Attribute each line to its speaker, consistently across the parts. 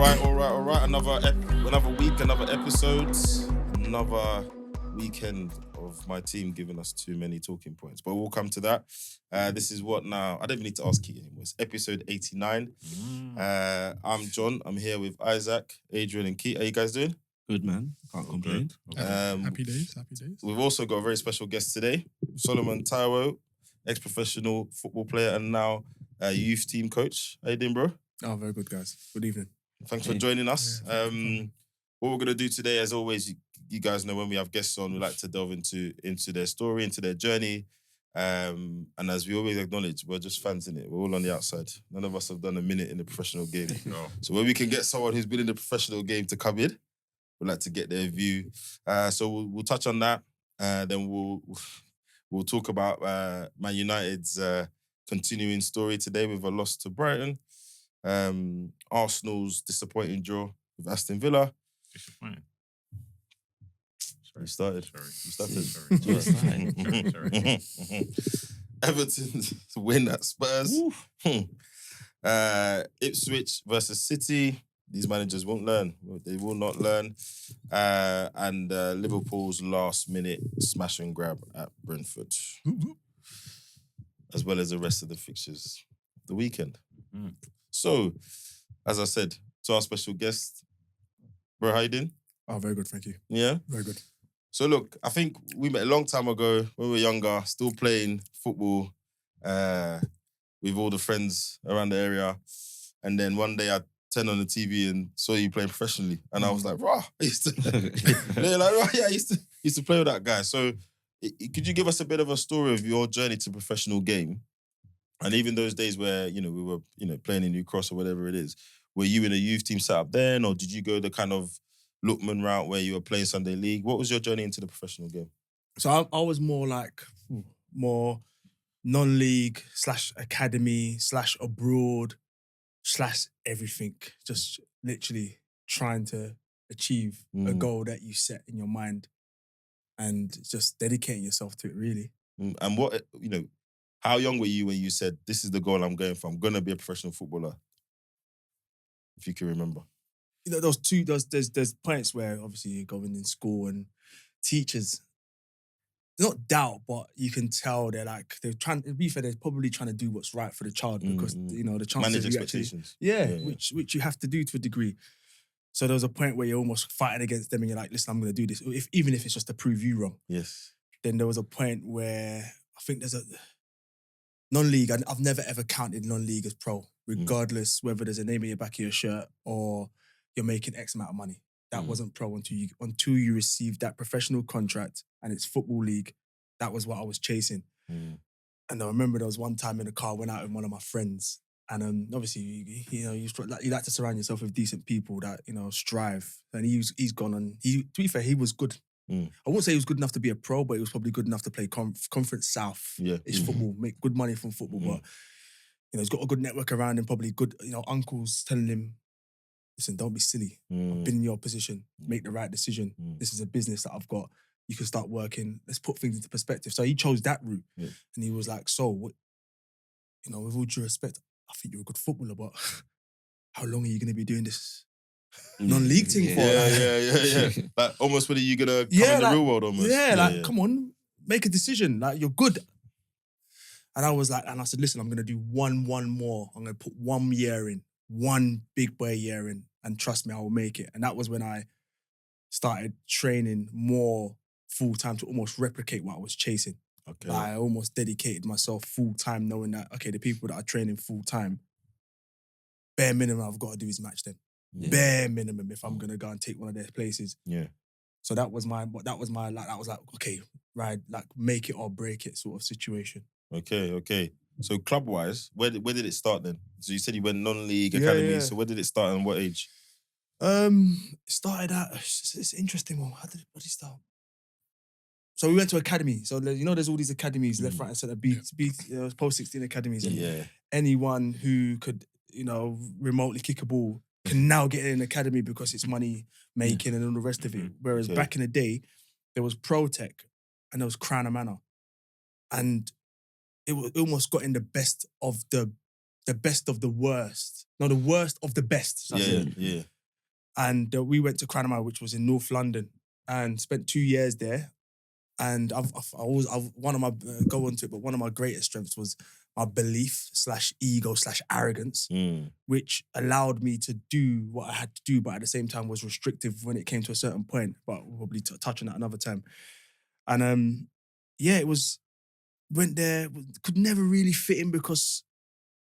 Speaker 1: All right. Another week, another episode, another weekend of my team giving us too many talking points. But we'll come to that. This is what now? I don't even need to ask Keith anymore. It's episode 89. I'm John. I'm here with Isaac, Adrian, and Keith. How you guys doing?
Speaker 2: Good, man. Can't complain.
Speaker 3: Happy days.
Speaker 1: We've also got a very special guest today, Solomon Taiwo, ex-professional football player and now youth team coach. How you doing, bro?
Speaker 3: Oh, very good, guys. Good evening.
Speaker 1: Thanks for joining us. What we're going to do today, as always, you guys know when we have guests on, we like to delve into their story, into their journey. And as we always acknowledge, we're just fans in it. We're all on the outside. None of us have done a minute in the professional game. No. So when we can get someone who's been in the professional game to come in, we'd like to get their view. So we'll touch on that. Then we'll talk about Man United's continuing story today with a loss to Brighton. Arsenal's disappointing draw with Aston Villa.
Speaker 4: Disappointing.
Speaker 1: You started.
Speaker 4: Sorry.
Speaker 1: Everton's win at Spurs. Ipswich versus City. These managers won't learn. They will not learn. And Liverpool's last-minute smash and grab at Brentford. As well as the rest of the fixtures of the weekend. So, as I said, to our special guest, bro, how you doing?
Speaker 3: Oh, very good, thank you.
Speaker 1: Yeah?
Speaker 3: Very good.
Speaker 1: So look, I think we met a long time ago when we were younger, still playing football with all the friends around the area. And then one day I turned on the TV and saw you playing professionally. And I was like, rah, I used to play with that guy. So could you give us a bit of a story of your journey to professional game? And even those days where, we were, playing in Newcastle or whatever it is, were you in a youth team set up then, or did you go the kind of Lookman route where you were playing Sunday League? What was your journey into the professional game?
Speaker 3: So I was more non-league / academy / abroad / everything. Just literally trying to achieve a goal that you set in your mind and just dedicating yourself to it, really.
Speaker 1: And what, how young were you when you said, this is the goal I'm going for? I'm going to be a professional footballer. If you can remember.
Speaker 3: There's points where obviously you're going in school and teachers, not doubt, but you can tell they're like, they're trying, to be fair, they're probably trying to do what's right for the child because, the chances
Speaker 1: manage
Speaker 3: of you
Speaker 1: expectations.
Speaker 3: Which you have to do to a degree. So there was a point where you're almost fighting against them and you're like, listen, I'm going to do this, even if it's just to prove you wrong.
Speaker 1: Yes.
Speaker 3: Then there was a point where I think there's a non-league, I've never ever counted non-league as pro, regardless whether there's a name in your back of your shirt or you're making X amount of money. That wasn't pro until you received that professional contract and it's football league. That was what I was chasing. And I remember there was one time in the car, I went out with one of my friends and obviously, you like to surround yourself with decent people that, strive. And he's gone on, to be fair, he was good. I won't say he was good enough to be a pro, but he was probably good enough to play Conference South. It's football, make good money from football. But, he's got a good network around him, probably good, uncles telling him, listen, don't be silly. I've been in your position. Make the right decision. This is a business that I've got. You can start working. Let's put things into perspective. So he chose that route. And he was like, so, what, with all due respect, I think you're a good footballer, but how long are you going to be doing this non-league thing for?
Speaker 1: Yeah. Like, almost when are you going to come in the real world almost?
Speaker 3: Come on, make a decision. Like, you're good. And I was like, and I said, listen, I'm going to do one more. I'm going to put 1 year in, one big boy year in, and trust me, I will make it. And that was when I started training more full-time to almost replicate what I was chasing.
Speaker 1: Okay.
Speaker 3: Like, I almost dedicated myself full-time knowing that, okay, the people that are training full-time, bare minimum I've got to do is match them. Bare minimum if I'm going to go and take one of their places.
Speaker 1: Yeah.
Speaker 3: So that was like, okay, right, like make it or break it sort of situation.
Speaker 1: Okay. So club-wise, where did it start then? So you said you went non-league academy. So where did it start and what age?
Speaker 3: It started at, it's an interesting one. How did it start? So we went to academy. So there's all these academies, left, right, and centre, post-16 academies. And anyone who could, remotely kick a ball can now get in an academy because it's money making and all the rest of it. Whereas back in the day, there was Pro Tech and there was Crown and Manor. And it almost got in the best of the the best of the worst. No, the worst of the best. So I said.
Speaker 1: Yeah.
Speaker 3: And we went to Cranmer, which was in North London, and spent 2 years there. And I've one of my go on to it, but one of my greatest strengths was my belief / ego / arrogance, which allowed me to do what I had to do, but at the same time was restrictive when it came to a certain point. But we'll probably touch on that another time. And it was went there, could never really fit in because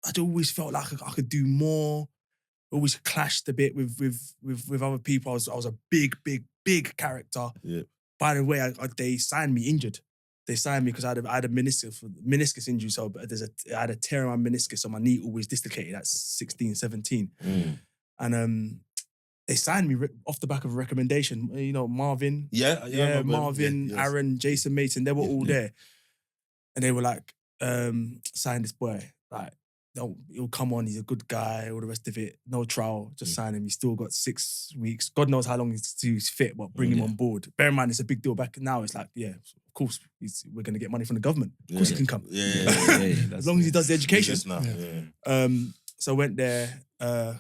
Speaker 3: I'd always felt like I could do more. Always clashed a bit with other people. I was a big character.
Speaker 1: Yeah.
Speaker 3: By the way, they signed me injured. They signed me because I had a meniscus injury. So I had a tear in my meniscus, so my knee always dislocated at 16, 17. And they signed me off the back of a recommendation. You know, Marvin.
Speaker 1: Yeah,
Speaker 3: Marvin,
Speaker 1: yes.
Speaker 3: Aaron, Jason Mason, they were all there. And they were like, sign this boy. Like, he'll come on, he's a good guy, all the rest of it. No trial, just sign him. He's still got 6 weeks. God knows how long he's fit, but bring him on board. Bear in mind, it's a big deal. Back now, it's like, of course, we're going to get money from the government. Of course he can come. As long as he does the education. So I went there,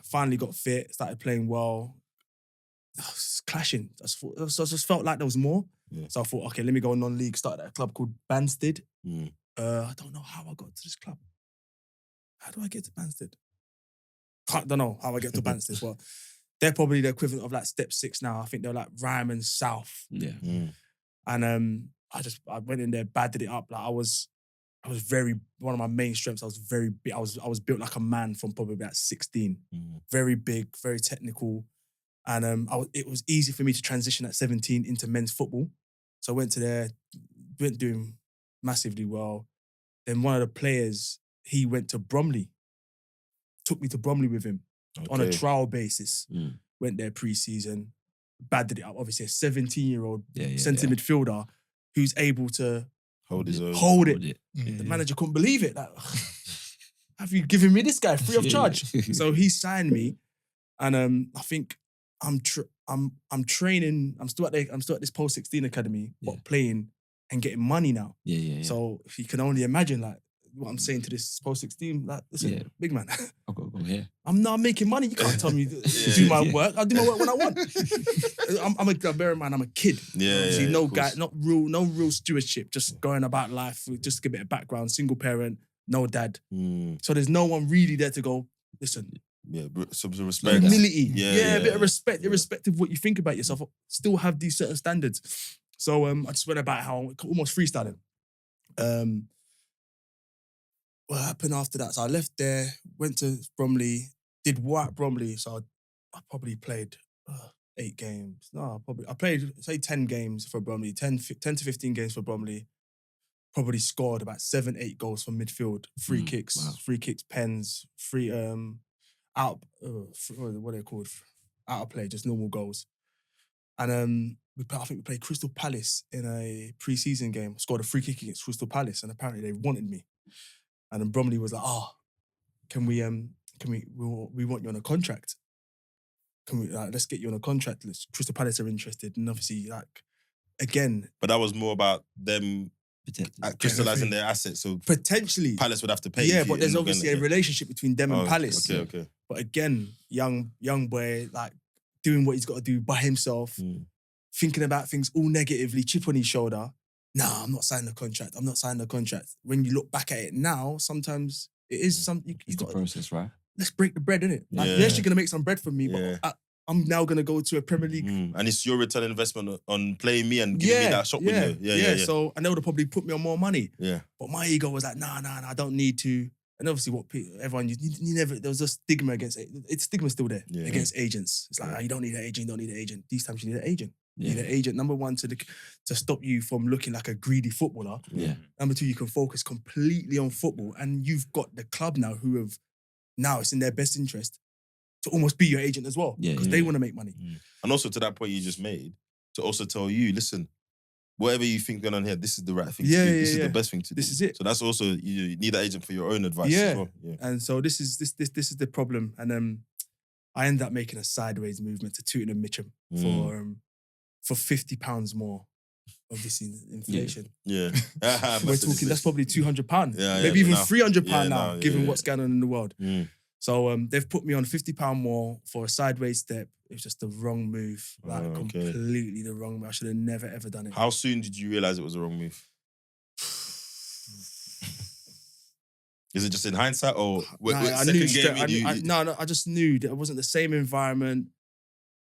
Speaker 3: finally got fit, started playing well. I was clashing. I just felt like there was more. So I thought, okay, let me go non-league. Started at a club called Banstead. I don't know how I got to this club. How do I get to Banstead? Don't know how I get to Banstead, but they're probably the equivalent of like Step 6 now. I think they're like Ryman South.
Speaker 2: Yeah.
Speaker 3: And I went in there, badded it up. Like I was one of my main strengths. I was very big. I was built like a man from probably about 16. Very big, very technical. And it was easy for me to transition at 17 into men's football. So I went to there, went doing massively well. Then one of the players, he went to Bromley. Took me to Bromley with him on a trial basis. Went there pre-season, badded it up. Obviously, a 17-year-old centre midfielder who's able to
Speaker 1: hold his own.
Speaker 3: Hold it. The manager couldn't believe it. Like, have you given me this guy free of charge? So he signed me, and I think I'm training. I'm still at this post-16 academy, but playing and getting money now. So if you can only imagine, like, what I'm saying to this post-16, like, listen, big man.
Speaker 2: I've got to go here.
Speaker 3: I'm now making money. You can't tell me to do my work. I'll do my work when I want. Bear in mind, I'm a kid. No guy, no real stewardship, just going about life, just a bit of background, single parent, no dad. So there's no one really there to go, listen.
Speaker 1: Some respect.
Speaker 3: Humility. A bit of respect, irrespective of what you think about yourself. Still have these certain standards. So I just went about how almost freestyling. What happened after that? So I left there, went to Bromley, did what at Bromley? So I probably played 8 games. No, I played, say, 10 games for Bromley, 10 to 15 games for Bromley. Probably scored about 7-8 goals from midfield, free kicks, pens, free what are they called? Out of play, just normal goals. And I think we played Crystal Palace in a pre-season game. Scored a free kick against Crystal Palace, and apparently they wanted me. And then Bromley was like, we want you on a contract. Let's get you on a contract. Crystal Palace are interested. And obviously, like, again.
Speaker 1: But that was more about them crystallising their assets. So
Speaker 3: potentially
Speaker 1: Palace would have to pay.
Speaker 3: Yeah, but there's obviously a relationship between them and Palace.
Speaker 1: Okay.
Speaker 3: But again, young boy, like, doing what he's got to do by himself, thinking about things all negatively, chip on his shoulder. Nah, I'm not signing a contract. When you look back at it now, sometimes it is something.
Speaker 2: It's the process, right?
Speaker 3: Let's break the bread, innit? Like, you're actually going to make some bread from me, but I'm now going to go to a Premier League.
Speaker 1: And it's your return on investment on playing me and giving me that shot window. Yeah.
Speaker 3: So, and they would have probably put me on more money.
Speaker 1: Yeah.
Speaker 3: But my ego was like, nah, I don't need to. And obviously, everyone, you never, there was a stigma against it. It's stigma still there against agents. It's like, you don't need an agent, These times you need an agent. You need an agent, number one, to stop you from looking like a greedy footballer. Number two, you can focus completely on football. And you've got the club now who have, now it's in their best interest to almost be your agent as well. Because they want to make money.
Speaker 1: And also to that point you just made, to also tell you, listen, whatever you think going on here, this is the right thing to do. This is the best thing to do.
Speaker 3: This is it.
Speaker 1: So that's also, you need an agent for your own advice as well.
Speaker 3: And so this is the problem. And I ended up making a sideways movement to Tooting and Mitcham for £50 more. obviously inflation.
Speaker 1: Yeah.
Speaker 3: We're talking, that's probably £200.
Speaker 1: Yeah,
Speaker 3: maybe even
Speaker 1: now.
Speaker 3: £300
Speaker 1: Yeah,
Speaker 3: now,
Speaker 1: now,
Speaker 3: given
Speaker 1: yeah.
Speaker 3: what's going on in the world.
Speaker 1: Mm.
Speaker 3: So they've put me on £50 more for a sideways step. It was just the wrong move. Like
Speaker 1: Oh, okay.
Speaker 3: completely the wrong move. I should have never ever done it.
Speaker 1: How soon did you realise it was a wrong move? Is it just in hindsight or
Speaker 3: I
Speaker 1: second
Speaker 3: knew
Speaker 1: game?
Speaker 3: No, I just knew that it wasn't the same environment.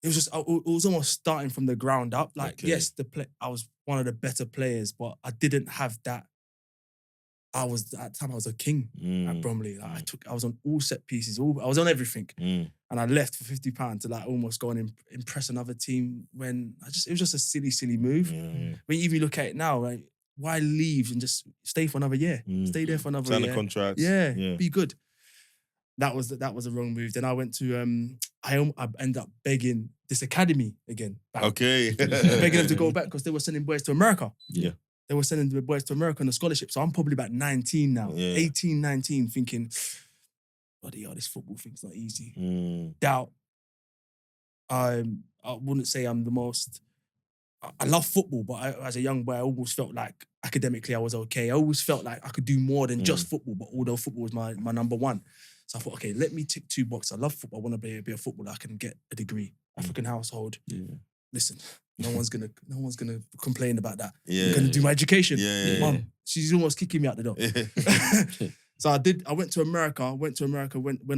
Speaker 3: It was just, it was almost starting from the ground up. Like,
Speaker 1: Okay.
Speaker 3: yes, I was one of the better players, but I didn't have that. At the time I was a king at Bromley. Like, I was on all set pieces. I was on everything, and I left for £50 to like almost go and impress another team. When it was just a silly move. When you even look at it now, like, why leave and just stay for another year? Stay there for another year.
Speaker 1: Sign a contract.
Speaker 3: Yeah, be good. That was a wrong move. Then I went to I ended up begging this academy again. Back.
Speaker 1: Okay.
Speaker 3: Begging them to go back because they were sending boys to America.
Speaker 1: Yeah.
Speaker 3: They were sending the boys to America on a scholarship. So I'm probably about 19 now.
Speaker 1: Yeah.
Speaker 3: 18, 19, thinking, bloody hell, this football thing's not easy. Doubt. I wouldn't say I'm the most... I love football, but as a young boy, I always felt like academically I was okay. I always felt like I could do more than just football, but although football was my number one. So I thought, okay, let me tick 2 boxes. I love football. I want to be a footballer. I can get a degree. African household. Yeah. Listen, no one's gonna complain about that.
Speaker 1: Yeah.
Speaker 3: I'm gonna do my education.
Speaker 1: Yeah.
Speaker 3: She's almost kicking me out the door. So I went to America, went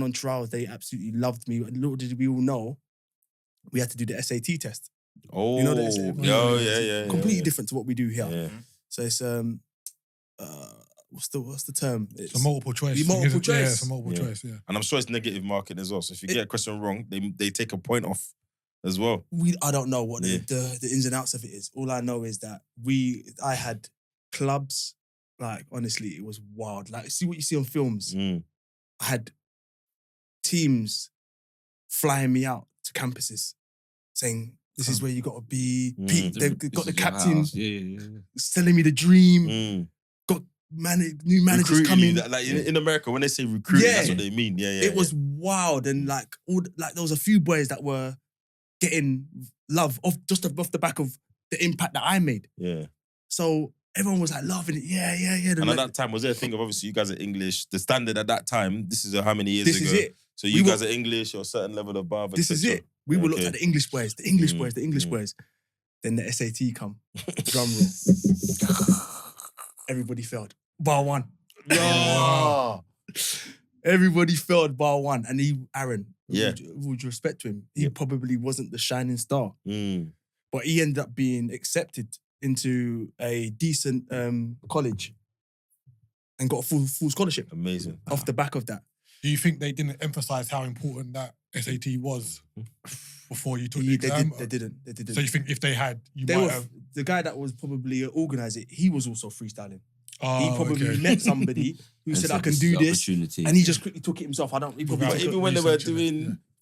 Speaker 3: on trials. They absolutely loved me. Little did we all know, we had to do the SAT test.
Speaker 1: Oh,
Speaker 3: you know the SAT?
Speaker 1: yeah.
Speaker 3: Completely different to what we do here.
Speaker 1: Yeah.
Speaker 3: So it's what's the term?
Speaker 4: It's a multiple choice.
Speaker 3: Multiple choice.
Speaker 4: Yeah, it's a multiple choice. Yeah.
Speaker 1: And I'm sure it's negative marking as well. So if you get a question wrong, they take a point off as well.
Speaker 3: I don't know what the ins and outs of it is. All I know is that I had clubs, like honestly, it was wild. Like, see what you see on films. I had teams flying me out to campuses saying, this is where you got to be. They've got the captain selling me the dream. Got new managers
Speaker 1: recruiting
Speaker 3: coming.
Speaker 1: Like in America, when they say recruiting, that's what they mean. It
Speaker 3: was wild. And like there was a few boys that were getting love off the back of the impact that I made. Yeah. So everyone was like loving it. Yeah.
Speaker 1: And at that time, was there a thing of obviously you guys are English? The standard at that time, this is how many years ago? This is it. So you guys are English or a certain level above.
Speaker 3: This is it. We were looked at the English boys, the English boys. Then the SAT come. Drum roll. Everybody failed. Bar one. Everybody failed bar one. And Aaron, with respect to him, he probably wasn't the shining star. But he ended up being accepted into a decent college and got a full scholarship.
Speaker 1: Amazing.
Speaker 3: Off the back of that.
Speaker 4: Do you think they didn't emphasise how important that SAT was before you took the exam?
Speaker 3: They didn't.
Speaker 4: So you think if they had, might have...
Speaker 3: The guy that was probably organised it, he was also freestyling. He probably met somebody who said, I can do this. And he just quickly took it himself.
Speaker 1: Even when they were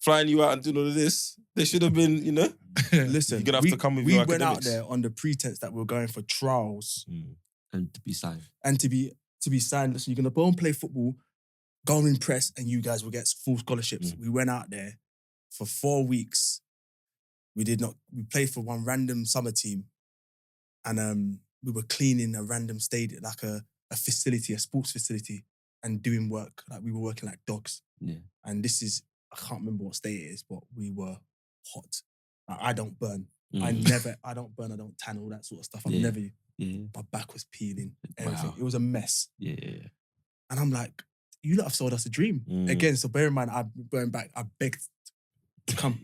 Speaker 1: flying you out and doing all of this, they should have been,
Speaker 3: Listen,
Speaker 1: you're going to have to come with your academics.
Speaker 3: We went out there on the pretense that we were going for trials.
Speaker 2: And to be signed.
Speaker 3: And to be signed. Listen, you're going to go and play football, go and impress, and you guys will get full scholarships. We went out there for 4 weeks. We played for one random summer team. And we were cleaning a random stadium, like a facility, a sports facility, and doing work. Like we were working like dogs. Yeah. And I can't remember what state it is, but we were hot. Like, I don't burn. I don't burn, I don't tan, all that sort of stuff. My back was peeling, everything. Wow. It was a mess. Yeah. And I'm like, you lot have sold us a dream. Again, so bear in mind, I begged to come.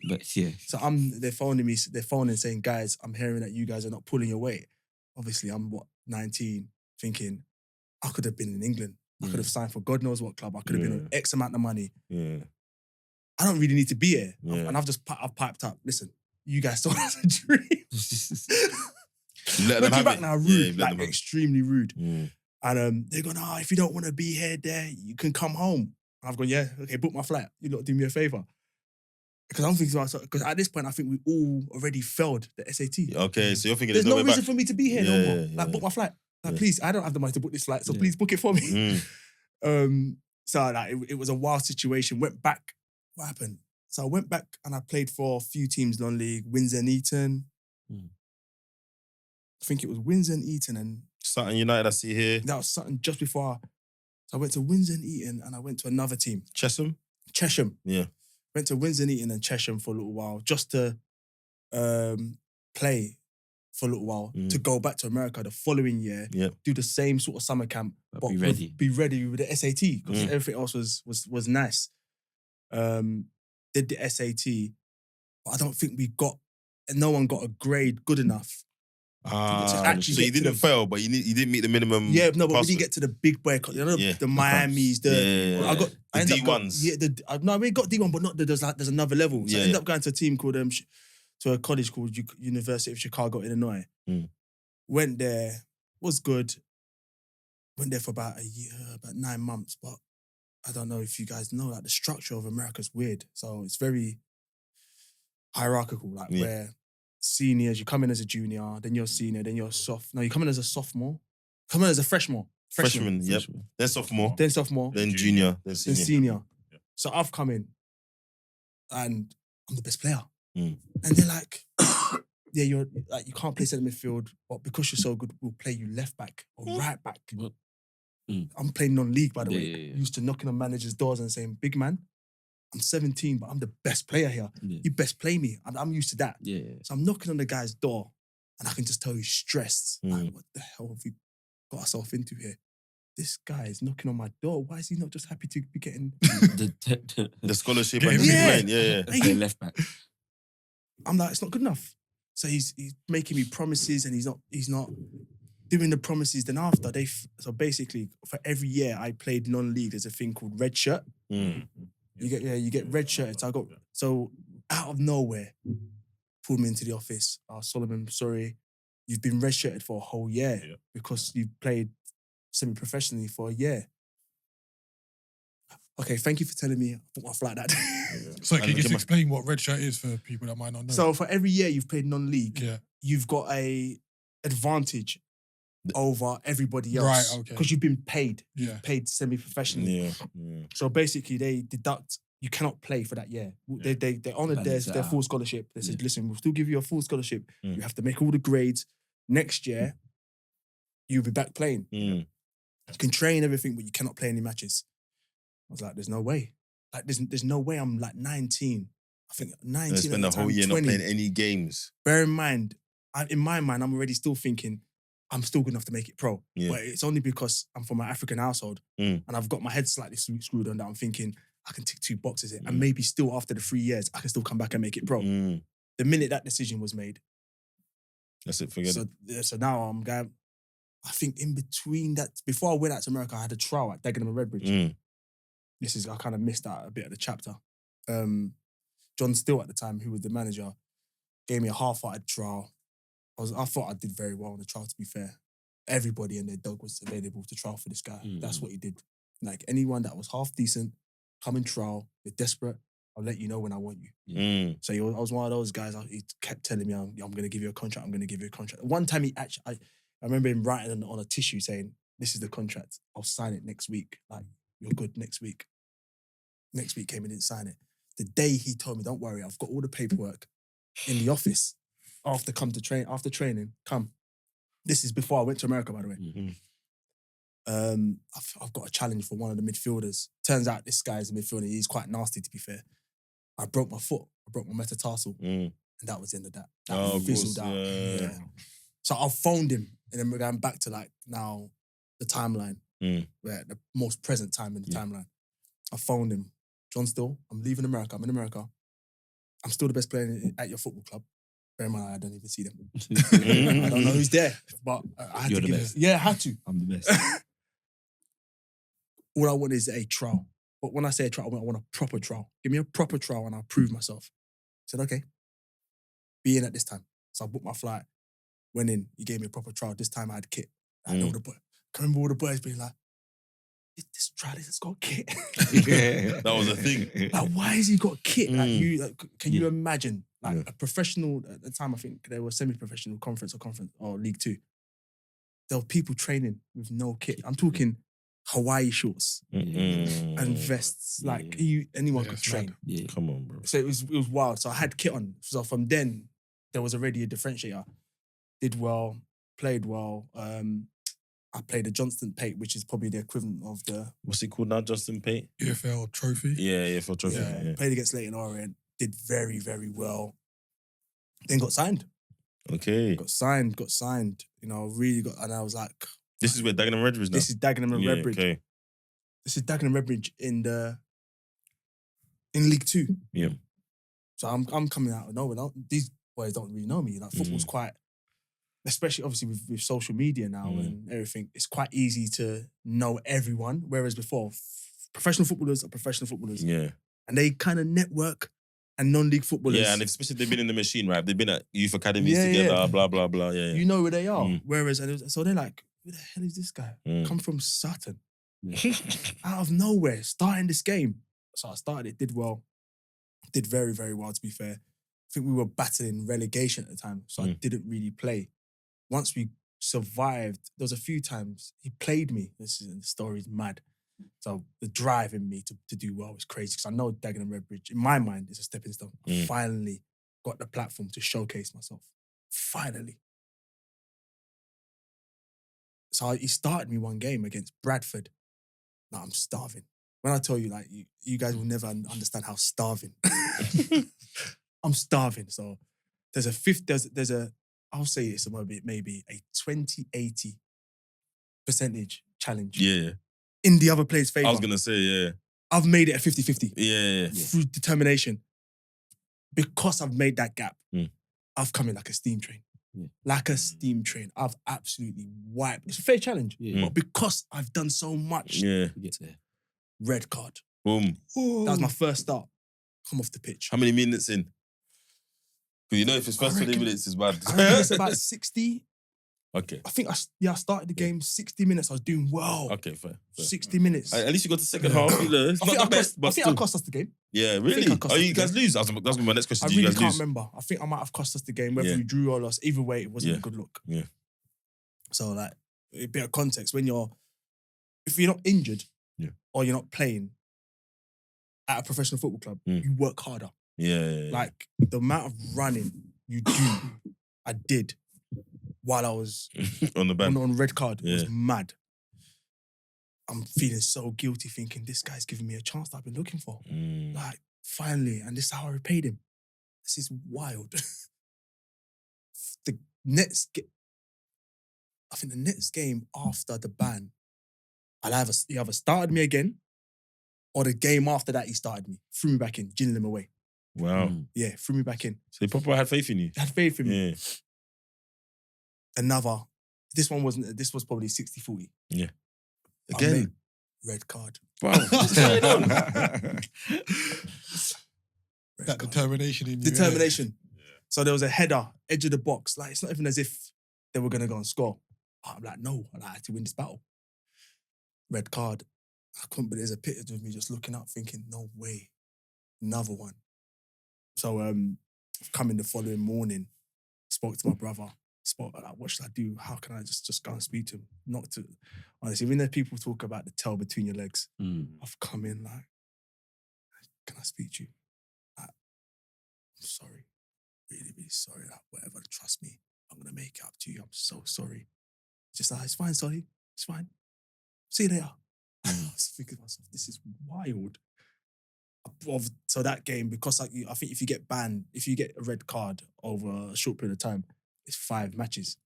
Speaker 3: So they're phoning saying, guys, I'm hearing that you guys are not pulling your weight. Obviously, I'm 19, thinking I could have been in England. I could have signed for God knows what club. I could have been on X amount of money. Yeah. I don't really need to be here. Yeah. And I've piped up. Listen, you guys sold us a dream. Looking back now, rude, like extremely rude. And they're going, if you don't want to be here, you can come home. And I've gone, yeah, okay, book my flight. You lot do me a favour. Because I'm thinking, because at this point, I think we all already failed the SAT.
Speaker 1: Okay, so you're thinking
Speaker 3: there's no reason for me to be here no more. Like, book my flight. Like, please, I don't have the money to book this flight, so please book it for me. So like, it was a wild situation. Went back. What happened? So I went back and I played for a few teams non-league, Windsor and Eton. think it was Windsor and Eton, and
Speaker 1: Sutton United, I see here.
Speaker 3: that was something just before. So I went to Windsor and Eton, and I went to another team,
Speaker 1: Chesham?
Speaker 3: Chesham.
Speaker 1: Yeah.
Speaker 3: Went to Windsor and Eton and Chesham for a little while, just to play for a little while, to go back to America the following year, do the same sort of summer camp,
Speaker 2: But be ready.
Speaker 3: be ready with the SAT, because everything else was nice. Did the SAT, but I don't think no one got a grade good enough.
Speaker 1: So you didn't fail, but you didn't meet the minimum.
Speaker 3: Yeah, no, but
Speaker 1: password.
Speaker 3: we didn't get to the big boy. The Miamis, I ended up
Speaker 1: D1s.
Speaker 3: we got D1, but not there's another level. So I ended up going to a team called to a college called University of Chicago, Illinois. Went there, was good. Went there for about a year, about 9 months. But I don't know if you guys know, like the structure of America's weird. So it's very hierarchical, where seniors, you come in as a junior, then you're a senior, then you're you come in as a sophomore, come in as a freshman.
Speaker 1: Freshman, yep. Then sophomore.
Speaker 3: Then sophomore.
Speaker 1: Then junior. Then
Speaker 3: senior. Yeah. So I've come in and I'm the best player. And they're like, you're like, you can't play centre midfield, but because you're so good, we'll play you left back or right back. I'm playing non-league, by the way. Used to knocking on managers' doors and saying, big man, I'm 17, but I'm the best player here. You best play me. I'm used to that. So I'm knocking on the guy's door and I can just tell he's stressed. Like, what the hell have we got ourselves into here? This guy is knocking on my door. Why is he not just happy to be getting
Speaker 1: the scholarship and
Speaker 3: playing
Speaker 2: left back?
Speaker 3: I'm like, it's not good enough. So he's making me promises and he's not doing the promises. Then after so basically for every year I played non-league, there's a thing called red shirt. You get red shirts. So out of nowhere, pulled me into the office. Solomon, sorry, you've been red shirted for a whole year because you've played semi-professionally for a year. Okay, thank you for telling me. I put my flight that day.
Speaker 4: So can you just explain what red shirt is for people that might not know?
Speaker 3: So for every year you've played non-league, you've got a advantage over everybody else.
Speaker 4: Right, okay.
Speaker 3: Because you've been paid. You've paid semi-professionally. So basically they deduct, you cannot play for that year. They honoured their full scholarship. They said, listen, we'll still give you a full scholarship. You have to make all the grades. Next year, you'll be back playing. You can train everything, but you cannot play any matches. I was like, there's no way. Like, there's no way. I'm like 19. I think 19
Speaker 1: spend the whole year
Speaker 3: 20.
Speaker 1: not playing any games.
Speaker 3: Bear in mind, in my mind, I'm already still thinking, I'm still good enough to make it pro. But it's only because I'm from an African household and I've got my head slightly screwed on that. I'm thinking, I can tick 2 boxes here. And maybe still after the 3 years, I can still come back and make it pro. The minute that decision was made.
Speaker 1: That's it, forget it.
Speaker 3: So now I'm going, I think in between that, before I went out to America, I had a trial at Dagenham and Redbridge. I kind of missed out a bit of the chapter. John Still at the time, who was the manager, gave me a half-hearted trial. I thought I did very well on the trial, to be fair. Everybody and their dog was available to trial for this guy. That's what he did. Like, anyone that was half decent, come in trial, you're desperate, I'll let you know when I want you. So I was one of those guys, he kept telling me, I'm going to give you a contract, I'm going to give you a contract. One time I remember him writing on a tissue saying, this is the contract, I'll sign it next week. Like, you're good next week. Next week came and didn't sign it. The day he told me, don't worry, I've got all the paperwork in the office. After training, come. This is before I went to America, by the way. I've got a challenge for one of the midfielders. Turns out this guy is a midfielder. He's quite nasty, to be fair. I broke my foot. I broke my metatarsal. And that was the end of that. That fizzled out. Yeah. So I phoned him, and then we're going back to like now the timeline, where the most present time in the timeline. I phoned him. John Still, I'm leaving America. I'm in America. I'm still the best player at your football club. Bear in mind, I don't even see them. I don't know who's there, but I had
Speaker 2: You're
Speaker 3: to
Speaker 2: the
Speaker 3: give
Speaker 2: best.
Speaker 3: it. Yeah, I had to.
Speaker 2: I'm the best.
Speaker 3: All I want is a trial. But when I say a trial, I want a proper trial. Give me a proper trial and I'll prove myself. I said, okay. Be in at this time. So I booked my flight, went in. He gave me a proper trial. This time I had kit. I know the boy. I remember all the boys being like, this trial has got kit.
Speaker 1: That was a thing.
Speaker 3: Like, why has he got kit? Can you imagine? Like a professional, at the time I think they were semi-professional conference or League 2. There were people training with no kit. I'm talking Hawaii shorts and vests. Like anyone could train.
Speaker 1: Come on, bro.
Speaker 3: So it was wild. So I had kit on. So from then, there was already a differentiator. Did well. played well. I played a Johnston Pate, which is probably the equivalent of the
Speaker 1: What's it called now, Justin Pate?
Speaker 4: EFL trophy.
Speaker 1: Yeah, for trophy. Yeah.
Speaker 3: played against Leighton Orient. Did very, very well. Then got signed.
Speaker 1: Okay.
Speaker 3: Got signed. You know, really got, and I was like,
Speaker 1: This is where Dagenham and Redbridge now.
Speaker 3: this is Dagenham and
Speaker 1: Yeah,
Speaker 3: Redbridge.
Speaker 1: Okay.
Speaker 3: This is Dagenham and Redbridge in League Two.
Speaker 1: Yeah.
Speaker 3: So I'm coming out of nowhere. These boys don't really know me. Like football's quite, especially obviously with social media now and everything, it's quite easy to know everyone. Whereas before, professional footballers are professional footballers.
Speaker 1: Yeah.
Speaker 3: And they kind of network and non-league footballers.
Speaker 1: Yeah, and especially if they've been in the machine, right? They've been at youth academies
Speaker 3: Yeah,
Speaker 1: together,
Speaker 3: yeah.
Speaker 1: blah, blah, blah. Yeah.
Speaker 3: You know where they are.
Speaker 1: Mm.
Speaker 3: Whereas, so they're like, who the hell is this guy?
Speaker 1: Mm.
Speaker 3: Come from Sutton. Out of nowhere, starting this game. So I started it, did well. Did very, very well, to be fair. I think we were battling relegation at the time, so I didn't really play. Once we survived, there was a few times he played me. The story's mad. So the drive in me to do well was crazy because I know Dagenham Redbridge, in my mind, is a stepping stone. I finally got the platform to showcase myself. Finally. So he started me one game against Bradford. Now I'm starving. When I tell you, like, you guys will never understand how starving. I'm starving. So there's a I'll say it's maybe a 20-80 percentage challenge.
Speaker 1: Yeah.
Speaker 3: In the other player's favour.
Speaker 1: I was going to say, yeah.
Speaker 3: I've made it a 50-50.
Speaker 1: Yeah.
Speaker 3: Through determination. Because I've made that gap, I've come in like a steam train.
Speaker 2: Yeah.
Speaker 3: Like a steam train. I've absolutely wiped. It's a fair challenge.
Speaker 2: Yeah.
Speaker 3: But because I've done so much,
Speaker 1: Yeah.
Speaker 2: You get there.
Speaker 3: red card.
Speaker 1: Boom.
Speaker 3: That was my first start. Come off the pitch.
Speaker 1: How many minutes in? Because you know if it's first 20
Speaker 3: reckon-
Speaker 1: minutes, it's bad.
Speaker 3: I reckon it's about 60.
Speaker 1: Okay.
Speaker 3: I think I started the game 60 minutes. I was doing well.
Speaker 1: Okay, fair.
Speaker 3: 60 minutes.
Speaker 1: At least you got to second half. You know, it's
Speaker 3: I
Speaker 1: not
Speaker 3: think
Speaker 1: the
Speaker 3: I
Speaker 1: best, but
Speaker 3: think I
Speaker 1: still.
Speaker 3: cost us the game.
Speaker 1: Yeah,
Speaker 3: I
Speaker 1: really?
Speaker 3: think I cost
Speaker 1: Oh,
Speaker 3: us
Speaker 1: you
Speaker 3: the
Speaker 1: guys
Speaker 3: game.
Speaker 1: lose? That's my next question.
Speaker 3: I
Speaker 1: Do you
Speaker 3: really
Speaker 1: guys
Speaker 3: can't
Speaker 1: lose?
Speaker 3: remember. I think I might have cost us the game, whether
Speaker 1: Yeah.
Speaker 3: we drew or lost. Either way, it wasn't
Speaker 1: Yeah.
Speaker 3: a good look.
Speaker 1: Yeah.
Speaker 3: So, like, a bit of context, if you're not injured or you're not playing at a professional football club, you work harder.
Speaker 1: Yeah.
Speaker 3: Like, the amount of running you do, I did while I was
Speaker 1: on the bench.
Speaker 3: on red card. It
Speaker 1: Yeah.
Speaker 3: was mad. I'm feeling so guilty thinking this guy's giving me a chance that I've been looking for. Like, finally, and this is how I repaid him. This is wild. The next game after the ban, he either started me again, or the game after that he started me, threw me back in, ginning him away.
Speaker 1: Wow.
Speaker 3: Yeah, threw me back in.
Speaker 1: So he proper had faith in you.
Speaker 3: Had faith in me.
Speaker 1: Yeah.
Speaker 3: This was probably 60-40.
Speaker 1: Yeah.
Speaker 3: I
Speaker 1: Again.
Speaker 3: made red card.
Speaker 1: Bro, what's going on?
Speaker 3: Red
Speaker 4: That
Speaker 3: card.
Speaker 4: determination in you.
Speaker 3: Determination. So there was a header, edge of the box. Like, it's not even as if they were going to go and score. I'm like, no, I had to win this battle. Red card. I couldn't, but there's a picture of me just looking up thinking, no way. Another one. So I've come in the following morning, spoke to my brother, like, what should I do? How can I just go and speak to him? Not to, honestly, when there's people talk about the tail between your legs, I've come in like, can I speak to you? Like, I'm sorry. Really, really sorry. Like, whatever, trust me. I'm going to make it up to you. I'm so sorry. Just like, it's fine, sorry. It's fine. See you later. I was thinking to myself, this is wild. So that game, because I think if you get banned, if you get a red card over a short period of time, it's 5 matches.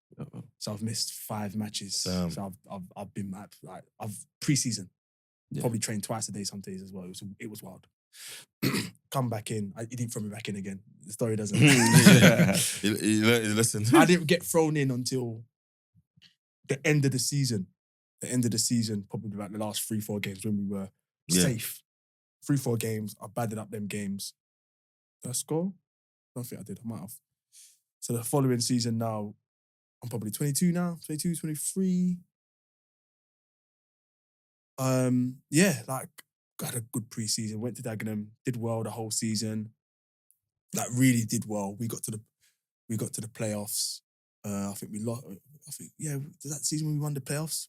Speaker 3: So I've missed 5 matches.
Speaker 1: Damn.
Speaker 3: So I've been like I've pre-season.
Speaker 2: Yeah.
Speaker 3: Probably trained twice a day some days as well. It was wild. Come back in. He didn't throw me back in again. The story doesn't.
Speaker 1: He learned his lesson.
Speaker 3: I didn't get thrown in until the end of the season. The end of the season, probably about the last 3-4 games when we were safe. 3-4 games. I batted up them games. Did I score? I don't think I did. I might have. So the following season now, I'm probably 22 now, 22, 23. Like, got a good pre-season. Went to Dagenham, did well the whole season. Like, really did well. We got to the playoffs. I think we lost. Was that season when we won the playoffs?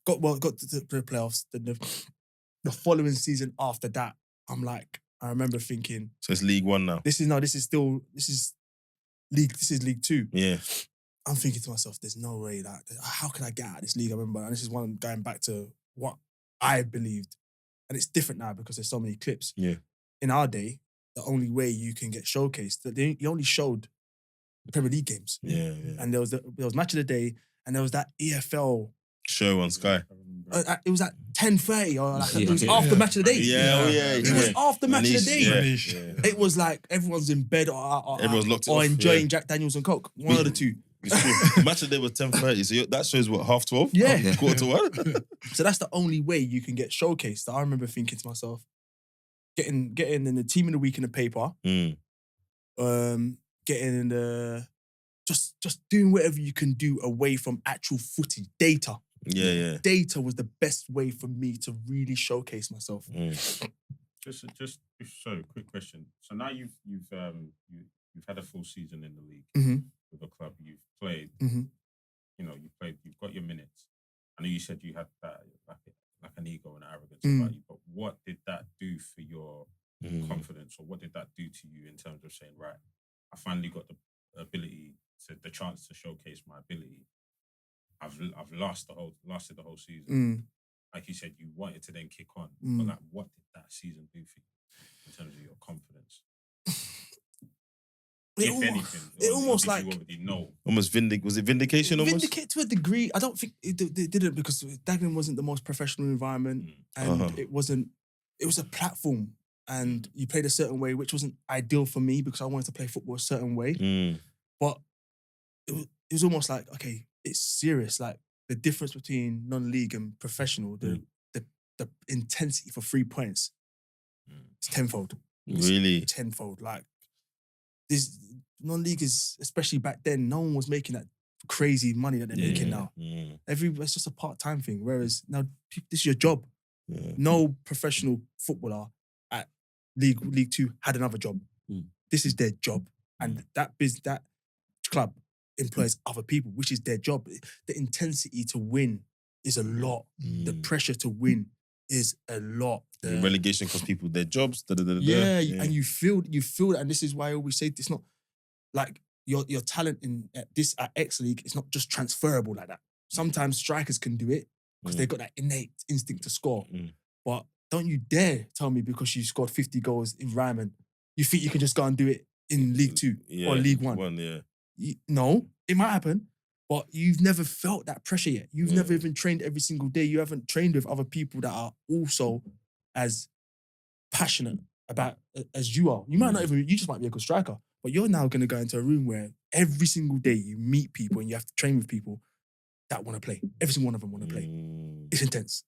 Speaker 3: Got to the playoffs. The following season after that, I remember thinking,
Speaker 1: So it's League One now.
Speaker 3: this is League 2.
Speaker 1: Yeah.
Speaker 3: I'm thinking to myself, there's no way that how can I get out of this league? I remember, and this is one going back to what I believed, and it's different now because there's so many clips.
Speaker 1: Yeah.
Speaker 3: In our day, the only way you can get showcased, you only showed Premier League games.
Speaker 1: Yeah.
Speaker 3: And there was match of the day, and there was that EFL.
Speaker 1: Show on Sky.
Speaker 3: It was at 10:30 or like, it was
Speaker 2: Yeah.
Speaker 3: after match of the day.
Speaker 1: It
Speaker 3: It was after match of the day.
Speaker 1: Yeah.
Speaker 3: It was like everyone's in bed or
Speaker 1: Everyone's locked it
Speaker 3: or
Speaker 1: off,
Speaker 3: enjoying
Speaker 1: yeah.
Speaker 3: Jack Daniels and Coke. One of the two.
Speaker 1: It's true. Match of the day was 10:30, so that shows what, 12:30?
Speaker 3: Yeah.
Speaker 1: Quarter to 1?
Speaker 3: So that's the only way you can get showcased. I remember thinking to myself, getting in the team of the week in the paper, getting in the just doing whatever you can do away from actual footage, data.
Speaker 1: Yeah.
Speaker 3: Data was the best way for me to really showcase myself.
Speaker 5: Just so quick question. So now you've had a full season in the league
Speaker 3: Mhm.
Speaker 5: with a club. You've played.
Speaker 3: Mhm.
Speaker 5: You've got your minutes. I know you said you had that like an ego and arrogance
Speaker 3: Mm.
Speaker 5: about you, but what did that do for your confidence, or what did that do to you in terms of saying, right, I finally got the chance to showcase my ability. I've lasted the whole season. Like you said, you wanted to then kick on, but like, what did that season do for you in terms of your confidence? If anything,
Speaker 3: it almost
Speaker 5: did
Speaker 3: like
Speaker 5: you already know.
Speaker 1: Almost was it vindication almost?
Speaker 3: vindicate to a degree. I don't think it didn't, because Dagenham wasn't the most professional environment, and it was a platform, and you played a certain way, which wasn't ideal for me because I wanted to play football a certain way. But it was almost like, okay, it's serious. Like the difference between non-league and professional, the intensity for 3 points is tenfold.
Speaker 1: Really?
Speaker 3: It's tenfold. Like this non-league is, especially back then, no one was making that crazy money that they're making now. It's just a part-time thing. Whereas now, this is your job. No professional footballer at League 2 had another job. This is their job, and that club employs other people, which is their job. The intensity to win is a lot. The pressure to win is a lot.
Speaker 1: The relegation costs people their jobs.
Speaker 3: Yeah, and you feel that, and this is why I always say it's not like your talent at X League. It's not just transferable like that. Sometimes strikers can do it because they've got that innate instinct to score. But don't you dare tell me because you scored 50 goals in Ryman, you think you can just go and do it in League 2 or League 1. No, it might happen, but you've never felt that pressure yet. You've never even trained every single day. You haven't trained with other people that are also as passionate about as you are. You might not even, you just might be a good striker, but you're now going to go into a room where every single day you meet people and you have to train with people that want to play. Every single one of them want to play. It's intense.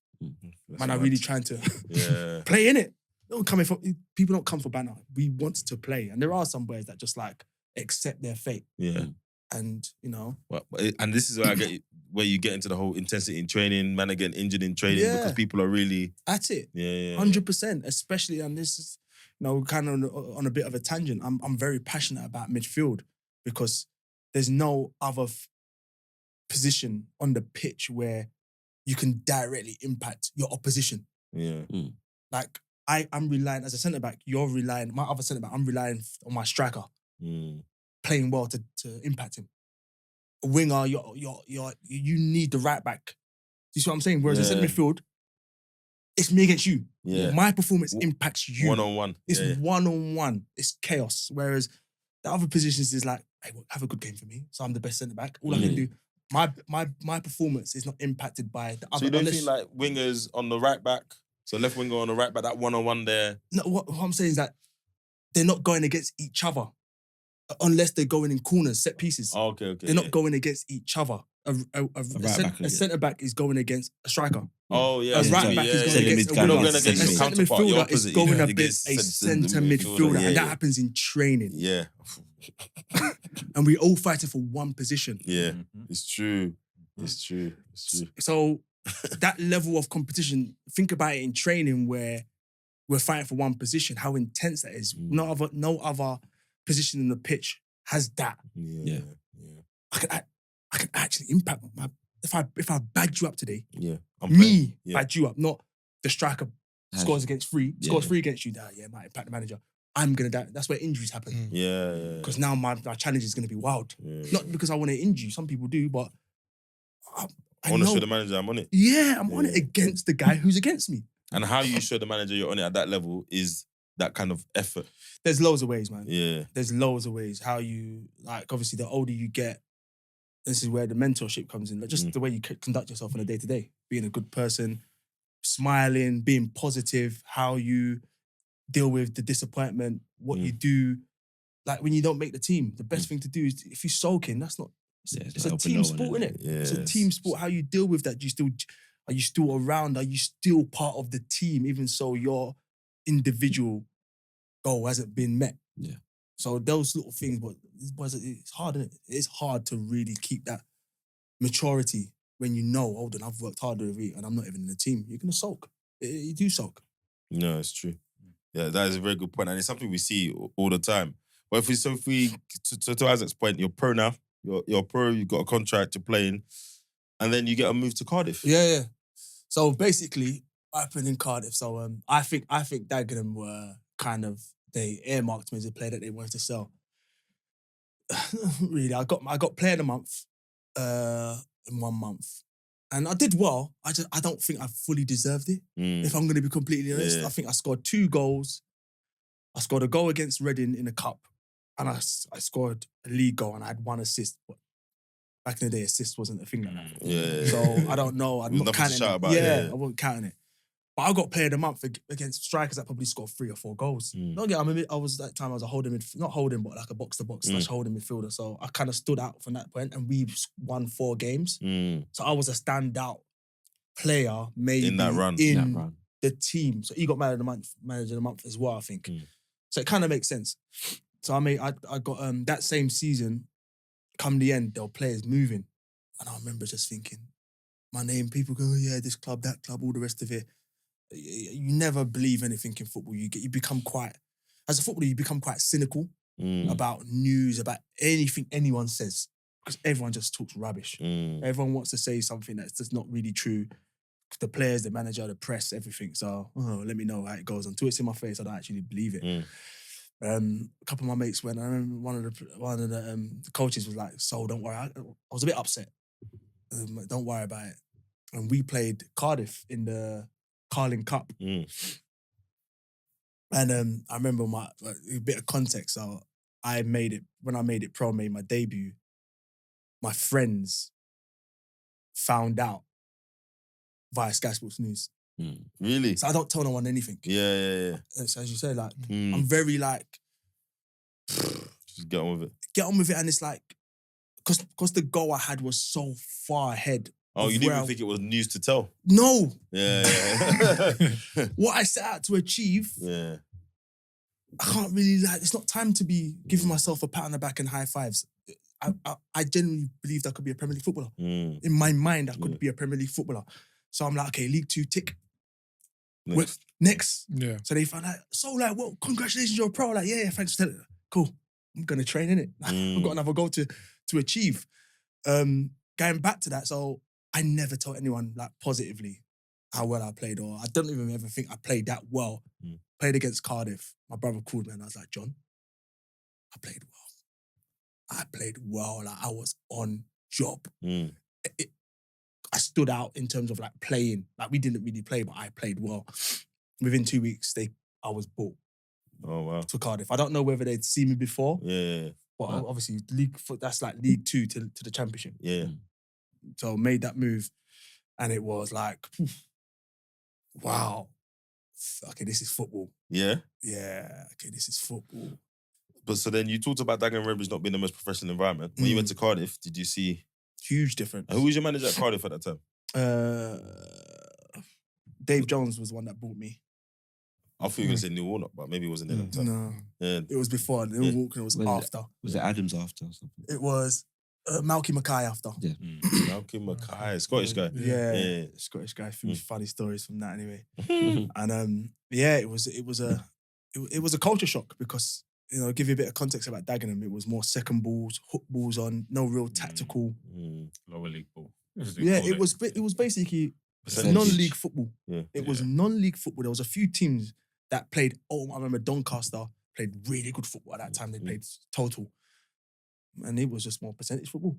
Speaker 3: Man, I'm really trying to play in it. People don't come for banner. We want to play. And there are some players that just like accept their fate. And,
Speaker 1: Well, and this is where you get into the whole intensity in training, man are getting injured in training because people are really...
Speaker 3: That's it. 100%. Especially, and this is, kind of on a bit of a tangent. I'm very passionate about midfield because there's no other position on the pitch where you can directly impact your opposition. Like, I'm relying, as a centre-back, you're relying, my other centre-back, I'm relying on my striker playing well to impact him. A winger, you need the right back. Do you see what I'm saying? Whereas in centre midfield, it's me against you. My performance impacts you.
Speaker 1: One-on-one.
Speaker 3: It's one-on-one. It's chaos. Whereas the other positions is like, hey, have a good game for me. So I'm the best centre-back. All I can do, my performance is not impacted by the other.
Speaker 1: So you don't feel like wingers on the right back, so left winger on the right back, that one-on-one there?
Speaker 3: No, what I'm saying is that they're not going against each other unless they're going in corners, set pieces.
Speaker 1: Okay.
Speaker 3: They're not going against each other. A centre-back is going against a striker.
Speaker 1: Oh, yeah.
Speaker 3: A right-back is going against a winger. A centre midfielder is going against a centre midfielder. And that happens in training. And we're all fighting for one position.
Speaker 1: It's true.
Speaker 3: So that level of competition, think about it in training where we're fighting for one position, how intense that is. No other position in the pitch has that. I can actually impact if I badge you up today. Badge you up, not the striker scores against 3, scores 3 against you. That might impact the manager. I'm going to die. That's where injuries happen.
Speaker 4: Mm.
Speaker 1: Yeah.
Speaker 3: Because now my challenge is going to be wild. Not because I want to injure you. Some people do, but
Speaker 1: I want to show the manager I'm on it.
Speaker 3: Yeah, I'm on it against the guy who's against me.
Speaker 1: And how you show the manager you're on it at that level is that kind of effort.
Speaker 3: There's loads of ways, man.
Speaker 1: Yeah.
Speaker 3: There's loads of ways. How you, like, obviously, the older you get, this is where the mentorship comes in. Like, just the way you conduct yourself on a day-to-day. Being a good person, smiling, being positive, how you deal with the disappointment, what you do. Like, when you don't make the team, the best thing to do is, if you're sulking, that's not... It's a team sport, innit?
Speaker 1: Yeah.
Speaker 3: It's a team sport. How you deal with that? Are you still around? Are you still part of the team, even so your individual goal hasn't been met?
Speaker 2: Yeah.
Speaker 3: So those little things, but it's hard, isn't it? It's hard to really keep that maturity when you know, hold on, I've worked hard every week and I'm not even in the team. You're going to sulk. You do sulk.
Speaker 1: No, it's true. Yeah, that is a very good point. And it's something we see all the time. But if we to Isaac's point, you're pro now. You're pro, you've got a contract, you're playing, and then you get a move to Cardiff.
Speaker 3: Yeah. So basically, what happened in Cardiff? So I think Dagenham were kind of, they earmarked me as a player that they wanted to sell. Really, I got player of the month in 1 month, and I did well. I don't think I fully deserved it. If I'm going to be completely honest, I think I scored 2 goals. I scored a goal against Reading in the cup, and I scored a league goal, and I had 1 assist. But back in the day, assist wasn't a thing like that.
Speaker 1: Yeah.
Speaker 3: So I don't know. I'm not counting it. I wasn't counting it. But I got player of the month against strikers that probably scored 3 or 4 goals. I was a holding not holding, but like a box-to-box / holding midfielder. So I kind of stood out from that point, and we won 4 games. So I was a standout player, maybe
Speaker 1: in that run.
Speaker 3: The team. So he got manager of the month as well, I think. So it kind of makes sense. So I got that same season. Come the end, there were players moving, and I remember just thinking, my name. People go, oh, yeah, this club, that club, all the rest of it. You never believe anything in football. You become quite, as a footballer, you become quite cynical about news, about anything anyone says, because everyone just talks rubbish. Everyone wants to say something that's just not really true. The players, the manager, the press, everything. So let me know how it goes. Until it's in my face, I don't actually believe it. A couple of my mates went. I remember one of the coaches was like, "So don't worry." I was a bit upset. Don't worry about it. And we played Cardiff in the Carling Cup. And I remember a bit of context. So when I made it pro, made my debut, my friends found out via Sky Sports News.
Speaker 1: Really?
Speaker 3: So I don't tell no one anything.
Speaker 1: Yeah.
Speaker 3: So as you say, like, I'm very like...
Speaker 1: Just get on with it.
Speaker 3: Get on with it, and it's like... Because the goal I had was so far ahead.
Speaker 1: Oh, you didn't even think it was news to tell?
Speaker 3: No.
Speaker 1: Yeah.
Speaker 3: What I set out to achieve...
Speaker 1: Yeah.
Speaker 3: I can't really, like, it's not time to be giving myself a pat on the back and high fives. I genuinely believed I could be a Premier League footballer. In my mind, I could be a Premier League footballer. So I'm like, okay, League 2, tick. Next.
Speaker 4: Yeah.
Speaker 3: So they found out, so like, well, congratulations, you're a pro. Like, yeah, thanks for telling me. Cool. I'm going to train, innit? I've got another goal to achieve. Going back to that, so I never told anyone, like, positively how well I played, or I don't even ever think I played that well. Played against Cardiff. My brother called me and I was like, John, I played well. Like, I was on job. I stood out in terms of like playing. Like, we didn't really play, but I played well. Within 2 weeks, I was bought.
Speaker 1: Oh, wow.
Speaker 3: To Cardiff. I don't know whether they'd seen me before.
Speaker 1: Yeah.
Speaker 3: But obviously, that's like League 2 to the Championship.
Speaker 1: Yeah.
Speaker 3: So made that move, and it was like, wow. Okay, this is football.
Speaker 1: Yeah?
Speaker 3: Yeah, okay, this is football.
Speaker 1: But so then you talked about Dagenham Redbridge not being the most professional environment. When you went to Cardiff, did you see...
Speaker 3: Huge difference.
Speaker 1: And who was your manager at Cardiff at that time?
Speaker 3: Dave Jones was the one that bought me.
Speaker 1: I thought you were going to say Neil Warnock, but maybe it wasn't there at that time.
Speaker 3: No.
Speaker 1: Yeah.
Speaker 3: It was before. Neil Walker was after.
Speaker 2: Was it Adams after or something?
Speaker 3: It was Malky Mackay after.
Speaker 2: Yeah.
Speaker 1: Malky Mackay, Scottish guy.
Speaker 3: Yeah. Scottish guy. Funny stories from that anyway. And it was a culture shock because, you know, give you a bit of context about Dagenham. It was more second balls, hook balls on, no real tactical.
Speaker 5: Lower league ball.
Speaker 3: Yeah, it was basically non-league football.
Speaker 1: Yeah.
Speaker 3: It was non-league football. There was a few teams that played. Oh, I remember Doncaster played really good football at that time. They played total. And it was just more percentage football.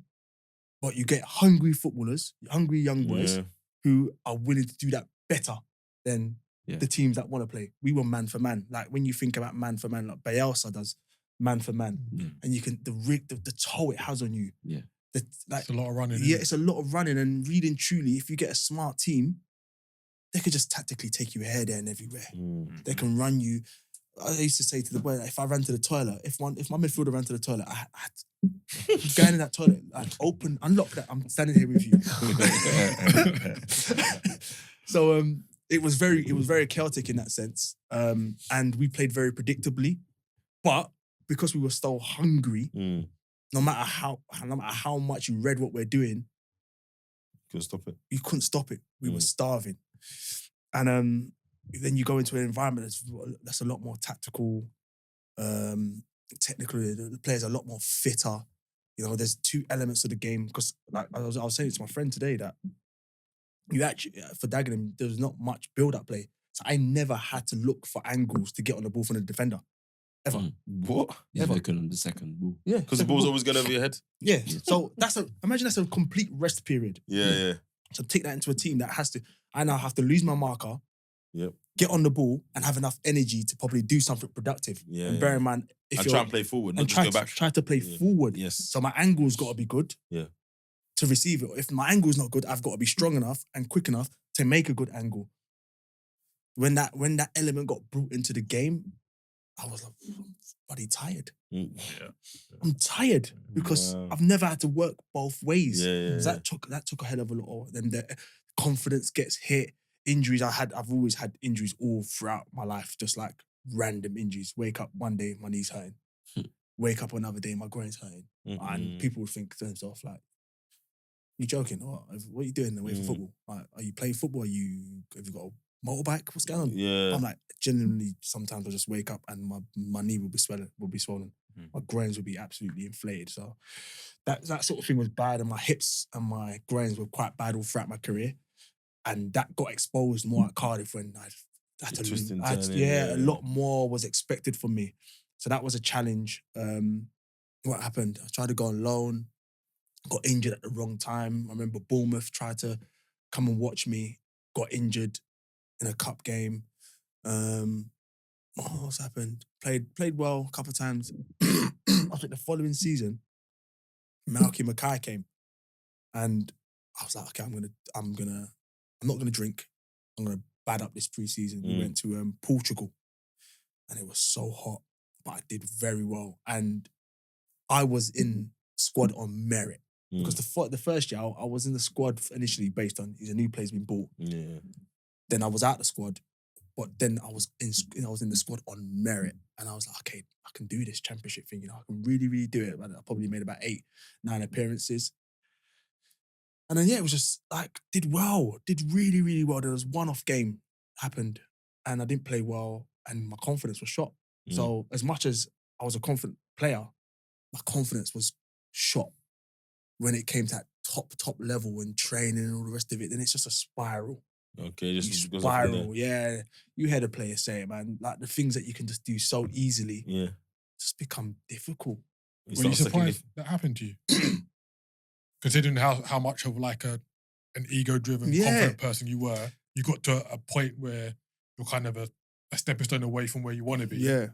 Speaker 3: But you get hungry footballers, hungry young boys who are willing to do that better than the teams that want to play. We were man for man. Like when you think about man for man, like Bielsa does man for man. And you can, the toll it has on you.
Speaker 2: Yeah.
Speaker 3: Like,
Speaker 4: It's a lot of running.
Speaker 3: yeah, it's a lot of running, and really and truly, if you get a smart team, they could just tactically take you here, there, and everywhere. They can run you. I used to say to the boy, like, if I ran to the toilet, if my midfielder ran to the toilet, I had to go in that toilet, like unlock that. I'm standing here with you. So it was very chaotic in that sense, and we played very predictably, but because we were so hungry. No matter how much you read what we're doing,
Speaker 1: couldn't stop it.
Speaker 3: You couldn't stop it. We were starving, and then you go into an environment that's a lot more tactical, technical. The players are a lot more fitter. You know, there's two elements of the game because, like I was saying to my friend today that you actually for Dagenham there was not much build-up play, so I never had to look for angles to get on the ball from the defender. Ever.
Speaker 1: What?
Speaker 2: Yeah, looking on the second ball.
Speaker 3: Yeah.
Speaker 1: Because the ball's always going over your head?
Speaker 3: Yeah. So imagine that's a complete rest period.
Speaker 1: Yeah.
Speaker 3: So take that into a team that I now have to lose my marker, get on the ball and have enough energy to probably do something productive.
Speaker 1: Yeah.
Speaker 3: And bear in mind, if you're...
Speaker 1: try and play forward, not just go back.
Speaker 3: Try to play forward.
Speaker 1: Yes.
Speaker 3: So my angle's got to be good to receive it. If my angle's not good, I've got to be strong enough and quick enough to make a good angle. When that element got brought into the game, I was like, I'm bloody tired. I'm tired because I've never had to work both ways. That took a hell of a lot. Then the confidence gets hit. Injuries I've always had injuries all throughout my life, just like random injuries. Wake up one day, my knee's hurting. Wake up another day, my groin's hurting. And people would think to themselves like, you joking? What are you doing away from football? Like, are you playing football? Have you got a motorbike? What's going on?
Speaker 1: Yeah.
Speaker 3: I'm like, genuinely, sometimes I just wake up and my knee will be swollen. My groins will be absolutely inflated. So that sort of thing was bad, and my hips and my groins were quite bad all throughout my career. And that got exposed more at Cardiff when I had to lose. A lot more was expected from me. So that was a challenge. What happened? I tried to go on loan, got injured at the wrong time. I remember Bournemouth tried to come and watch me, got injured in a cup game. What else happened? Played well a couple of times. I think the following season, Malky Mackay came, and I was like, okay, I'm not gonna drink. I'm gonna bad up this pre-season. We went to Portugal, and it was so hot, but I did very well, and I was in squad on merit. Because the first year I was in the squad initially based on he's a new player's been bought. Then I was out the squad, but then I was in the squad on merit, and I was like, okay, I can do this championship thing. You know, I can really, really do it. I probably made about 8-9 appearances, and then it was just like did really, really well. There was one-off game happened, and I didn't play well, and my confidence was shot. So as much as I was a confident player, my confidence was shot. When it came to that top level and training and all the rest of it, then it's just a spiral.
Speaker 1: Okay, just
Speaker 3: you spiral. Yeah, you heard a player say it, man. Like the things that you can just do so easily, just become difficult.
Speaker 4: Were you surprised that happened to you? Considering how much of like an ego-driven, confident person you were, you got to a point where you're kind of a stepping stone away from where you want to be.
Speaker 3: Yeah.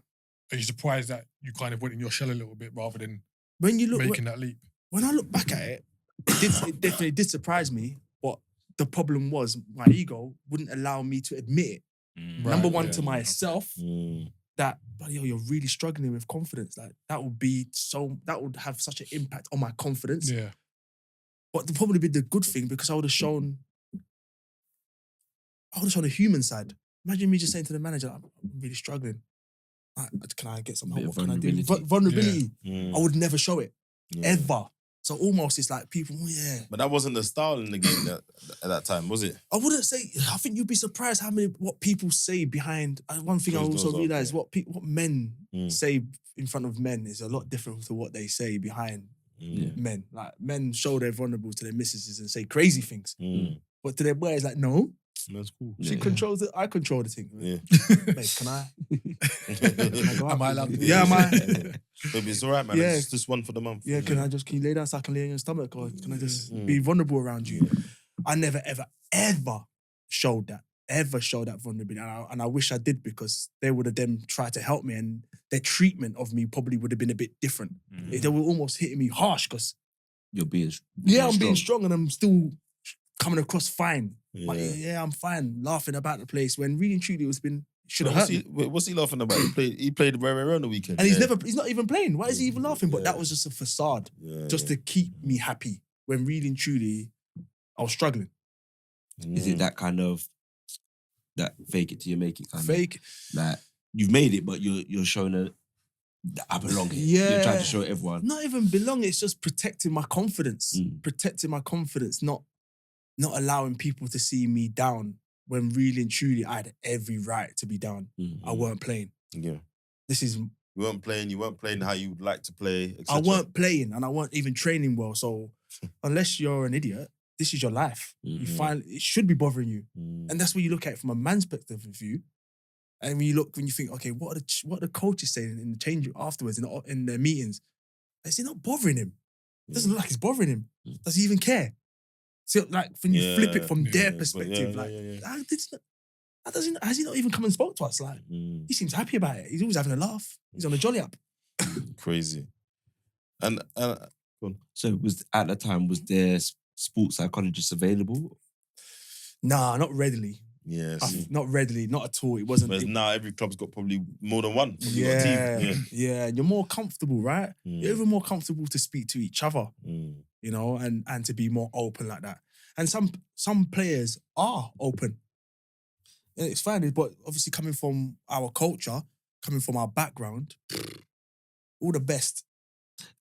Speaker 4: Are you surprised that you kind of went in your shell a little bit rather than making that leap?
Speaker 3: When I look back at it, it definitely did surprise me. But the problem was my ego wouldn't allow me to admit it. Number one, to myself, that bloody hell, you're really struggling with confidence. Like that would have such an impact on my confidence.
Speaker 4: Yeah.
Speaker 3: But it'd probably be the good thing because I would have shown a human side. Imagine me just saying to the manager, I'm really struggling. Can I get some help? What can I do? Vulnerability. I would never show it. Ever. So almost it's like people,
Speaker 1: But that wasn't the style in the game at that time, was it?
Speaker 3: I wouldn't say, I think you'd be surprised what people say behind. One thing I also realised, what men say in front of men is a lot different to what they say behind men. Like men show they're vulnerable to their missuses and say crazy things. But to their boys, like, no.
Speaker 1: That's cool.
Speaker 3: She controls it, I control the thing.
Speaker 1: Yeah.
Speaker 3: Mate, can I? Can I go out,
Speaker 4: Am I
Speaker 3: please?
Speaker 4: allowed to do
Speaker 3: Yeah,
Speaker 4: this?
Speaker 3: am I?
Speaker 1: Maybe it's all right, man.
Speaker 3: Yeah.
Speaker 1: It's just one for the month.
Speaker 3: Yeah, can you lay down so I can lay on your stomach, or can I just
Speaker 1: Mm.
Speaker 3: be vulnerable around you? I never, ever showed that. Ever showed that vulnerability, and I wish I did, because they would have then tried to help me, and their treatment of me probably would have been a bit different. They were almost hitting me harsh because
Speaker 2: You're being
Speaker 3: I'm being strong and I'm still coming across fine.
Speaker 1: Yeah.
Speaker 3: But yeah, I'm fine, laughing about the place when really and truly should have
Speaker 1: What's
Speaker 3: hurt me.
Speaker 1: what's he laughing about? He played very well on the weekend.
Speaker 3: And he's not even playing. Why is he even laughing? But that was just a facade, just to keep me happy. When really and truly, I was struggling.
Speaker 2: Is it that kind of that fake it till you make it kind
Speaker 3: Fake.
Speaker 2: of like you've made it, but you're showing that I belong here.
Speaker 3: Yeah.
Speaker 2: You're trying to show everyone.
Speaker 3: Not even belong. It's just protecting my confidence. Protecting my confidence, not allowing people to see me down when really and truly I had every right to be down. I weren't playing.
Speaker 1: Yeah.
Speaker 3: This is...
Speaker 1: You weren't playing how you would like to play, etc.
Speaker 3: I weren't playing, and I weren't even training well. So unless you're an idiot, this is your life. You find it should be bothering you. And that's where you look at it from a man's perspective of view. And when you think, okay, what are the coaches saying in the change afterwards in their meetings? Is it not bothering him? It doesn't look like it's bothering him. Does he even care? So like when you flip it from their perspective, has he not even come and spoke to us? Like he seems happy about it. He's always having a laugh. He's on a jolly up.
Speaker 1: Crazy. And go on.
Speaker 2: So at the time, was there sports psychologists available?
Speaker 3: Nah, not readily.
Speaker 1: Yeah,
Speaker 3: not readily, not at all. It wasn't.
Speaker 1: Whereas now every club's got probably more than one.
Speaker 3: Yeah. You're more comfortable, right? You're even more comfortable to speak to each other, you know, and to be more open like that. And some players are open. And it's fine, but obviously coming from our culture, coming from our background, all the best.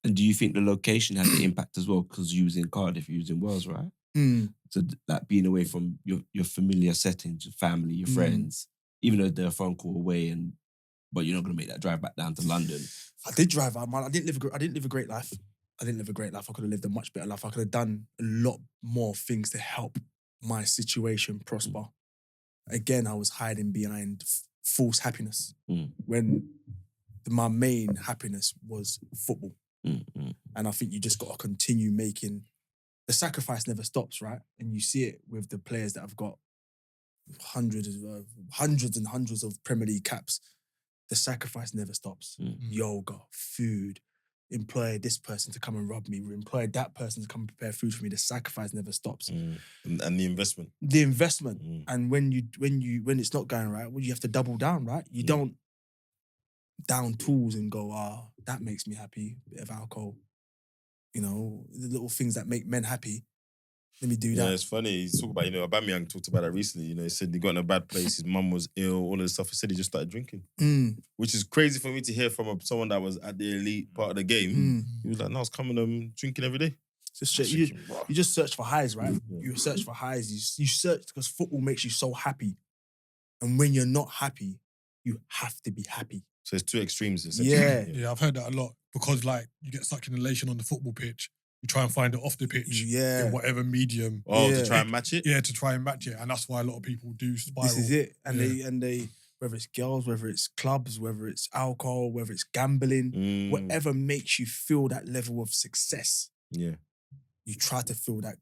Speaker 2: And do you think the location had an impact as well? Because you was in Cardiff, you was in Wales, right? So like being away from your familiar settings, your family, your friends, even though they're a phone call away, but you're not gonna make that drive back down to London.
Speaker 3: I did drive out, man. I didn't live a great life. I could have lived a much better life. I could have done a lot more things to help my situation prosper. Again, I was hiding behind false happiness when my main happiness was football. And I think you just got to continue making... The sacrifice never stops, right? And you see it with the players that have got hundreds and hundreds of Premier League caps. The sacrifice never stops. Yoga, food, employ this person to come and rob me, employ that person to come and prepare food for me. The sacrifice never stops.
Speaker 1: And the investment.
Speaker 3: The investment. And when it's not going right, well, you have to double down, right? You don't down tools and go, that makes me happy, bit of alcohol. You know, the little things that make men happy. Let me do that.
Speaker 1: Yeah, it's funny. He's talking about, Aubameyang talked about that recently. He said he got in a bad place. His mum was ill, all of this stuff. He said he just started drinking. Which is crazy for me to hear from someone that was at the elite part of the game. He was like, no, I was coming drinking every day.
Speaker 3: You just search for highs, right? You search for highs. You search because football makes you so happy. And when you're not happy, you have to be happy.
Speaker 1: So it's two extremes, essentially.
Speaker 4: Yeah, I've heard that a lot because like you get such an elation on the football pitch, you try and find it off the pitch in whatever medium.
Speaker 1: To try and match it?
Speaker 4: Yeah, to try and match it. And that's why a lot of people do spiral.
Speaker 3: This is it. And they whether it's girls, whether it's clubs, whether it's alcohol, whether it's gambling, whatever makes you feel that level of success.
Speaker 1: Yeah.
Speaker 3: You try to fill that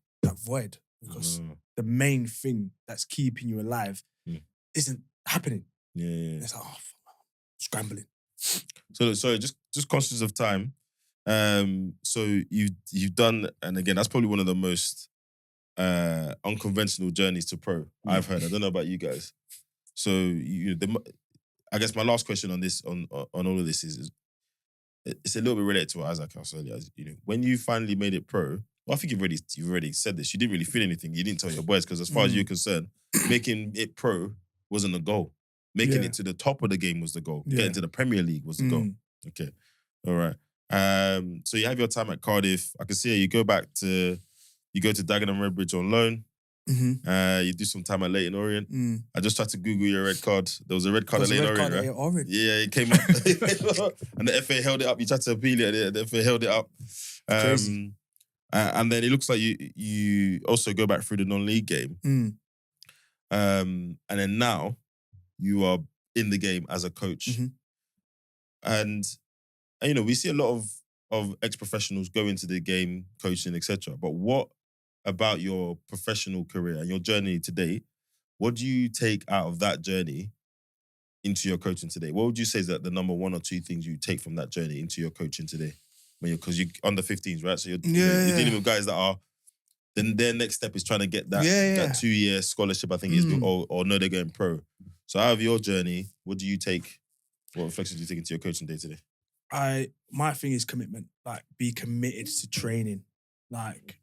Speaker 3: void because the main thing that's keeping you alive isn't happening.
Speaker 1: Yeah.
Speaker 3: It's like, scrambling.
Speaker 1: So sorry, just conscious of time. So you've done, and again, that's probably one of the most unconventional journeys to pro I've heard. I don't know about you guys. So I guess my last question on this, on all of this is it's a little bit related to what Isaac asked earlier. When you finally made it pro, well, I think you've already said this. You didn't really feel anything. You didn't tell your boys because as far as you're concerned, making it pro wasn't a goal. Making it to the top of the game was the goal. Getting to the Premier League was the goal. Okay. All right. So you have your time at Cardiff. I can see you go to Dagenham Redbridge on loan. You do some time at Leyton Orient. I just tried to Google your red card. There was a red card at Leyton Orient, right? Yeah, it came up. And the FA held it up. You tried to appeal it. The FA held it up. And then it looks like you also go back through the non-league game. And then now you are in the game as a coach.
Speaker 3: Mm-hmm.
Speaker 1: And you know, we see a lot of ex-professionals go into the game, coaching, etc. But what about your professional career and your journey today? What do you take out of that journey into your coaching today? What would you say is that the number 1 or 2 things you take from that journey into your coaching today? Because you're under 15s, right? So you're dealing with guys that are, then their next step is trying to get that 2-year scholarship, I think it is, or no, they're going pro. So out of your journey, what do you take? What reflections do you take into your coaching day today?
Speaker 3: My thing is commitment. Like, be committed to training. Like,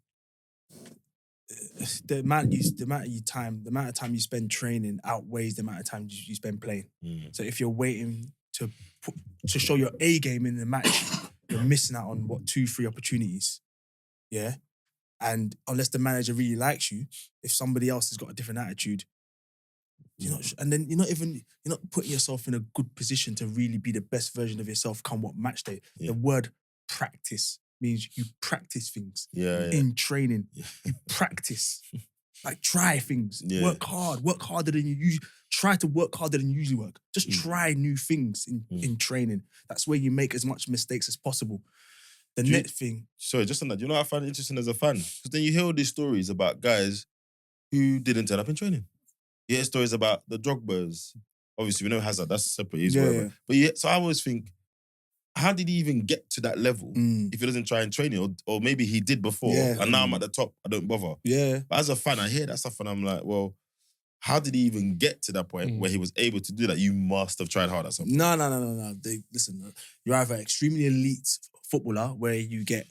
Speaker 3: the amount of time you spend training outweighs the amount of time you spend playing. So if you're waiting to show your A game in the match, you're missing out on 2-3 opportunities. Yeah. And unless the manager really likes you, if somebody else has got a different attitude, you're not putting yourself in a good position to really be the best version of yourself come what match day. Yeah. The word practice means you practice things in training. Yeah. You practice. Like, try things. Yeah. Work hard. Work harder than you usually. Try to work harder than you usually work. Just try new things in training. That's where you make as much mistakes as possible. Sorry, just on that, do you know what I find interesting as a fan? Because then you hear all these stories about guys who didn't turn up in training. You hear stories about the Drogbas. Obviously, we know Hazard, that's separate. Yeah. But so I always think, how did he even get to that level if he doesn't try and train it? Or maybe he did before, and now I'm at the top, I don't bother. Yeah. But as a fan, I hear that stuff and I'm like, well, how did he even get to that point where he was able to do that? You must have tried hard at something. No. Listen, you're either extremely elite footballer where you get,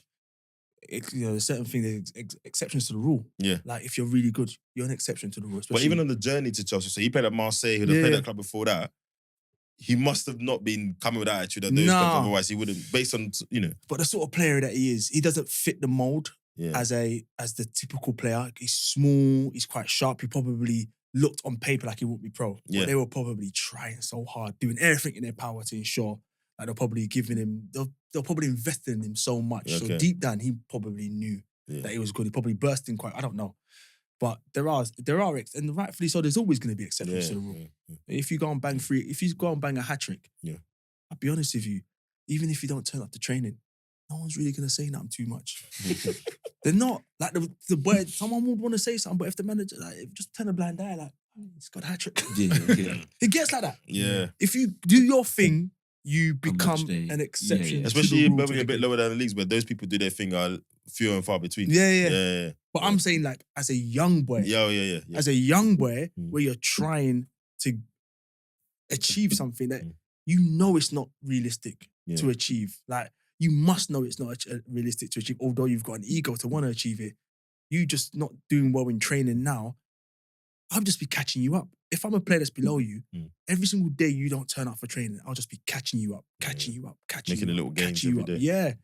Speaker 3: a certain thing, there's exceptions to the rule. Yeah. Like, if you're really good, you're an exception to the rule. But even on the journey to Chelsea, so he played at Marseille, he'd have played that club before that. He must have not been coming with that attitude at those clubs, otherwise he wouldn't, based on, But the sort of player that he is, he doesn't fit the mould as the typical player. He's small, he's quite sharp, he probably looked on paper like he wouldn't be pro. Yeah. But they were probably trying so hard, doing everything in their power to ensure that they're probably giving him, they're probably investing in him so much. Okay. So deep down, he probably knew that he was good. He probably burst in quite, I don't know. But there are, and rightfully so, there's always going to be exceptions to the rule. Yeah. If you go and bang a hat-trick, I'll be honest with you, even if you don't turn up to training, no one's really going to say nothing too much. They're not. Like, the word, someone would want to say something, but if the manager, just turn a blind eye, he's got a hat-trick. It gets like that. Yeah. If you do your thing, you become an exception. Especially in Birmingham, a bit lower down the leagues, where those people do their thing are few and far between. Yeah. But I'm saying, like, as a young boy. Yeah. As a young boy, where you're trying to achieve something that you know it's not realistic to achieve. Like, you must know it's not realistic to achieve, although you've got an ego to want to achieve it. You just not doing well in training now, I'll just be catching you up. If I'm a player that's below you, every single day you don't turn up for training, I'll just be catching you up. Making a little games every day. Yeah.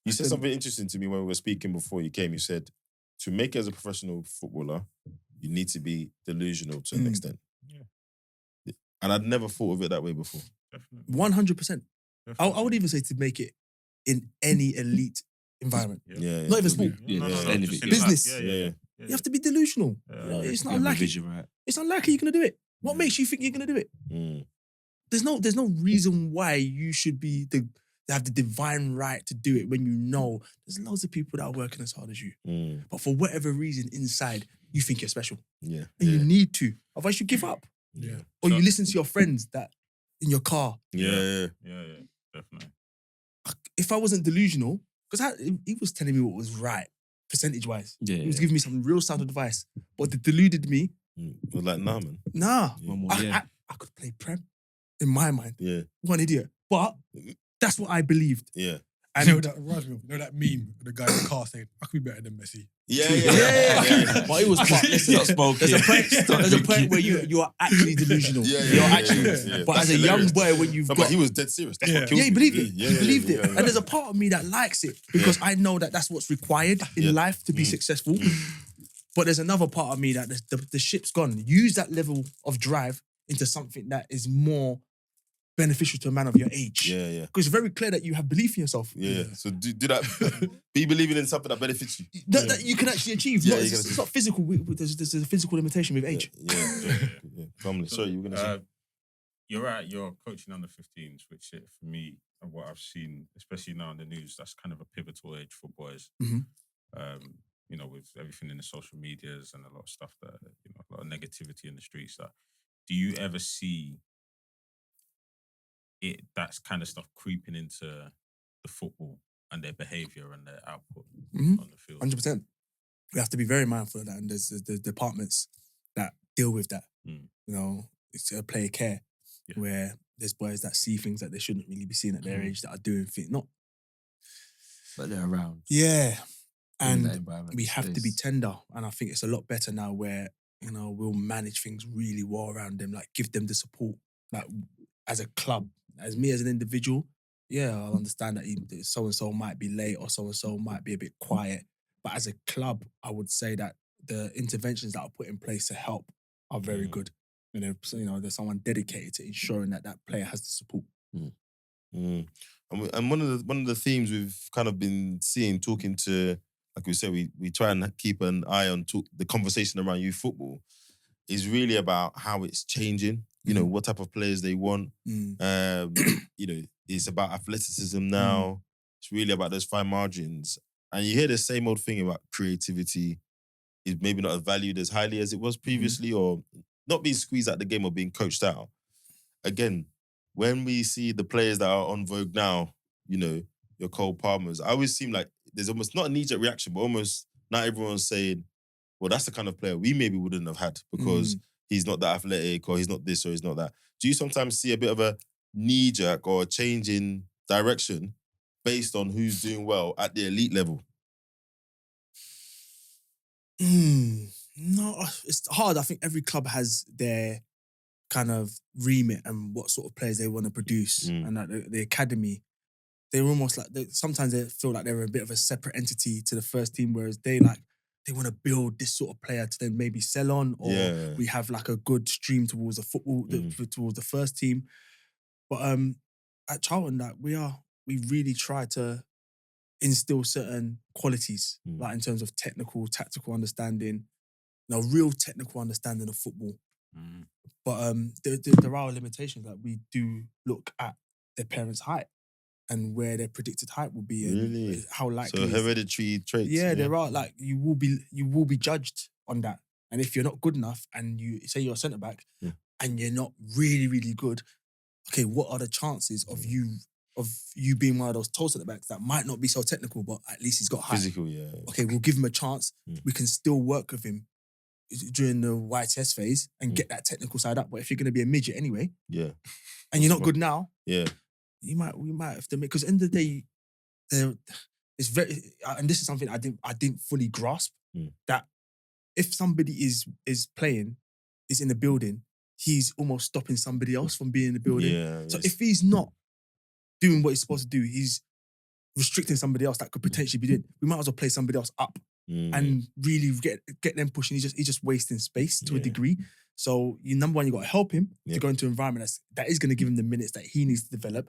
Speaker 3: You said something interesting to me when we were speaking before you came. You said, to make it as a professional footballer, you need to be delusional to an extent. Yeah. And I'd never thought of it that way before. Definitely. 100%. I would even say to make it in any elite environment. Yeah. Not even sport. Business. Yeah. You have to be delusional. It's not unlikely. It's unlikely you're going to do it. What makes you think you're going to do it? There's no reason why you should be have the divine right to do it when you know there's loads of people that are working as hard as you. But for whatever reason inside, you think you're special. Yeah. And you need to. Otherwise you give up. Yeah. Or you listen to your friends that in your car. Yeah. Definitely. If I wasn't delusional, because he was telling me what was right, percentage-wise. Yeah, he was giving me some real sound advice. But it deluded me. It was like, nah, man. Nah. I could play Prem in my mind. Yeah. One idiot. But that's what I believed. Yeah.
Speaker 4: And you know that reminds me of, that meme of the guy in the car saying, I could be better than Messi.
Speaker 3: Yeah. But it was there's a point where you are actually delusional. You're actually. But as a young boy, when you've got... But he was dead serious. That's what killed me. He believed it. He believed it. And there's a part of me that likes it because I know that that's what's required in life to be successful. But there's another part of me that the ship's gone. Use that level of drive into something that is more beneficial to a man of your age. Yeah. Because it's very clear that you have belief in yourself. Yeah. So do that. Be believing in something that benefits you. That you can actually achieve. It's not physical. There's a physical limitation with age. Yeah. Sorry, you were going to say.
Speaker 5: you're right. You're coaching under 15s, which for me and what I've seen, especially now in the news, that's kind of a pivotal age for boys. You know, with everything in the social medias and a lot of stuff that, you know, a lot of negativity in the streets. That do you ever see it? That's kind of stuff creeping into the football and their behaviour and their output on the field.
Speaker 3: 100%. We have to be very mindful of that, and there's departments that deal with that. You know, it's a player care where there's boys that see things that they shouldn't really be seeing at their age, that are doing things
Speaker 2: but they're around.
Speaker 3: Yeah,
Speaker 2: In that
Speaker 3: and
Speaker 2: environment,
Speaker 3: we have to be
Speaker 2: space.
Speaker 3: tender, and I think it's a lot better now where, you know, we'll manage things really well around them, like give them the support, like as a club, as me as an individual. Yeah, I'll understand that so and so might be late or so and so might be a bit quiet, but as a club, I would say that the interventions that are put in place to help are very good. You know, so, you know, there's someone dedicated to ensuring that that player has the support.
Speaker 1: And one of the themes we've kind of been seeing, talking to, like we said, we try and keep an eye on the conversation around youth football, is really about how it's changing. You know, what type of players they want. You know, it's about athleticism now. It's really about those fine margins. And you hear the same old thing about creativity is maybe not valued as highly as it was previously, or not being squeezed out of the game or being coached out. Again, when we see the players that are on vogue now, you know, your Cole Palmers, I always seem like there's almost not a knee-jerk reaction, but almost not everyone's saying, well, that's the kind of player we maybe wouldn't have had because he's not that athletic, or he's not this, or he's not that. Do you sometimes see a bit of a knee-jerk or a change in direction based on who's doing well at the elite level?
Speaker 3: No, it's hard. I think every club has their kind of remit and what sort of players they want to produce. And that the academy, they're almost like, sometimes they feel like they're a bit of a separate entity to the first team, whereas they want to build this sort of player to then maybe sell on, or we have like a good stream towards the football, towards the first team. But at Charlton, that we really try to instill certain qualities, like in terms of technical, tactical understanding, you know, real technical understanding of football. But there are limitations. Like we do look at their parents' height and where their predicted height will be, and how likely.
Speaker 1: So hereditary traits.
Speaker 3: Yeah, there are, like, you will be judged on that. And if you're not good enough, and you say you're a centre back, and you're not really, really good, okay, what are the chances of you being one of those tall centre backs that might not be so technical, but at least he's got height?
Speaker 1: Physical, yeah.
Speaker 3: Okay, we'll give him a chance. We can still work with him during the YTS phase and get that technical side up. But if you're going to be a midget anyway, and you're not good now, we might have to make, because end of the day, it's very, and this is something I didn't fully grasp, that if somebody is playing, is in the building, he's almost stopping somebody else from being in the building. So if he's not doing what he's supposed to do, he's restricting somebody else that could potentially be doing. We might as well play somebody else up and really get them pushing. He's just wasting space to a degree. So number one, you got to help him to go into an environment that is going to give him the minutes that he needs to develop.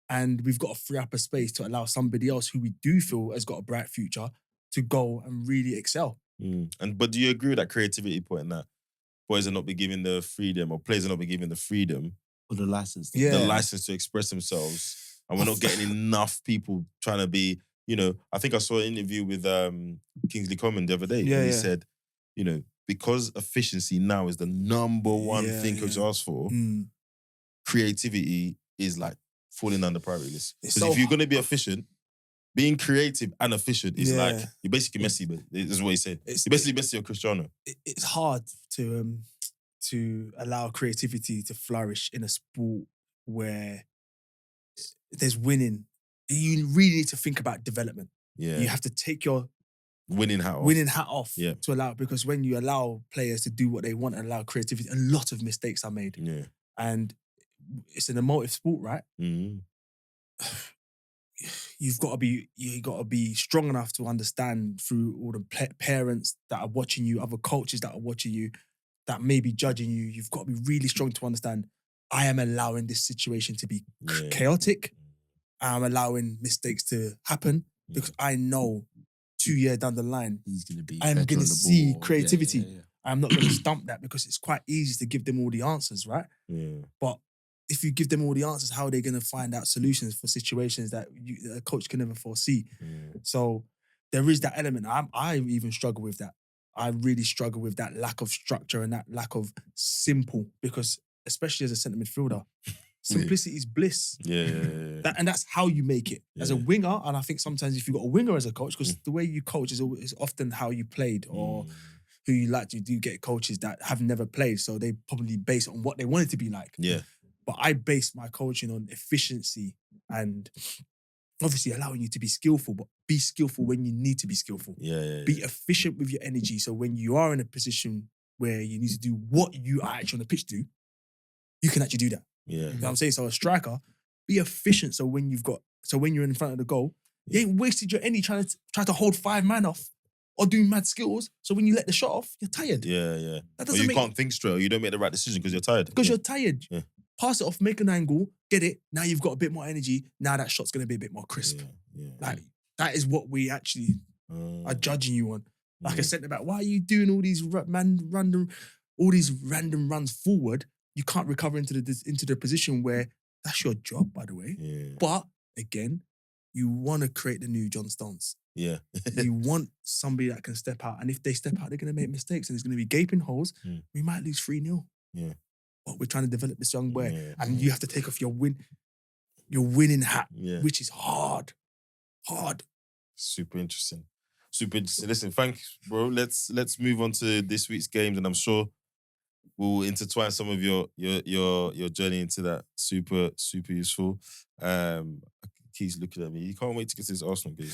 Speaker 3: And we've got to free up a space to allow somebody else who we do feel has got a bright future to go and really excel.
Speaker 1: But do you agree with that creativity point, in that boys are not be given the freedom, or players are not be given the freedom
Speaker 2: or the license,
Speaker 1: the license to express themselves, and we're not getting enough people trying to be, you know, I think I saw an interview with Kingsley Coman the other day, and he said, you know, because efficiency now is the number one thing coach asks for, creativity is like falling down the priority list. Because if you're going to be efficient, being creative and efficient is like, you're basically Messi, but this is what he said. You're basically Messi or Cristiano.
Speaker 3: It's hard to allow creativity to flourish in a sport where there's winning. You really need to think about development. You have to take your winning hat off to allow, because when you allow players to do what they want and allow creativity, a lot of mistakes are made. And it's an emotive sport, right? You've got to be strong enough to understand through all the parents that are watching you, other coaches that are watching you, that may be judging you. You've got to be really strong to understand, I am allowing this situation to be chaotic. I'm allowing mistakes to happen because I know 2 years down the line, I'm going to see creativity. I'm not going to stump that, because it's quite easy to give them all the answers, right? But if you give them all the answers, how are they going to find out solutions for situations that a coach can never foresee? So there is that element. I even struggle with that. I really struggle with that lack of structure and that lack of simple, because especially as a centre midfielder, simplicity is bliss. And that's how you make it. As a winger, and I think sometimes if you've got a winger as a coach, because the way you coach is often how you played or who you like. You do get coaches that have never played, so they probably base it on what they want it to be like. But I base my coaching on efficiency and obviously allowing you to be skillful, but be skillful when you need to be skillful. Be efficient with your energy, so when you are in a position where you need to do what you are actually on the pitch to do, you can actually do that. You know what I'm saying? So a striker, be efficient, so when you're in front of the goal, you ain't wasted your energy trying to hold 5 man off or doing mad skills. So when you let the shot off, you're tired. That doesn't
Speaker 1: or you can't think straight, or you don't make the right decision because you're tired.
Speaker 3: Because you're tired. Pass it off, make an angle, get it. Now you've got a bit more energy. Now that shot's going to be a bit more crisp. Like, that is what we actually are judging you on. Like a centre back, why are you doing all these random runs forward? You can't recover into the position where that's your job, by the way. But again, you want to create the new John Stones. You want somebody that can step out, and if they step out, they're going to make mistakes, and there's going to be gaping holes. We might lose 3-0. But we're trying to develop this young boy, and you have to take off your winning hat, which is hard.
Speaker 1: Super interesting. Listen, thanks, bro. Let's move on to this week's games, and I'm sure we'll intertwine some of your journey into that. Super useful. Keith's looking at me. You can't wait to get to this Arsenal game.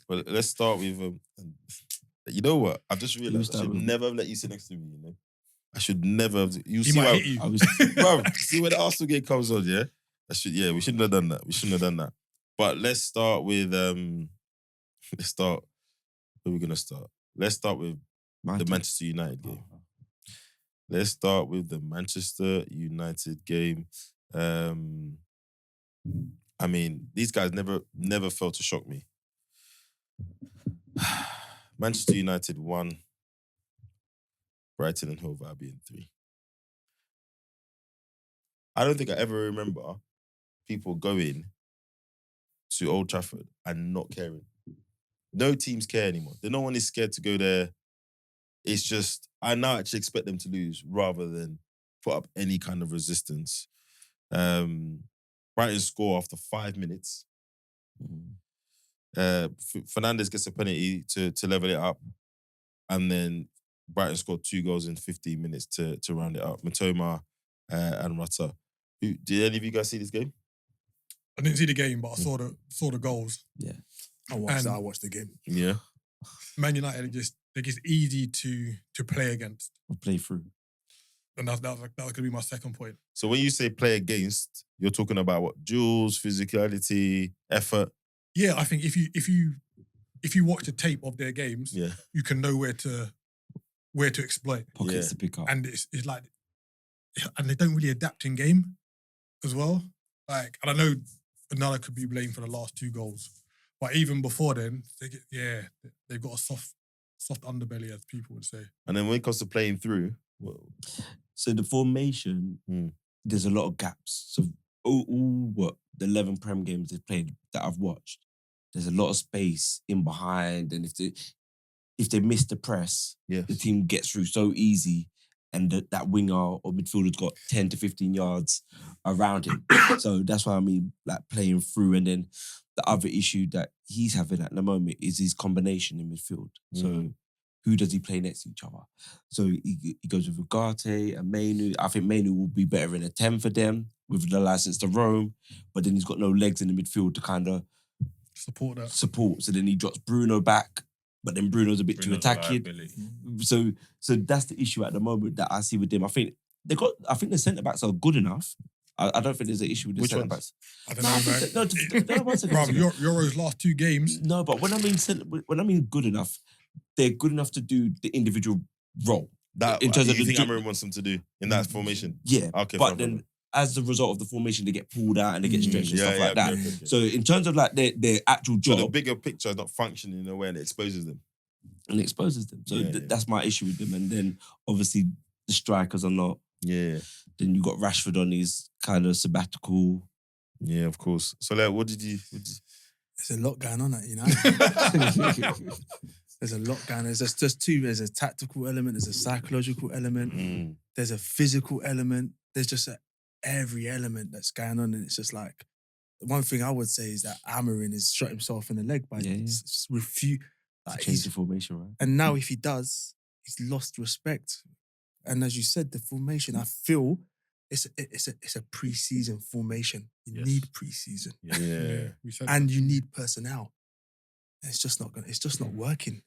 Speaker 1: But let's start with you know what? I've just realised I should never have let you sit next to me, you know? I should never have. You see
Speaker 4: might hit you.
Speaker 1: Bro, see when the Arsenal game comes on, yeah? We shouldn't have done that. But let's start with where are we gonna start? Let's start with the Manchester United game. Let's start with the Manchester United game. I mean, these guys never failed to shock me. Manchester United 1, Brighton and Hove Albion 3. I don't think I ever remember people going to Old Trafford and not caring. No teams care anymore. No one is scared to go there. It's just, I now actually expect them to lose rather than put up any kind of resistance. Brighton score after 5 minutes. Fernandes gets a penalty to level it up. And then Brighton scored 2 goals in 15 minutes to round it up. Matoma and Rutter. Did any of you guys see this game?
Speaker 4: I didn't see the game, but I saw the goals.
Speaker 3: I watched the game.
Speaker 1: Yeah.
Speaker 4: Man United they're just easy to play against.
Speaker 2: Or play through.
Speaker 4: And that was going to be my second point.
Speaker 1: So when you say play against, you're talking about what? Duels, physicality, effort?
Speaker 4: Yeah, I think if you watch the tape of their games, you can know where to exploit.
Speaker 2: Pockets to pick up.
Speaker 4: And it's like, and they don't really adapt in game as well. Like, and I know Another could be blamed for the last 2 goals. But even before then, they've got a soft underbelly, as people would say. And
Speaker 1: then when it comes to playing through,
Speaker 2: so the formation, there's a lot of gaps. So all the 11 Prem games they've played that I've watched, there's a lot of space in behind, and if they miss the press, the team gets through so easy, and that winger or midfielder's got 10 to 15 yards around him. So that's why I mean, like, playing through. And then the other issue that he's having at the moment is his combination in midfield. So who does he play next to each other? So he goes with Ugarte and Mainu. I think Mainu will be better in a 10 for them with the license to roam, but then he's got no legs in the midfield to kind of
Speaker 4: support that.
Speaker 2: So then he drops Bruno back, but then Bruno's a bit too attacking. So that's the issue at the moment that I see with them. I think the centre-backs are good enough. I don't think there's an issue with the centre-backs.
Speaker 4: I don't know, man. Euro's last 2 games.
Speaker 2: No, but when I mean good enough, they're good enough to do the individual role.
Speaker 1: That in terms of you think Amorim wants them to do in that formation?
Speaker 2: Yeah.
Speaker 1: Okay.
Speaker 2: But then, as a result of the formation, they get pulled out and they get stretched and stuff like that. Okay. So in terms of like their actual job,
Speaker 1: so the bigger picture is not functioning in a way and it exposes them.
Speaker 2: So that's my issue with them. And then obviously the strikers are not
Speaker 1: Yeah.
Speaker 2: Then you got Rashford on his kind of sabbatical.
Speaker 1: Yeah, of course. So, like, what did you...
Speaker 3: There's a lot going on at United. There's a lot going on. There's just two. There's a tactical element. There's a psychological element. There's a physical element. There's just every element that's going on. And it's just like, the one thing I would say is that Amorim has shot himself in the leg by refuse. Like,
Speaker 2: Change the formation, right?
Speaker 3: And now if he does, he's lost respect. And as you said, the formation, I feel it's a pre-season formation. You need pre-season.
Speaker 1: Yeah.
Speaker 3: And you need personnel. And it's just not working. It's just not working.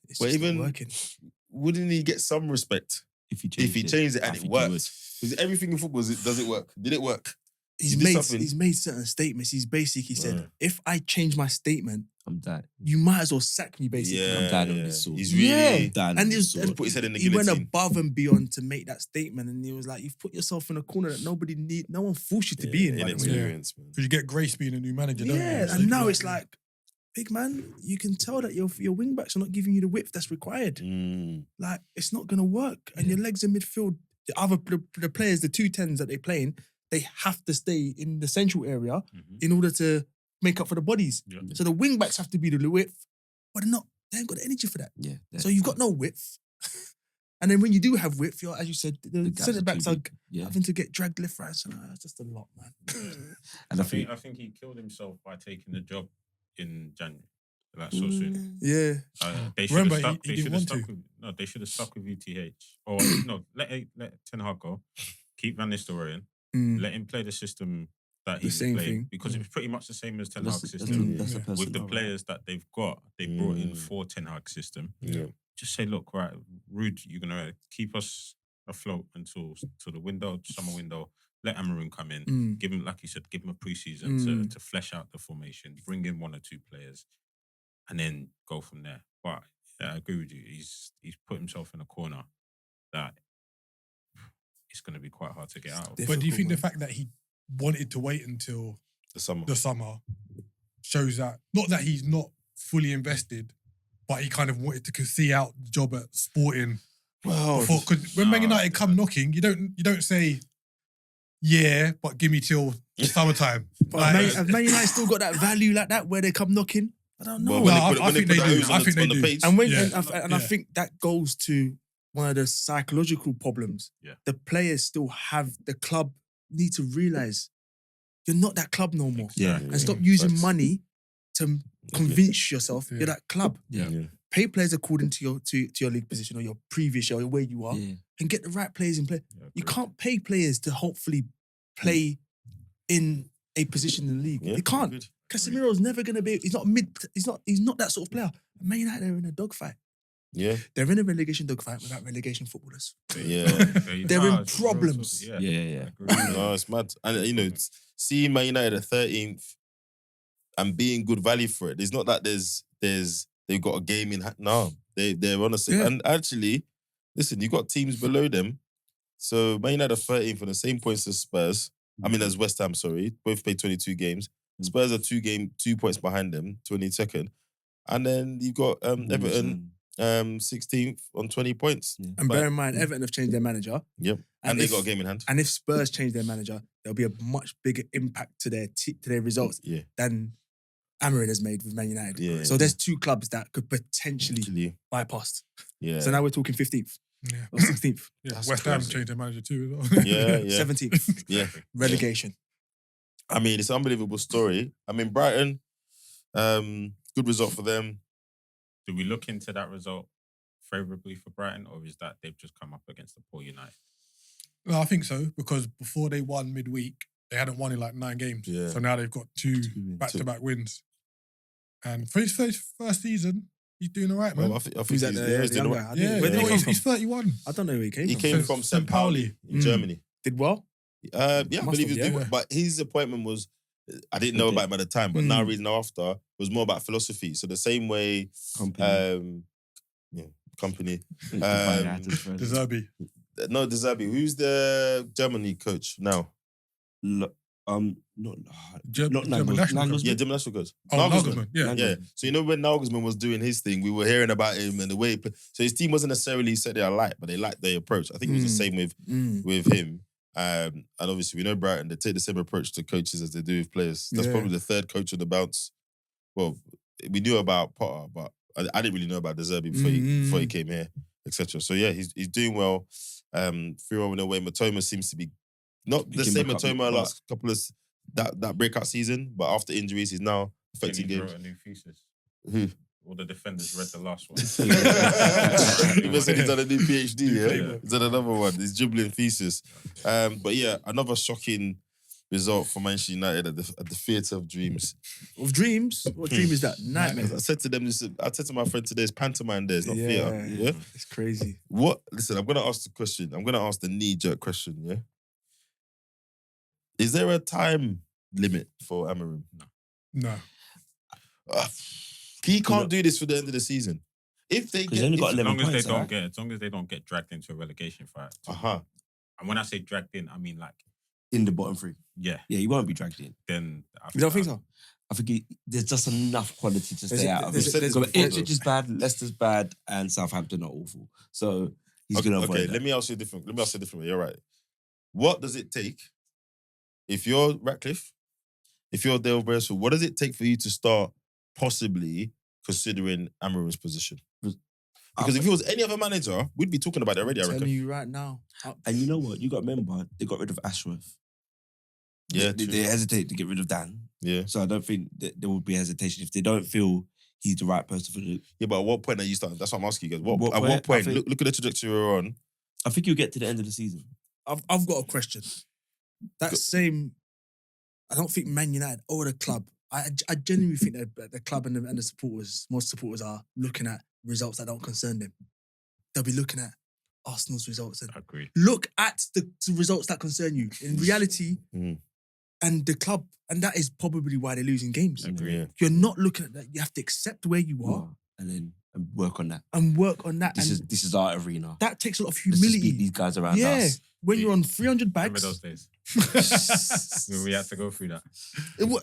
Speaker 1: Wouldn't he get some respect
Speaker 2: if he
Speaker 1: changed it and it worked? Because everything in football, does it work? Did it work?
Speaker 3: He's made certain statements. He's basically said, if I change my statement,
Speaker 2: I'm done.
Speaker 3: You might as well sack me, basically.
Speaker 2: Yeah, I'm down on this sword.
Speaker 1: He's really
Speaker 2: down.
Speaker 3: And
Speaker 1: he put his head in the
Speaker 3: he
Speaker 1: guillotine.
Speaker 3: went above and beyond to make that statement, and he was like, "You've put yourself in a corner that no one forced you to be in."
Speaker 1: Inexperience, man.
Speaker 4: Because you get grace being a new manager, don't you?
Speaker 3: Yeah, and now it's like, big man, you can tell that your wing backs are not giving you the width that's required. Like, it's not gonna work, and your legs in midfield. The players, the 210s that they're playing, they have to stay in the central area in order to make up for the bodies. Yeah. So the wing backs have to be the width, but they ain't got the energy for that. Yeah. So you've got no width. And then when you do have width, as you said, the centre backs are having to get dragged left, right. So it's just a lot, man.
Speaker 5: And I think he killed himself by taking the job in January. Like so soon.
Speaker 3: Yeah.
Speaker 5: They should have stuck. They should have stuck with UTH. Or no, let Ten Hag go. Keep Van Nistelrooy in. Let him play the system that he's playing, because it was pretty much the same as Ten Hag's system. With the players that they've got, they brought in for Ten Hag's system. Yeah. Just say, look, right, Ruud, you're gonna keep us afloat until the summer window. Let Amorim come in. Give him, like you said, give him a preseason to flesh out the formation. Bring in 1 or 2 players, and then go from there. But I agree with you. He's put himself in a corner that it's going to be quite hard to get out of.
Speaker 4: But do you think the fact that he wanted to wait until the summer shows that, not that he's not fully invested, but he kind of wanted to see out the job at Sporting? Well, because when Man United come knocking, you don't say, yeah, but give me till summertime.
Speaker 3: But have Man United still got that value like that where they come knocking? I don't know.
Speaker 4: Well, I think they do. I think they do.
Speaker 3: And I think that goes to one of the psychological problems. Yeah. The players still have, the club need to realise you're not that club no more. Yeah. And stop using money to convince yourself you're that club. Yeah. Pay players according to your league position or your previous year or where you are, and get the right players in play. Yeah, you can't pay players to hopefully play in a position in the league. You can't. Good. Casemiro's never gonna be. He's not that sort of player. Man United are in a dogfight. Yeah, they're in a relegation dogfight without relegation footballers. Yeah, they're in problems.
Speaker 1: Yeah. No, it's mad. And seeing Man United at 13th and being good value for it. It's not that they've got a game in hand. No, they're on a six. And actually, listen, you got teams below them. So Man United are 13th on the same points as Spurs. As West Ham. Sorry, both played 22 games. Spurs are 2 points behind them, 22nd, and then you've got Everton. 16th on 20 points. Yeah.
Speaker 3: And bear in mind, Everton have changed their manager.
Speaker 1: Yep. And they got a game in hand.
Speaker 3: And if Spurs change their manager, there'll be a much bigger impact to their results than Amorim has made with Man United. Yeah, so there's 2 clubs that could potentially bypass. Yeah. So now we're talking 15th. Yeah. Or 16th.
Speaker 4: Yeah. West Ham changed their manager too as well.
Speaker 1: Yeah.
Speaker 3: 17th.
Speaker 1: Yeah.
Speaker 3: Relegation.
Speaker 1: It's an unbelievable story. Brighton, good result for them.
Speaker 5: Do we look into that result favourably for Brighton, or is that they've just come up against the poor United?
Speaker 4: Well, I think so, because before they won midweek, they hadn't won in like 9 games. Yeah. So now they've got 2 back-to-back wins. And for his first season, he's doing all right, man.
Speaker 1: Well, I think he's doing all right.
Speaker 4: He's 31.
Speaker 3: I don't know where he came from.
Speaker 1: He came from St. Pauli in Germany.
Speaker 3: Did well?
Speaker 1: I believe he did well. But his appointment was... I didn't know about him at the time, but now reading after, it was more about philosophy. So the same way... Company.
Speaker 4: De Zerbi.
Speaker 1: No, De Zerbi. Who's the Germany coach now?
Speaker 4: German
Speaker 1: national coach. Yeah, German national coach.
Speaker 4: Nagelsmann.
Speaker 1: Yeah. So when Nagelsmann was doing his thing, we were hearing about him and the way he played. So his team wasn't necessarily set they alight, but they liked their approach. I think it was the same with him. And obviously, we know Brighton, they take the same approach to coaches as they do with players. That's probably the third coach on the bounce. Well, we knew about Potter, but I didn't really know about De Zerbi before he came here, etc. So yeah, he's doing well. 3-1 in a way. Matoma seems to be not the same Matoma last couple of that breakout season, but after injuries, he's now affecting games.
Speaker 5: Wrote a new thesis.
Speaker 1: Who?
Speaker 5: All the defenders read the last one.
Speaker 1: He said he's done a new PhD, yeah? He's done another one. He's dribbling thesis. But yeah, another shocking result for Manchester United at the theatre of dreams.
Speaker 3: Of dreams? What dream is that? Nightmare.
Speaker 1: I said to my friend today, it's pantomime there, it's not theatre. Yeah?
Speaker 3: It's crazy.
Speaker 1: Listen, I'm going to ask the question. I'm going to ask the knee-jerk question, yeah? Is there a time limit for Amorim?
Speaker 4: No.
Speaker 1: He can't do this for the end of the season. If they get,
Speaker 2: only got
Speaker 1: if,
Speaker 2: 11
Speaker 5: As
Speaker 2: points,
Speaker 5: long as they don't get dragged into a relegation fight.
Speaker 1: uh-huh.
Speaker 5: And when I say dragged in, I mean like
Speaker 2: in the bottom three.
Speaker 5: yeah.
Speaker 2: Yeah, he won't be dragged in.
Speaker 5: Then
Speaker 3: You don't think so?
Speaker 2: I think there's just enough quality to stay out of
Speaker 1: there's-
Speaker 2: it.
Speaker 1: there's-
Speaker 2: So Ipswich is bad, Leicester's bad, and Southampton are awful. So he's going to avoid that.
Speaker 1: Let me ask you a different way. You're right. What does it take if you're Ratcliffe, if you're Dale Brailsford, what does it take for you to start possibly considering Amorim's position? Because if it was any other manager, we'd be talking about it already, I
Speaker 3: I'm telling
Speaker 1: reckon.
Speaker 3: you right now.
Speaker 2: And you know what? You got to remember, they got rid of Ashworth.
Speaker 1: Yeah,
Speaker 2: They hesitate to get rid of Dan.
Speaker 1: yeah.
Speaker 2: So I don't think that there would be hesitation if they don't feel he's the right person for the...
Speaker 1: Yeah, but at what point are you starting? That's what I'm asking you guys.
Speaker 2: What
Speaker 1: At what
Speaker 2: point?
Speaker 1: point? Look at the trajectory we're on.
Speaker 2: I think you'll get to the end of the season.
Speaker 3: I've got a question. That same, I don't think Man United or the club, I genuinely think that the club and the supporters, most supporters are looking at results that don't concern them. They'll be looking at Arsenal's results and
Speaker 5: Agreed.
Speaker 3: look at the results that concern you. In reality,
Speaker 1: Mhm.
Speaker 3: and the club, and that is probably why they're losing games.
Speaker 1: Yeah.
Speaker 3: You're not looking at that. You have to accept where you are
Speaker 2: And then work on that.
Speaker 3: and work on that.
Speaker 2: This
Speaker 3: and
Speaker 2: is our arena.
Speaker 3: that takes a lot of
Speaker 2: Let's just beat
Speaker 3: humility.
Speaker 2: these guys around
Speaker 3: Yeah.
Speaker 2: us.
Speaker 3: When you're on 300
Speaker 5: Remember
Speaker 3: bags.
Speaker 5: those days? When we had to go through that.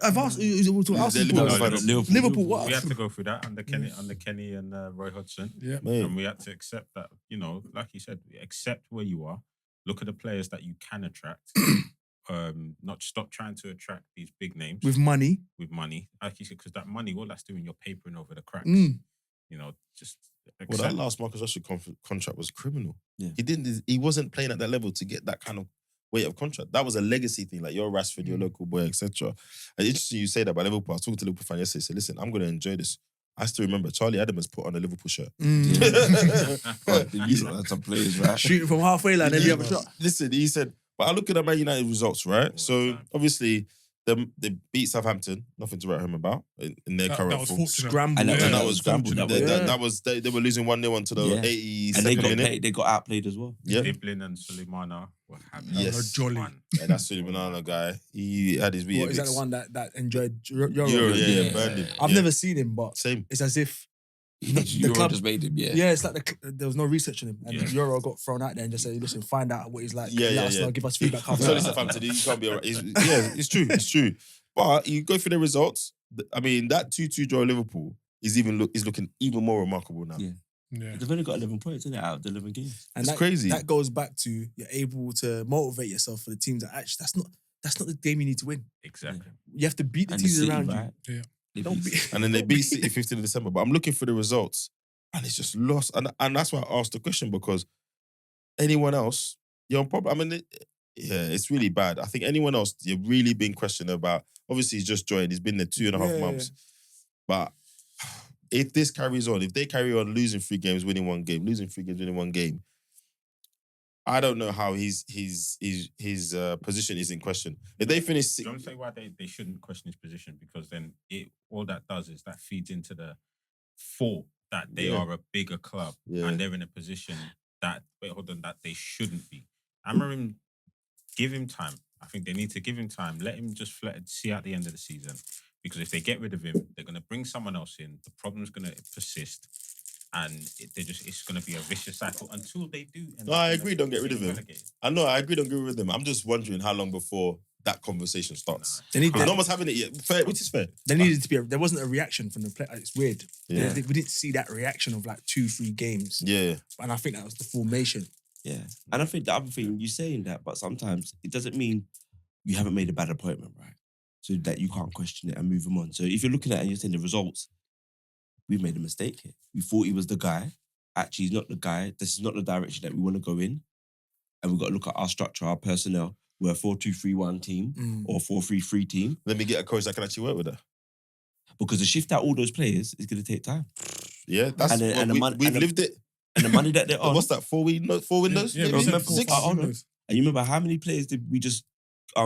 Speaker 3: I've asked, it was to Arsenal. Liverpool, what?
Speaker 5: We had to go through that under Kenny and Roy Hodgson.
Speaker 4: Yeah.
Speaker 1: Mate.
Speaker 5: And we had to accept that, like you said, accept where you are. Look at the players that you can attract. Not stop trying to attract these big names
Speaker 3: With money.
Speaker 5: with money. Like you said, because that money, all that's doing, you're papering over the cracks. Just
Speaker 1: Well,
Speaker 5: accept.
Speaker 1: that last Marcus Rashford contract was criminal.
Speaker 2: Yeah.
Speaker 1: He wasn't playing at that level to get that kind of weight of contract. That was a legacy thing. Like, you're Rashford, you're a local boy, etc. And interesting you say that about Liverpool. I was talking to a Liverpool fan yesterday. He said, listen, I'm going to enjoy this. I still remember Charlie Adams put on a Liverpool shirt.
Speaker 2: That's some players, right?
Speaker 3: Shooting from halfway line and you have a shot.
Speaker 1: Listen, he said, but I look at the Man United results, right? So obviously, they beat Southampton, nothing to write home about in their
Speaker 4: That
Speaker 1: current
Speaker 4: was
Speaker 1: form.
Speaker 4: fortunate.
Speaker 3: Scramble.
Speaker 2: And
Speaker 1: And
Speaker 2: that
Speaker 1: that
Speaker 2: was
Speaker 1: was
Speaker 2: scrambled.
Speaker 1: that was they were losing 1-0 until the
Speaker 2: Yeah.
Speaker 1: 82nd
Speaker 2: And
Speaker 1: minute.
Speaker 2: they got outplayed as well.
Speaker 1: Yeah,
Speaker 5: Diblin and Suleimana were having
Speaker 1: Yes.
Speaker 4: Jolly.
Speaker 5: fun.
Speaker 1: and that's the banana guy. He had his
Speaker 3: What, is that
Speaker 1: Weetabix.
Speaker 3: the one that enjoyed Euro?
Speaker 1: Euro, yeah,
Speaker 2: Yeah.
Speaker 1: burned him.
Speaker 3: I've
Speaker 1: Yeah.
Speaker 3: never seen him, but
Speaker 1: Same.
Speaker 3: it's as if
Speaker 2: You
Speaker 3: club-
Speaker 2: just made him,
Speaker 3: yeah, it's like there was no research on him, and
Speaker 5: Yeah.
Speaker 3: Euro got thrown out there and just said, "Listen, find out what he's like.
Speaker 1: Yeah,
Speaker 3: let
Speaker 1: yeah,
Speaker 3: us
Speaker 1: yeah.
Speaker 3: know, give us feedback."
Speaker 1: So this Southampton, you can't be alright. It's true. It's true. But you go through the results. I mean, that 2-2 draw Liverpool is looking even more remarkable now.
Speaker 2: Yeah.
Speaker 4: Yeah.
Speaker 2: They've only got 11 points in it out of the 11 games.
Speaker 3: And
Speaker 1: It's
Speaker 3: that,
Speaker 1: crazy.
Speaker 3: That goes back to you're able to motivate yourself for the teams that actually that's not the game you need to win.
Speaker 5: Exactly.
Speaker 3: You have to beat the
Speaker 2: And
Speaker 3: teams
Speaker 2: City,
Speaker 3: around
Speaker 2: right?
Speaker 3: you.
Speaker 2: They
Speaker 3: Don't
Speaker 2: beat-
Speaker 3: be.
Speaker 1: And then they beat City 15th of December. But I'm looking for the results. And it's just lost. And that's why I asked the question, because anyone else, you're on problem. I mean, it's really bad. I think anyone else, you're really being questioned about. Obviously, he's just joined. He's been there 2.5 months. But if this carries on, if they carry on losing 3 games, winning 1 game, losing 3 games, winning 1 game, I don't know how his position is in question. If they finish,
Speaker 5: Do you want to say why they shouldn't question his position? Because then all that does is that feeds into the thought that they
Speaker 1: Yeah.
Speaker 5: are a bigger club
Speaker 1: Yeah.
Speaker 5: and they're in a position that they shouldn't be. Amorim, give him time. I think they need to give him time. Let him just see out the end of the season. Because if they get rid of him, they're going to bring someone else in. The problem's going to persist. And it's going to be a vicious cycle until they do.
Speaker 1: No, I agree, don't get rid of him. I know, I agree, don't agree with them. I'm just wondering how long before that conversation starts.
Speaker 3: They need
Speaker 1: Because no one's having it yet. Fair, which is fair.
Speaker 3: There needed to be. There wasn't a reaction from the player. It's weird.
Speaker 1: Yeah.
Speaker 3: We didn't see that reaction of like 2-3 games.
Speaker 1: Yeah.
Speaker 3: And I think that was the formation.
Speaker 2: Yeah. And I think the other thing, you're saying that, but sometimes it doesn't mean you haven't made a bad appointment, right? So that you can't question it and move them on. So if you're looking at it and you're saying the results, we've made a mistake here. We thought he was the guy. Actually, he's not the guy. This is not the direction that we want to go in. And we've got to look at our structure, our personnel. We're a 4-2-3-1 team or 4-3-3 team.
Speaker 1: Let me get a coach that can actually work with that.
Speaker 2: Because to shift out all those players is going to take time.
Speaker 1: Yeah, that's we've lived it.
Speaker 2: And the money that they're on.
Speaker 1: What's that? 4 windows?
Speaker 4: Yeah,
Speaker 1: Maybe?
Speaker 4: remember
Speaker 1: 6?
Speaker 2: And you remember how many players did we just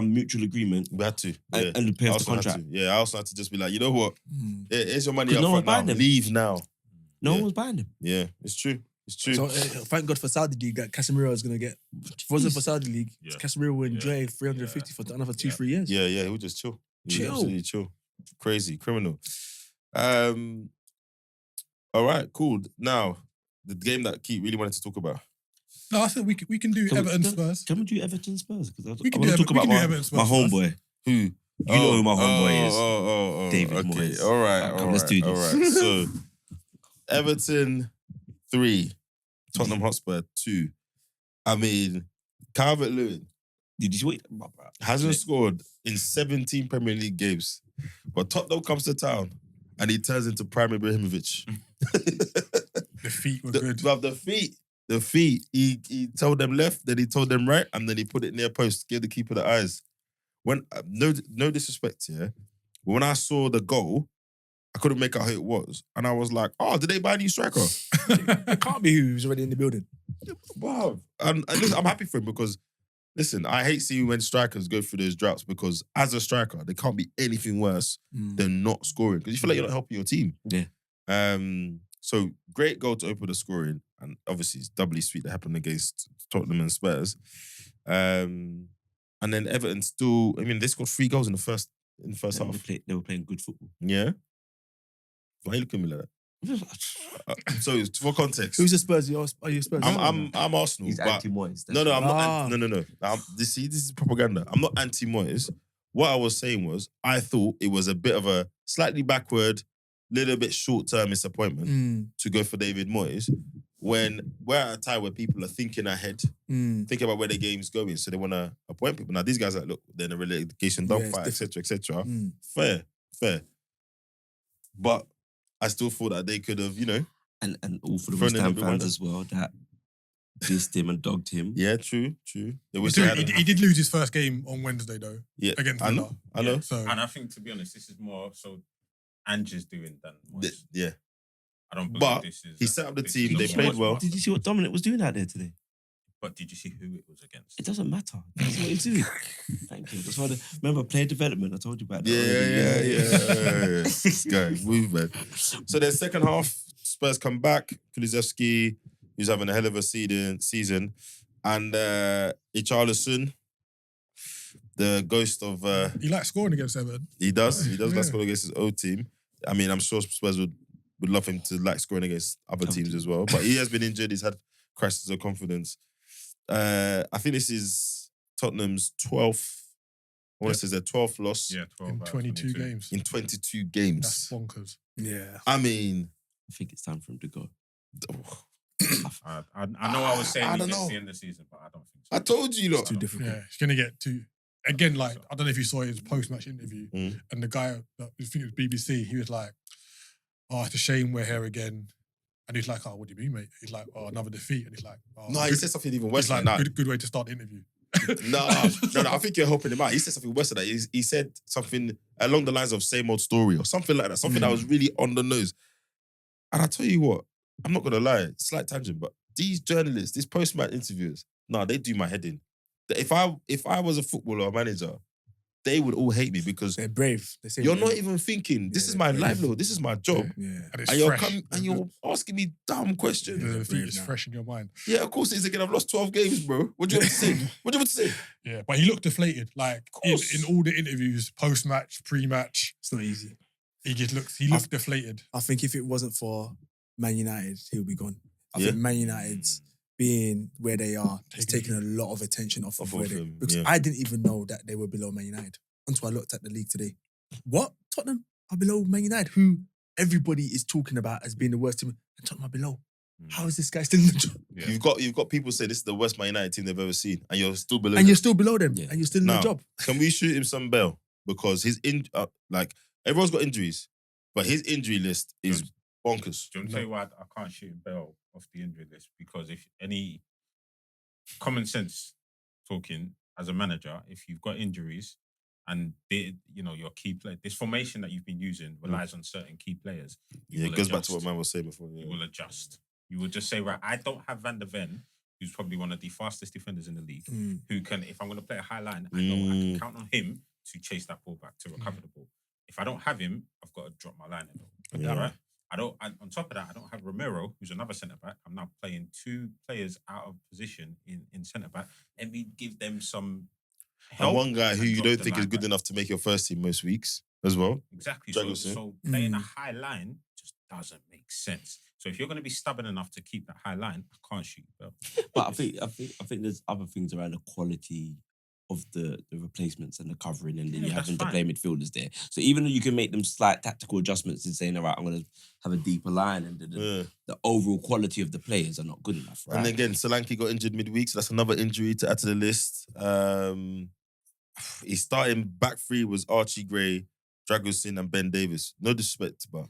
Speaker 2: mutual agreement?
Speaker 1: We had to.
Speaker 2: Yeah. And pay off the contract.
Speaker 1: Yeah, I also had to just be like, you know what? Here's your money up
Speaker 2: no
Speaker 1: front now.
Speaker 2: them.
Speaker 1: Leave now.
Speaker 2: No one was buying them.
Speaker 1: Yeah, it's true. It's true.
Speaker 3: So thank God for Saudi League that Casemiro is going to get. If it wasn't for Saudi League, Casemiro will enjoy 350 for another 2-3 years.
Speaker 1: Yeah, he would just chill. He would absolutely chill. Crazy, criminal. All right, cool. Now, the game that Keith really wanted to talk about.
Speaker 4: No, I think we can do Everton Spurs.
Speaker 2: Can we do Everton Spurs? Because I
Speaker 4: We can
Speaker 2: want to talk about my
Speaker 4: Spurs.
Speaker 2: homeboy. Who? You know who my homeboy is. David
Speaker 1: okay.
Speaker 2: Moyes.
Speaker 1: All right.
Speaker 2: Let's do this.
Speaker 1: All right. So, Everton 3, Tottenham Hotspur 2. I mean, Calvert-Lewin
Speaker 2: Did you see what?
Speaker 1: hasn't scored in 17 Premier League games, but Tottenham comes to town and he turns into Prime Ibrahimovic.
Speaker 4: The feet were good.
Speaker 1: But the feet. He told them left, then he told them right, and then he put it near post, gave the keeper the eyes. When no disrespect here, but when I saw the goal, I couldn't make out who it was, and I was like, "Oh, did they buy a new striker?"
Speaker 3: It can't be who's already in the building.
Speaker 1: Wow. And listen, I'm happy for him because, listen, I hate seeing when strikers go through those droughts because as a striker, they can't be anything worse than not scoring because you feel like you're not helping your team.
Speaker 2: Yeah.
Speaker 1: So great goal to open the scoring, and obviously it's doubly sweet that happened against Tottenham and Spurs. And then Everton still, I mean, they scored 3 goals in the first half.
Speaker 2: They were playing good football.
Speaker 1: Yeah. Why are you looking at me like that? So for context,
Speaker 3: Who's the Spurs? Are you Spurs?
Speaker 1: I'm Arsenal.
Speaker 2: He's
Speaker 1: but
Speaker 2: anti-Moyes.
Speaker 1: No, I'm not. No. This is propaganda. I'm not anti-Moyes. What I was saying was, I thought it was a bit of a slightly backward, little bit short-term disappointment to go for David Moyes when we're at a time where people are thinking ahead, thinking about where the game's going, so they want to appoint people. Now, these guys are, look, they're in a relegation dogfight, etc. Fair. But I still thought that they could have,
Speaker 2: And all for the West Ham fans as well that dissed him and dogged him.
Speaker 1: Yeah, true.
Speaker 4: He did lose his first game on Wednesday, though.
Speaker 1: Yeah,
Speaker 4: against
Speaker 1: I
Speaker 4: Villa.
Speaker 1: know.
Speaker 4: So,
Speaker 5: and I think, to be honest, this is more so Ange is doing than Moyes.
Speaker 1: Yeah.
Speaker 5: I don't believe
Speaker 1: But
Speaker 5: this is...
Speaker 1: he set up the team, they
Speaker 5: not
Speaker 1: played
Speaker 5: Moyes.
Speaker 1: well.
Speaker 2: Did you see what Dominic was doing out there today?
Speaker 5: But did you see who it was against?
Speaker 2: It doesn't matter. That's what he's doing. Thank you. That's why remember player development. I told you about that.
Speaker 1: Yeah. This guy, move, man. So then second half, Spurs come back. Kulusevski, who's having a hell of a season. And Richarlison, the ghost of...
Speaker 4: he likes scoring against Everton.
Speaker 1: He does like scoring against his old team. I mean, I'm sure Spurs would love him to like scoring against other teams as well. But he has been injured. He's had crisis of confidence. I think this is Tottenham's 12th. I want to say their 12th loss.
Speaker 5: Yeah, 12
Speaker 4: in 22 games.
Speaker 1: In 22 games.
Speaker 4: That's bonkers.
Speaker 3: Yeah.
Speaker 1: I mean...
Speaker 2: I think it's time for him to go.
Speaker 5: I know I was saying
Speaker 1: I
Speaker 5: he
Speaker 1: don't
Speaker 5: gets
Speaker 1: know.
Speaker 5: the end of the season, but I don't think so.
Speaker 1: I told you, look.
Speaker 3: Too difficult.
Speaker 4: Yeah, he's going to get too... Again, like, I don't know if you saw his post-match interview,
Speaker 1: Mm.
Speaker 4: and the guy, I think it was BBC, he was like, "Oh, it's a shame we're here again." And he's like, "Oh, what do you mean, mate?" He's like, "Oh, another defeat." And he's like, "Oh,
Speaker 1: No, he
Speaker 4: good."
Speaker 1: said something even worse
Speaker 4: He's like,
Speaker 1: than that.
Speaker 4: good way to start the interview.
Speaker 1: No, I think you're helping him out. He said something worse than that. He said something along the lines of same old story or something like that. Something that was really on the nose. And I tell you what, I'm not going to lie, slight tangent, but these journalists, these post-match interviewers, they do my head in. If I was a footballer or manager, they would all hate me because
Speaker 3: They're brave. They say
Speaker 1: you're not even thinking, this is my livelihood, this is my job.
Speaker 3: Yeah.
Speaker 4: And it's
Speaker 1: And you're,
Speaker 4: fresh.
Speaker 1: you're asking me dumb questions.
Speaker 4: The
Speaker 3: Yeah,
Speaker 4: defeat
Speaker 3: brave
Speaker 4: is
Speaker 3: now.
Speaker 4: fresh in your mind.
Speaker 1: Yeah, of course it is again. I've lost 12 games, bro. What do you want to say? What do you want to say?
Speaker 4: Yeah, but he looked deflated. Like, in
Speaker 1: course.
Speaker 4: all the interviews, post-match, pre-match,
Speaker 3: It's not easy.
Speaker 4: he looked deflated.
Speaker 3: I think if it wasn't for Man United, he'll be gone. I
Speaker 1: Yeah.
Speaker 3: think Man United's being where they are has
Speaker 4: Taking
Speaker 3: taken a lot of attention off of
Speaker 1: Off
Speaker 3: where
Speaker 1: of
Speaker 3: they...
Speaker 1: them,
Speaker 3: Because
Speaker 1: yeah.
Speaker 3: I didn't even know that they were below Man United until I looked at the league today. What? Tottenham are below Man United, who everybody is talking about as being the worst team. And Tottenham are below. How is this guy still in the job?
Speaker 5: Yeah.
Speaker 1: You've got people say this is the worst Man United team they've ever seen, and you're still below.
Speaker 3: And
Speaker 1: them.
Speaker 3: you're still below them.
Speaker 2: Yeah.
Speaker 3: And you're still in the
Speaker 1: Now,
Speaker 3: job.
Speaker 1: Can we shoot him some bail because like everyone's got injuries, but his injury list is bonkers.
Speaker 5: Do you want to tell you why I can't shoot him Bell off the injury list? Because if any common sense talking as a manager, if you've got injuries and your key player, this formation that you've been using relies on certain key players.
Speaker 1: It goes back to what man was saying before.
Speaker 5: You will adjust. You will just say, right, I don't have Van der Ven, who's probably one of the fastest defenders in the league, who can, if I'm going to play a high line, I know I can count on him to chase that ball back, to recover the ball. If I don't have him, I've got to drop my line in. Right? On top of that, I don't have Romero, who's another centre-back. I'm now playing two players out of position in centre-back. Let me give them some help.
Speaker 1: And one guy who you
Speaker 5: drop
Speaker 1: don't
Speaker 5: the
Speaker 1: think is
Speaker 5: line
Speaker 1: good
Speaker 5: back.
Speaker 1: enough to make your first team most weeks as well.
Speaker 5: Exactly.
Speaker 1: Dragosin.
Speaker 5: So playing a high line just doesn't make sense. So if you're going to be stubborn enough to keep that high line, I can't shoot you.
Speaker 2: But I think there's other things around the quality of the replacements and the covering, and then
Speaker 5: Yeah,
Speaker 2: you having to
Speaker 5: that's
Speaker 2: play midfielders there. So even though you can make them slight tactical adjustments and saying, all right, I'm going to have a deeper line, and the overall quality of the players are not good enough, right?
Speaker 1: And again, Solanke got injured midweek, so that's another injury to add to the list. His starting back three was Archie Gray, Dragosin, and Ben Davis. No disrespect, but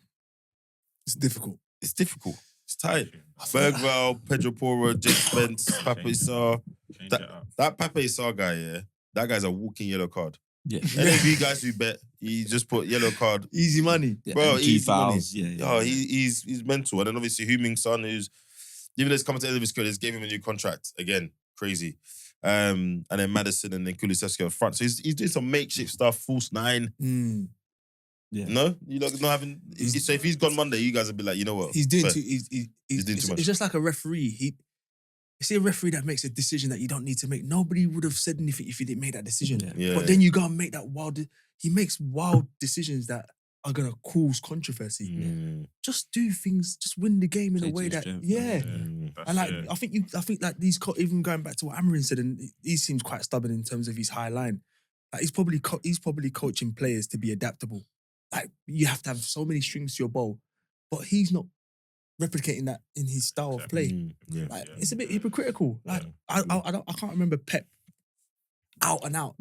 Speaker 3: It's difficult.
Speaker 1: it's difficult. It's tight. Bergvall, Pedro Porro, Jake Spence, Papa Issar.
Speaker 5: Change it up.
Speaker 1: That Papa Issar guy, yeah, that guy's a walking yellow card.
Speaker 2: Yeah.
Speaker 1: Any of you guys who bet, he just put yellow card.
Speaker 3: Easy money.
Speaker 2: Yeah,
Speaker 1: Bro,
Speaker 2: and key
Speaker 1: easy money.
Speaker 2: fouls. Yeah.
Speaker 1: Oh, he's mental. And then obviously Heung-min Son, who's even though it's coming to the end of his career, they gave him a new contract. Again, crazy. And then Madison and then Kulusevski up front. So he's doing some makeshift stuff, false nine.
Speaker 2: Yeah.
Speaker 1: No? You're not having... So if he's gone Monday, you guys will be like, you know what?
Speaker 3: He's doing
Speaker 1: Fair.
Speaker 3: too. He's
Speaker 1: doing too much.
Speaker 3: It's just like a referee. It's a referee that makes a decision that you don't need to make. Nobody would have said anything if he didn't make that decision.
Speaker 1: Yeah.
Speaker 3: But then you go and make that wild. He makes wild decisions that are gonna cause controversy. Just do things. Just win the game in
Speaker 2: Play
Speaker 3: a way
Speaker 2: to
Speaker 3: that
Speaker 2: your strength.
Speaker 3: And like I think like these even going back to what Amorim said, and he seems quite stubborn in terms of his high line. Like he's probably coaching players to be adaptable. Like you have to have so many strings to your bow, but he's not replicating that in his style of play. Like it's a bit hypocritical. Like I can't remember Pep out and out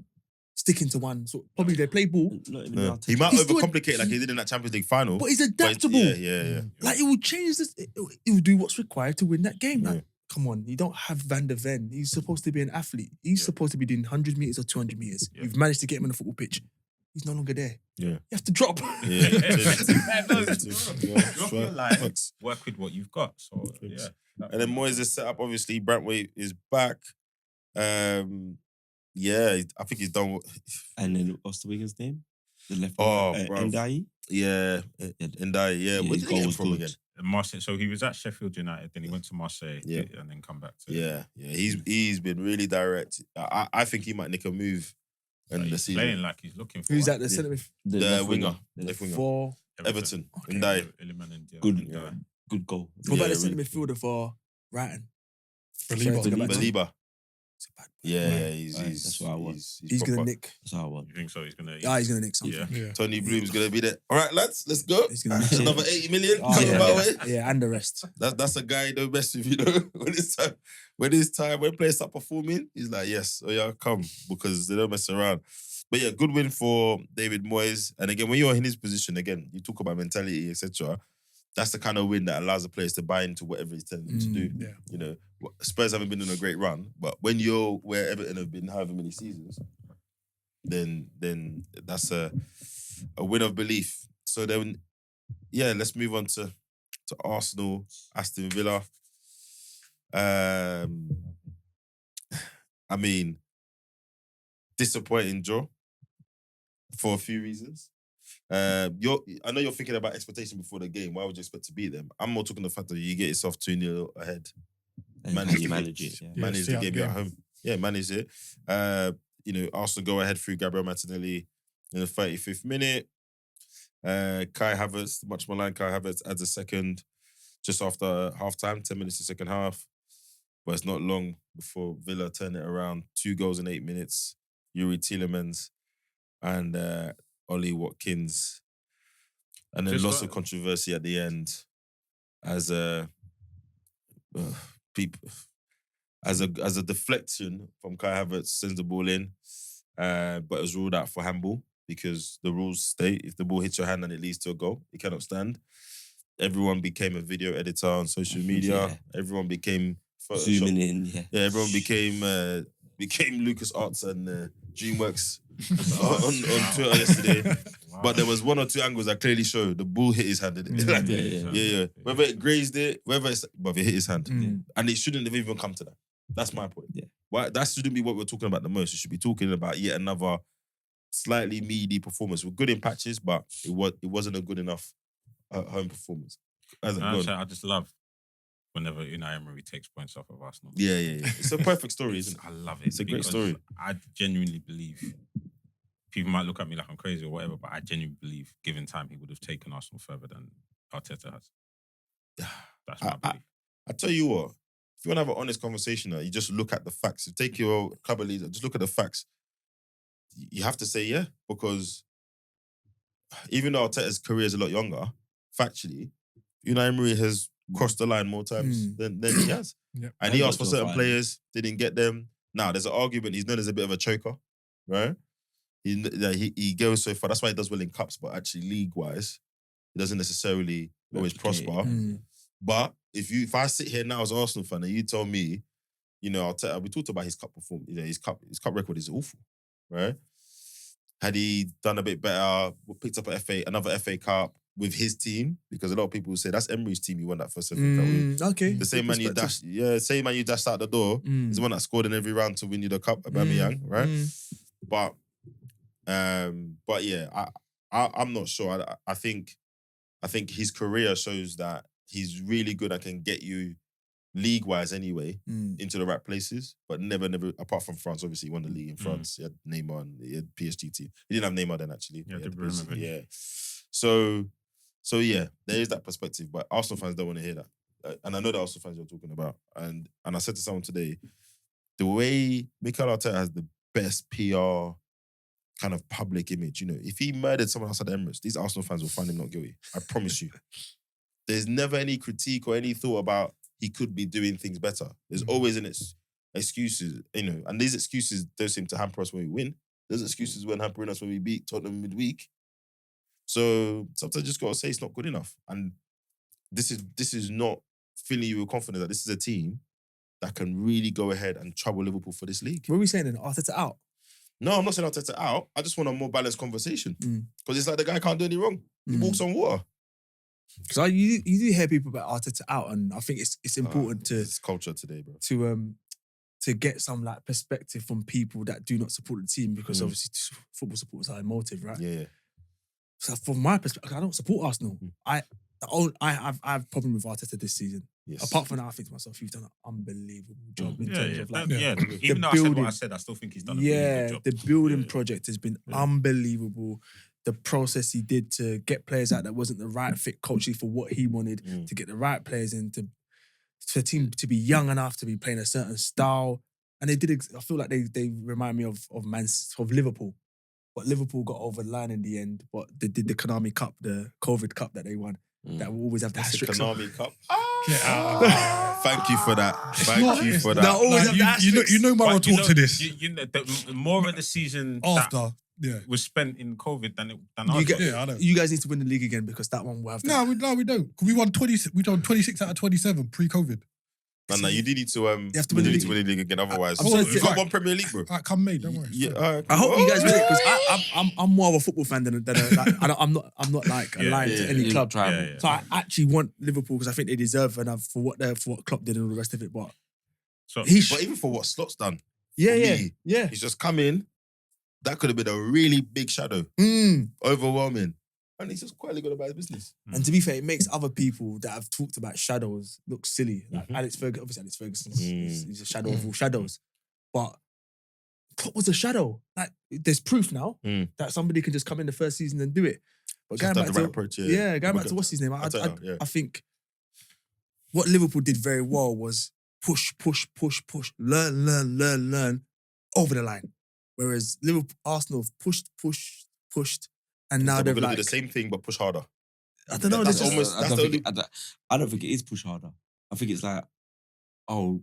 Speaker 3: sticking to one. So probably they play ball,
Speaker 1: He might overcomplicate like he did in that Champions League final.
Speaker 3: but he's adaptable.
Speaker 1: Yeah.
Speaker 3: Like it will change this. It will do what's required to win that game. Like, come on, you don't have Van der Ven. He's supposed to be an athlete. He's supposed to be doing 100 meters or 200 meters. You've managed to get him on the football pitch. He's no longer there.
Speaker 1: Yeah.
Speaker 3: You have to drop.
Speaker 5: Drop your line, work with what you've got. So yeah.
Speaker 1: And then Moyes is set up. Obviously, Brantwaite is back. I think he's done.
Speaker 2: And then what's the winger's name? The left
Speaker 1: Oh,
Speaker 2: wing,
Speaker 1: bro.
Speaker 2: Ndai?
Speaker 1: Yeah, Ndai. Yeah,
Speaker 2: his
Speaker 1: what did he
Speaker 2: goal
Speaker 1: get
Speaker 2: was
Speaker 1: from
Speaker 2: good.
Speaker 1: again?
Speaker 5: Marseille. So he was at Sheffield United, then he went to Marseille,
Speaker 1: Yeah.
Speaker 5: and then come back to
Speaker 1: Yeah. He's been really direct. I think he might nick a move in the
Speaker 5: he's
Speaker 1: season.
Speaker 5: playing like he's looking for
Speaker 3: Who's
Speaker 5: one.
Speaker 3: at the centre mid?
Speaker 2: The
Speaker 1: The
Speaker 2: left
Speaker 1: winger.
Speaker 2: The
Speaker 1: Left winger.
Speaker 3: For
Speaker 1: Everton.
Speaker 3: Okay.
Speaker 1: Ndai.
Speaker 2: Good. Good goal.
Speaker 3: what about
Speaker 1: Yeah,
Speaker 3: the centre
Speaker 1: really.
Speaker 3: midfielder for Brighton?
Speaker 4: Belieber.
Speaker 3: Sorry to go back to-
Speaker 1: Belieber.
Speaker 3: It's a bad-
Speaker 1: Yeah, he's
Speaker 2: That's what I want.
Speaker 3: He's gonna
Speaker 1: proper.
Speaker 3: nick.
Speaker 2: That's how I want.
Speaker 5: You think so? He's gonna.
Speaker 3: He's gonna nick something.
Speaker 5: Yeah.
Speaker 4: Yeah.
Speaker 1: Tony Bloom's gonna be there. All right, lads, let's go.
Speaker 3: He's gonna nick
Speaker 1: Another
Speaker 3: something.
Speaker 1: 80 million
Speaker 3: Oh,
Speaker 1: coming
Speaker 3: yeah.
Speaker 1: my way.
Speaker 3: Yeah, and the rest.
Speaker 1: That's a guy don't mess with, you know. When players start performing, he's like, yes, oh yeah, come, because they don't mess around. But yeah, good win for David Moyes. And again, when you're in his position, again, you talk about mentality, etc. That's the kind of win that allows the players to buy into whatever he's telling them to do.
Speaker 4: Yeah.
Speaker 1: You know, Spurs haven't been on a great run, but when you're where Everton have been however many seasons, then that's a win of belief. So then, yeah, let's move on to Arsenal, Aston Villa. I mean, disappointing draw for a few reasons. I know you're thinking about expectation before the game. Why would you expect to beat them? I'm more talking the fact that you get yourself 2-0 ahead.
Speaker 2: And
Speaker 1: Manage
Speaker 2: how
Speaker 1: the
Speaker 2: you
Speaker 1: game.
Speaker 2: manage it. Yeah.
Speaker 1: Manage
Speaker 4: see
Speaker 1: the
Speaker 4: out
Speaker 1: game
Speaker 4: the
Speaker 1: at
Speaker 4: game.
Speaker 1: home. Yeah, manage it. Arsenal go ahead through Gabriel Martinelli in the 35th minute. Kai Havertz, much more like Kai Havertz, adds a second just after half time, 10 minutes to second half. But it's not long before Villa turn it around. 2 goals in 8 minutes. Yuri Tielemans and Ollie Watkins. And then
Speaker 5: Just
Speaker 1: lots
Speaker 5: like-
Speaker 1: of controversy at the end as people as a deflection from Kai Havertz sends the ball in, but it was ruled out for handball because the rules state if the ball hits your hand and it leads to a goal, it cannot stand. Everyone became a video editor on social media.
Speaker 2: Yeah.
Speaker 1: Everyone became
Speaker 2: Zooming in, yeah.
Speaker 1: Everyone became Lucas Arts and DreamWorks on Twitter yesterday.
Speaker 5: Wow.
Speaker 1: But there was one or two angles that clearly show the ball hit his hand. Yeah. Whether it grazed it, but it hit his hand. And it shouldn't have even come to that. That's my point.
Speaker 2: Yeah.
Speaker 1: Why? That shouldn't be what we're talking about the most. We should be talking about yet another slightly meaty performance. We're good in patches, but it wasn't a good enough home performance.
Speaker 5: I just love whenever Unai Emery takes points off of Arsenal.
Speaker 1: Yeah. It's a perfect story, isn't it?
Speaker 5: I love it.
Speaker 1: It's a great story.
Speaker 5: I genuinely believe, people might look at me like I'm crazy or whatever, but I genuinely believe, given time, he would have taken Arsenal further than Arteta has. That's my belief.
Speaker 1: I tell you what, if you want to have an honest conversation, you just look at the facts. You take your club leader, just look at the facts. You have to say yeah, because even though Arteta's career is a lot younger, factually, Unai Emery has crossed the line more times than he has.
Speaker 4: Yep.
Speaker 1: And he asked for certain players, didn't get them. Now, there's an argument, he's known as a bit of a choker, right? He goes so far, that's why he does well in cups, but actually league-wise, he doesn't necessarily always prosper. But if I sit here now as an Arsenal fan and you tell me, we talked about his cup performance, his cup record is awful, right? Had he done a bit better, picked up another FA Cup with his team, because a lot of people say that's Emery's team, he won that first FA Cup with.
Speaker 3: Okay.
Speaker 1: The same man you dashed out the door is the one that scored in every round to win you the cup, Aubameyang, right? But yeah, I'm not sure. I think his career shows that he's really good and can get you league-wise anyway into the right places, but never, apart from France, obviously he won the league in France. He had Neymar and he had PSG team. He didn't have Neymar then actually. Yeah. So yeah, there is that perspective, but Arsenal fans don't want to hear that. And I know the Arsenal fans you're talking about. And I said to someone today, the way Mikel Arteta has the best PR kind of public image, if he murdered someone outside the Emirates, these Arsenal fans will find him not guilty. I promise you. There's never any critique or any thought about he could be doing things better. There's always an excuses, and these excuses don't seem to hamper us when we win. Those excuses weren't hampering us when we beat Tottenham midweek. So sometimes you just gotta say it's not good enough. And this is not filling you with confidence that this is a team that can really go ahead and trouble Liverpool for this league.
Speaker 3: What are we saying then? Arteta out?
Speaker 1: No, I'm not saying Arteta out. I just want a more balanced conversation. Because it's like the guy can't do any wrong. He walks on water.
Speaker 3: Because you do hear people about Arteta out, and I think it's important to
Speaker 1: it's culture today, bro.
Speaker 3: To get some like perspective from people that do not support the team, because obviously football supporters are emotive, right?
Speaker 1: Yeah.
Speaker 3: So from my perspective, I don't support Arsenal. I have a problem with Arteta this season.
Speaker 1: Yes.
Speaker 3: Apart from that, I think to myself, you've done an unbelievable job in terms of
Speaker 5: Even though I said what I said, I still think he's done a really good job.
Speaker 3: The building project has been unbelievable. The process he did to get players out that wasn't the right fit culturally for what he wanted, to get the right players in, for a team to be young enough to be playing a certain style. And they did, I feel like they remind me of Liverpool. But Liverpool got over the line in the end, but they did the Konami Cup, the COVID Cup that they won. That will always have the asterisk.
Speaker 1: Konami Cup. Thank you for that. Thank you for that.
Speaker 3: They'll always have the asterisk.
Speaker 4: You know my talk to this.
Speaker 5: The more of the season
Speaker 4: after
Speaker 5: was spent in COVID than
Speaker 4: I know.
Speaker 3: You guys need to win the league again, because that one will have.
Speaker 4: No, we don't. We won 26. We done 26 out of 27 pre-COVID.
Speaker 1: No, you do need to. You have to
Speaker 3: win the
Speaker 1: league again. Otherwise,
Speaker 3: you've
Speaker 1: got one Premier League, bro.
Speaker 4: Come May, don't worry.
Speaker 1: Yeah,
Speaker 3: I hope you guys win it, because I'm more of a football fan than I'm not like aligned to any club. So I actually want Liverpool, because I think they deserve enough for what Klopp did and all the rest of it. But
Speaker 1: but even for what Slot's done, he's just come in. That could have been a really big shadow, overwhelming. And he's just quietly got about his business.
Speaker 3: And to be fair, it makes other people that have talked about shadows look silly. Like Alex Ferguson, he's a shadow of all shadows. But Klopp was a shadow. Like, there's proof now that somebody can just come in the first season and do it. But going back to what's his name, I think what Liverpool did very well was push, learn over the line. Whereas Arsenal have pushed. And now they're
Speaker 1: going to do the same thing, but push harder.
Speaker 3: I don't know.
Speaker 2: I don't think it is push harder. I think it's like oh,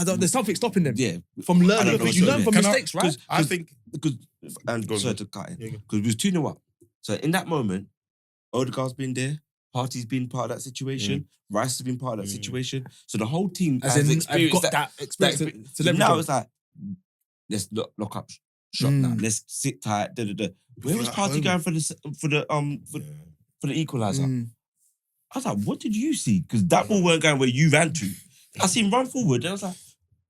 Speaker 3: There's something stopping them
Speaker 2: yeah,
Speaker 3: from
Speaker 2: I
Speaker 3: learning.
Speaker 2: don't know
Speaker 3: Because you
Speaker 2: what's
Speaker 3: learn
Speaker 2: going
Speaker 3: from
Speaker 4: on.
Speaker 3: mistakes, right?
Speaker 1: I think
Speaker 2: because and
Speaker 1: Go on,
Speaker 2: sorry
Speaker 1: go
Speaker 2: to cut in
Speaker 1: Yeah, go.
Speaker 2: because we was 2-0 up. So in that moment, Odegaard's been there. Party's been part of that situation. Rice has been part of that situation. So the whole team
Speaker 3: As
Speaker 2: has
Speaker 3: in, I've
Speaker 2: experienced
Speaker 3: got that experience to
Speaker 2: So
Speaker 3: leverage
Speaker 2: now
Speaker 3: on.
Speaker 2: it's like, let's lock up shop now. Let's sit tight. Where was
Speaker 1: you're at
Speaker 2: Party
Speaker 1: home.
Speaker 2: going for the equaliser? I was like, what did you see? Because that ball weren't going where you ran to. I seen run forward, and I was like,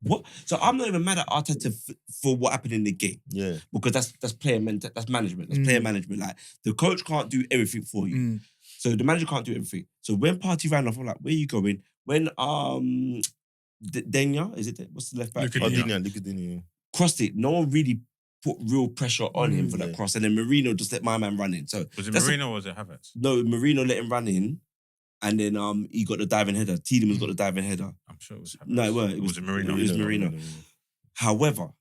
Speaker 2: what? So I'm not even mad at Arteta for what happened in the game.
Speaker 1: Yeah.
Speaker 2: Because that's player that's management. That's player management. Like the coach can't do everything for you. So the manager can't do everything. So when Party ran off, I'm like, where are you going? When Denya, is it what's the left back?
Speaker 1: Dini.
Speaker 2: Crossed it. No one really put real pressure on him for that cross. And then Marino just let my man run in. So
Speaker 5: was it Marino or was it Havertz?
Speaker 2: No, Marino let him run in. And then he got the diving header. Tielemans got the diving header.
Speaker 5: I'm sure it was Havertz.
Speaker 2: No, it weren't. It was
Speaker 5: Marino.
Speaker 2: It was Marino. However,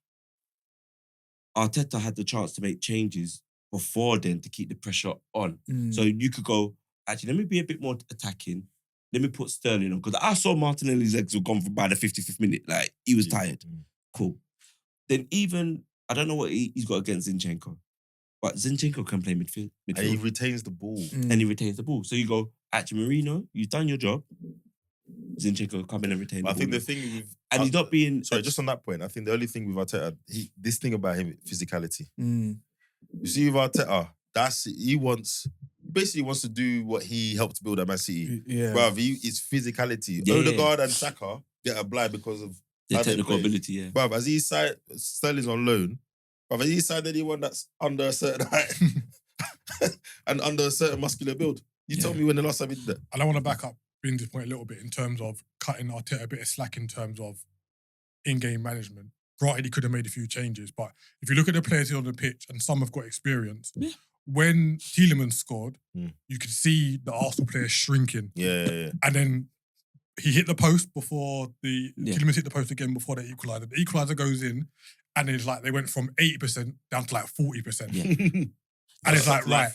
Speaker 2: Arteta had the chance to make changes before then to keep the pressure on. So you could go, actually, let me be a bit more attacking. Let me put Sterling on. Because I saw Martinelli's legs were gone by the 55th minute. Like, he was tired. Cool. Then even, I don't know what he's got against Zinchenko. But Zinchenko can play midfield.
Speaker 1: And he retains the ball.
Speaker 2: And he retains the ball. So you go, actually, Marino, you've done your job. Zinchenko come in and retain the ball.
Speaker 1: I think the thing with...
Speaker 2: And he's not being...
Speaker 1: Sorry, just on that point, I think the only thing with Arteta, this thing about him, physicality. You see with Arteta, he basically wants to do what he helped build at Man City.
Speaker 3: Yeah.
Speaker 1: Bruv, it's physicality.
Speaker 2: Yeah,
Speaker 1: Odegaard and Saka get a blind because of
Speaker 2: their
Speaker 1: how they
Speaker 2: technical
Speaker 1: play.
Speaker 2: ability, yeah.
Speaker 1: Bruv, as he signed, Sterling's on loan. Bruv, as he signed anyone that's under a certain height and under a certain muscular build, you tell me when the last time he did that.
Speaker 4: And I want to back up Bin's point a little bit in terms of cutting Arteta a bit of slack in terms of in-game management. Granted, he could have made a few changes, but if you look at the players here on the pitch, and some have got experience, when Tielemans scored, you could see the Arsenal players shrinking.
Speaker 1: Yeah.
Speaker 4: And then he hit the post before Tielemans hit the post again before the equaliser. The equaliser goes in, and it's like they went from 80% down to like 40%.
Speaker 2: Yeah.
Speaker 4: And it's like, right.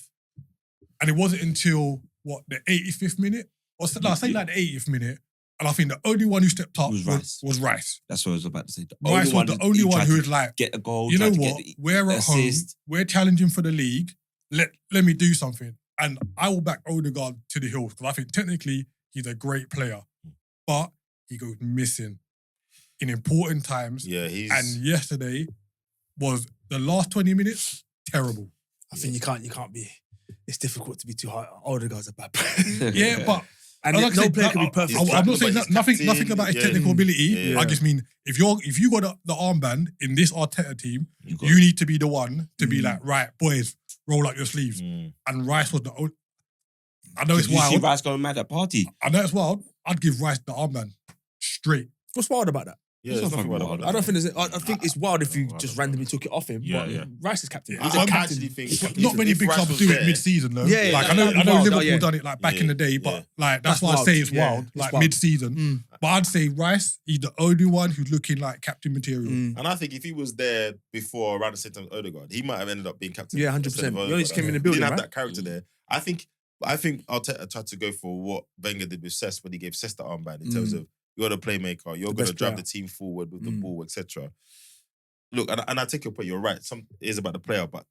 Speaker 4: And it wasn't until, the 85th minute? Or no, I say like the 80th minute. And I think the only one who stepped up was Rice.
Speaker 2: That's what I was about to say.
Speaker 4: Rice was the only one who was like,
Speaker 2: get a goal.
Speaker 4: You know what? We're at home. We're challenging for the league. Let me do something. And I will back Odegaard to the hills because I think technically he's a great player. But he goes missing in important times.
Speaker 1: Yeah,
Speaker 4: And yesterday was the last 20 minutes terrible.
Speaker 3: I think you can't be. It's difficult to be too hard. Odegaard's a bad player.
Speaker 4: Yeah, but
Speaker 3: and no player can be perfect.
Speaker 4: I'm not saying nothing about his technical ability. I just mean if you got the armband in this Arteta team, you need to be the one to be like, right, boys, roll up your sleeves. And Rice was the only. I know it's wild.
Speaker 2: You see Rice going mad at Party.
Speaker 4: I know it's wild. I'd give Rice the armband straight.
Speaker 3: What's wild about that?
Speaker 1: Yeah, there's nothing wild.
Speaker 3: I don't think I think it's wild if you just randomly took it off him. But Rice is captain. He's a
Speaker 1: I
Speaker 3: captain.
Speaker 1: actually think
Speaker 4: Not many big clubs do it mid-season though.
Speaker 3: Yeah,
Speaker 4: like I know Liverpool done it like back in the day, but like that's why I say it's wild, like mid-season. But I'd say Rice, he's the only one who's looking like captain material.
Speaker 1: And I think if he was there before around the same time as Odegaard, he might have ended up being captain.
Speaker 3: Yeah, 100%. He only just came in the building,
Speaker 1: He didn't have
Speaker 3: right?
Speaker 1: that character there. I think Arteta tried to go for what Wenger did with Cesc when he gave Cesc the armband in terms of you're the playmaker, you're going to drive the team forward with the ball, etc. Look, and I take your point, you're right. It is about the player, but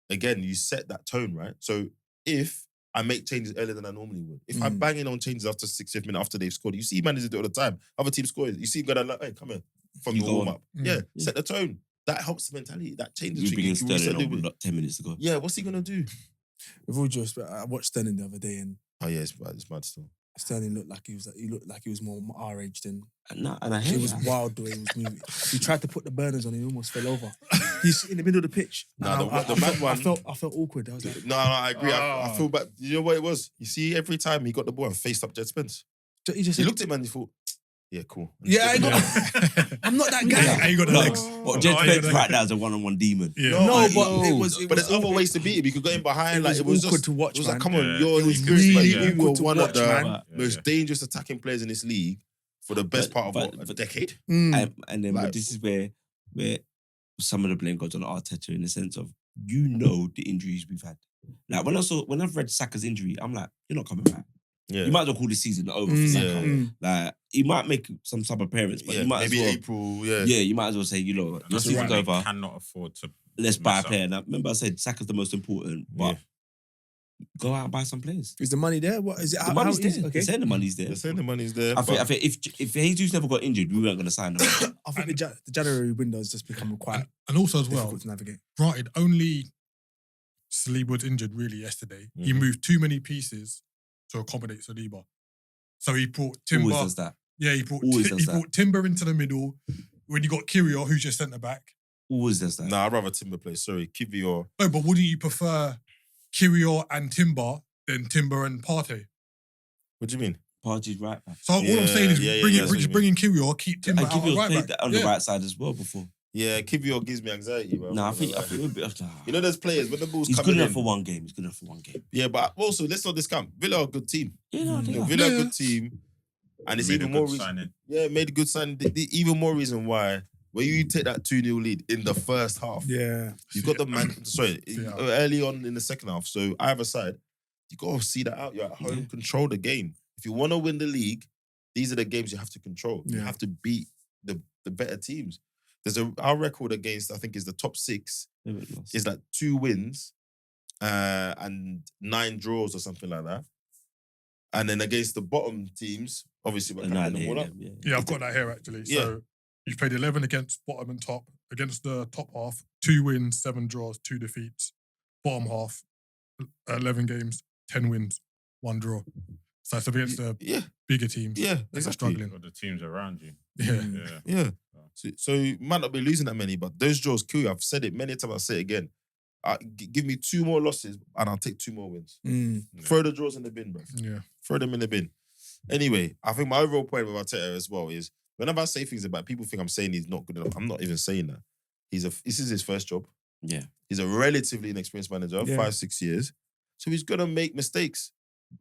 Speaker 1: again, you set that tone, right? So if I make changes earlier than I normally would, if I'm banging on changes after 60th minute after they've scored, you see managers do it all the time. Other teams score, you see going like, hey, come here, from your warm-up. Yeah, set the tone. That helps the mentality. That changes
Speaker 2: You
Speaker 1: things.
Speaker 2: Sterling on like 10 minutes ago.
Speaker 1: Yeah, what's he going to do?
Speaker 3: With all due respect, I watched Sterling the other day and
Speaker 1: Oh yeah, it's mad still.
Speaker 3: Sterling looked like he was more our age than.
Speaker 2: And I hate
Speaker 3: It was
Speaker 2: that.
Speaker 3: wild the way he was moving. He tried to put the burners on, he almost fell over. He's in the middle of the pitch.
Speaker 1: Nah,
Speaker 3: And
Speaker 1: the mad one.
Speaker 3: I felt awkward. I was like,
Speaker 1: No, I agree. I feel bad. You know what it was? You see, every time he got the ball and faced up Jed Spence,
Speaker 3: he just
Speaker 1: he looked at him and he thought, yeah, cool.
Speaker 3: Yeah, I'm not that guy.
Speaker 4: And you got the legs.
Speaker 2: What Jed Spence right now is a one-on-one demon.
Speaker 4: Yeah.
Speaker 3: No, but it was.
Speaker 1: But there's other ways to beat him. You could go in behind. Like it was
Speaker 3: awkward
Speaker 1: just
Speaker 3: to watch.
Speaker 1: It was
Speaker 3: man.
Speaker 1: like, come on,
Speaker 5: Yeah.
Speaker 1: you're
Speaker 3: It was
Speaker 1: experienced,
Speaker 3: really
Speaker 1: like, you
Speaker 3: awkward
Speaker 1: were
Speaker 3: to
Speaker 1: one of
Speaker 3: watch,
Speaker 1: the
Speaker 3: man.
Speaker 1: most dangerous attacking players in this league for the best part of a decade.
Speaker 2: And then
Speaker 1: Like-
Speaker 2: but this is where some of the blame goes on Arteta in the sense of the injuries we've had. Like when I've read Saka's injury, I'm like, you're not coming back.
Speaker 1: Yeah.
Speaker 2: You might as well call this season over for Saka. Like, he might make some sub appearance, but you might
Speaker 1: maybe
Speaker 2: as well.
Speaker 1: April,
Speaker 2: Yeah, you might as well say, your season's over.
Speaker 5: Cannot afford to.
Speaker 2: Let's buy a player. Now, remember I said Saka's the most important, but go out and buy some players.
Speaker 3: Is the money there? What is it?
Speaker 2: The money's there.
Speaker 3: Okay.
Speaker 2: They're saying the money's there.
Speaker 1: They're saying the money's there.
Speaker 2: I think if Jesus never got injured, we weren't going to sign him.
Speaker 3: I think the January window has just become quite
Speaker 4: and also as well,
Speaker 3: difficult to navigate.
Speaker 4: granted, only Saliba was injured really yesterday. He moved too many pieces to accommodate Saliba. So he brought Timber.
Speaker 2: Always does that.
Speaker 4: Yeah, he brought Timber into the middle. When you got Kyrgios, who's your centre back.
Speaker 2: Always does that.
Speaker 1: Nah, I'd rather Timber play. Sorry, Kivior.
Speaker 4: No, but wouldn't you prefer Kyrgios and Timber than Timber and Partey?
Speaker 1: What do you mean?
Speaker 2: Partey's right back.
Speaker 4: So all I'm saying is bring in Kyrgios, keep Timber
Speaker 2: And
Speaker 4: out
Speaker 2: Kyrgios
Speaker 4: right
Speaker 2: played
Speaker 4: back.
Speaker 2: on the right side as well before.
Speaker 1: Yeah, Kivior gives me anxiety, bro.
Speaker 2: I think a bit of
Speaker 1: You know, there's players when the ball's
Speaker 2: he's
Speaker 1: coming
Speaker 2: good enough
Speaker 1: in.
Speaker 2: for one game. He's good enough for one game.
Speaker 1: Yeah, but also let's not discount Villa are a good team.
Speaker 2: Yeah,
Speaker 1: Villa are a good team, and it's even more reason. Yeah, made a good sign. Even more reason why when you take that 2-0 lead in the first half, you got the man. Sorry, early on in the second half. So either side, you got to see that out. You're at home, control the game. If you want to win the league, these are the games you have to control. You have to beat the better teams. There's our record against, I think, is the top 6 is like 2 wins and 9 draws or something like that. And then against the bottom teams, obviously, we're kind of up.
Speaker 4: Yeah, I've got that here actually. So you've played 11 against bottom and top. Against the top half, 2 wins, 7 draws, 2 defeats. Bottom half, 11 games, 10 wins, 1 draw. So it's against the bigger teams.
Speaker 1: Yeah,
Speaker 4: exactly. Struggling.
Speaker 5: Or the teams around you.
Speaker 1: Yeah. So you might not be losing that many, but those draws kill you. I've said it many times. I'll say it again. Give me 2 more losses and I'll take 2 more wins. Throw the draws in the bin, bro.
Speaker 4: Yeah.
Speaker 1: Throw them in the bin. Anyway, I think my overall point with Arteta as well is whenever I say things about people think I'm saying he's not good enough, I'm not even saying that. This is his first job.
Speaker 2: Yeah.
Speaker 1: He's a relatively inexperienced manager, 5-6 years. So he's gonna make mistakes.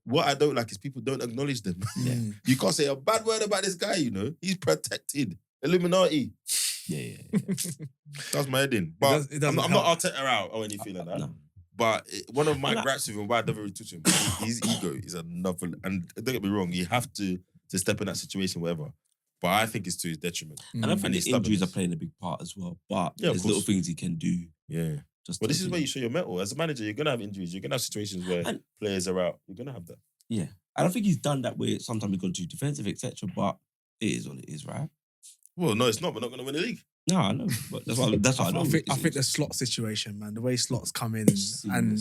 Speaker 1: What I don't like is people don't acknowledge them. You can't say a bad word about this guy, you know. He's protected. Illuminati.
Speaker 2: Yeah.
Speaker 1: That's my heading. But I'm not Arteta out or anything like that.
Speaker 2: No.
Speaker 1: But one of my gripes with him, why I never really touch him, his ego is another. And don't get me wrong, you have to step in that situation, whatever. But I think it's to his detriment.
Speaker 2: And I think the injuries are playing a big part as well. But there's little things he can do.
Speaker 1: Yeah. But this is where you show your mettle. As a manager, you're going to have injuries. You're going to have situations where players are out. You're going to have that.
Speaker 2: Yeah. I don't think he's done that way. Sometimes he's gone too defensive, etc. But it is what it is, right?
Speaker 1: Well, no, it's not. We're not going to win the league.
Speaker 2: No, I know. But that's what I know.
Speaker 3: I think the slot situation, man, the way slots come in and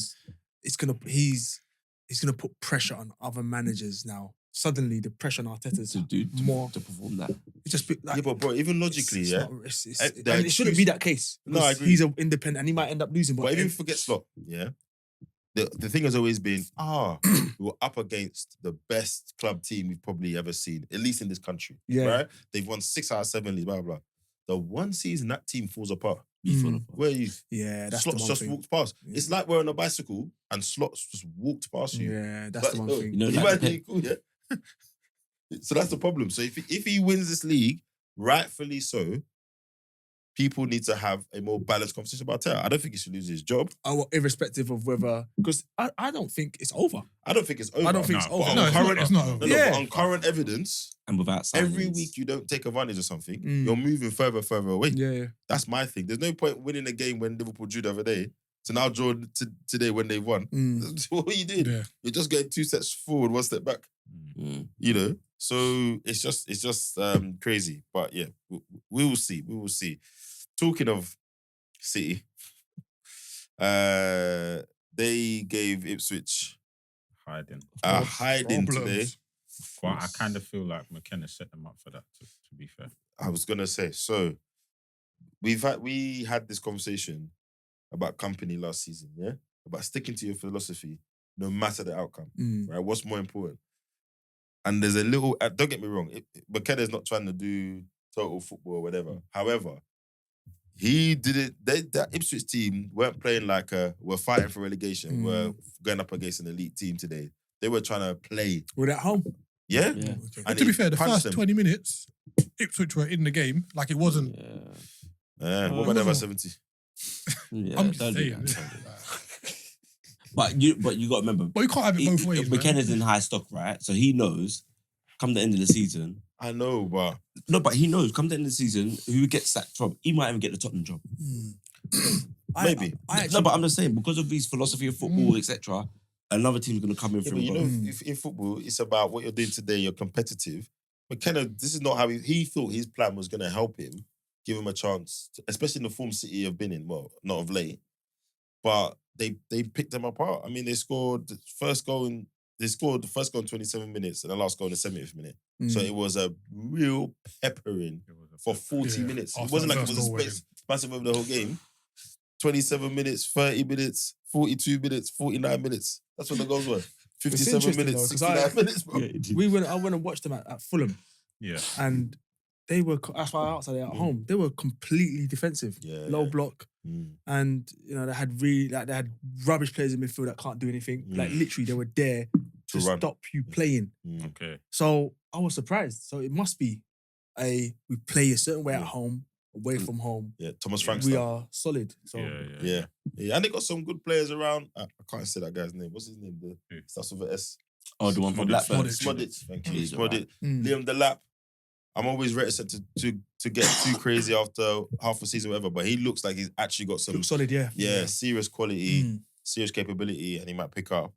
Speaker 3: he's gonna put pressure on other managers now. Suddenly, the pressure on Arteta's to perform that. It just like,
Speaker 1: but bro, even logically,
Speaker 3: and it shouldn't be that case.
Speaker 1: No, I agree.
Speaker 3: He's an independent, and he might end up losing.
Speaker 1: But even forget slot, the thing has always been, we were up against the best club team we've probably ever seen, at least in this country.
Speaker 3: Yeah.
Speaker 1: Right? They've won 6 out of 7 leagues, blah, blah, blah. The one season that team falls apart. Where are you?
Speaker 3: Yeah, that's
Speaker 1: Slots
Speaker 3: the one
Speaker 1: just
Speaker 3: thing.
Speaker 1: walked past. Yeah. It's like we're on a bicycle and Slots just walked past you.
Speaker 3: Yeah, that's the one thing.
Speaker 2: You know,
Speaker 1: So that's the problem. So if he wins this league, rightfully so, people need to have a more balanced conversation about Arteta. I don't think he should lose his job.
Speaker 3: Irrespective of whether... Because I don't think it's over.
Speaker 1: I don't think it's over.
Speaker 3: I don't think it's over.
Speaker 4: No, it's not over.
Speaker 1: But on current evidence...
Speaker 2: And without signings,
Speaker 1: every week you don't take advantage of something, you're moving further away.
Speaker 3: Yeah.
Speaker 1: That's my thing. There's no point winning a game when Liverpool drew the other day to now draw today when they won. That's what you did. Yeah. You're just getting 2 steps forward, 1 step back. You know? So it's just crazy. But yeah, we will see. We will see. Talking of City, they gave Ipswich a hiding today.
Speaker 5: Well, I kind of feel like McKenna set them up for that, to be fair.
Speaker 1: I was going to say, so we had this conversation about company last season, yeah? About sticking to your philosophy no matter the outcome, right? What's more important? And there's a little, don't get me wrong, McKenna's not trying to do total football or whatever. However, he did it, that Ipswich team weren't playing like we're fighting for relegation, we're going up against an elite team today. They were trying to play.
Speaker 3: We're at home.
Speaker 1: Yeah.
Speaker 3: Okay.
Speaker 4: And to be fair, the first 20 minutes, Ipswich were in the game. Like it wasn't.
Speaker 1: What about the 70?
Speaker 4: I'm just saying.
Speaker 2: But you got to remember,
Speaker 4: But you can't have it both ways, man.
Speaker 2: McKenna's in high stock, right? So he knows. Come the end of the season.
Speaker 1: I know, but
Speaker 2: he knows. Come the end of the season, who gets sacked from? He might even get the Tottenham job.
Speaker 1: Maybe.
Speaker 2: But I'm just saying because of his philosophy of football, etc. Another team's going to come in
Speaker 1: Yeah,
Speaker 2: for
Speaker 1: but
Speaker 2: him.
Speaker 1: you know, if in football, it's about what you're doing today. You're competitive. McKenna, this is not how he thought his plan was going to help him, give him a chance, especially in the form City have been in. Well, not of late, but they picked them apart. I mean, they scored the first goal in 27 minutes and the last goal in the 70th minute. So it was a real peppering for 40 minutes. It wasn't like it was a massive over the whole game. 27 minutes, 30 minutes, 42 minutes, 49 minutes. That's what the goals were. 57 minutes, 69 minutes, bro.
Speaker 3: I went and watched them at Fulham.
Speaker 5: Yeah.
Speaker 3: And they were, that's why outside at home, they were completely defensive. Low block. And, you know, they had rubbish players in midfield that can't do anything. Like, literally, they were there to stop you playing.
Speaker 5: Okay.
Speaker 3: So I was surprised. So it must be we play a certain way at home, away from home.
Speaker 1: Yeah, Thomas Frank.
Speaker 3: We are solid. So
Speaker 1: yeah. And they got some good players around. I can't say that guy's name. What's his name? Starts with an S.
Speaker 2: Oh, the one from Blackburn.
Speaker 1: Smodic. Thank you. Smodic. Liam Delap. I'm always reticent to get too crazy after half a season, whatever. But he looks like he's actually got some
Speaker 3: solid. Yeah,
Speaker 1: serious quality, serious capability, and he might pick up.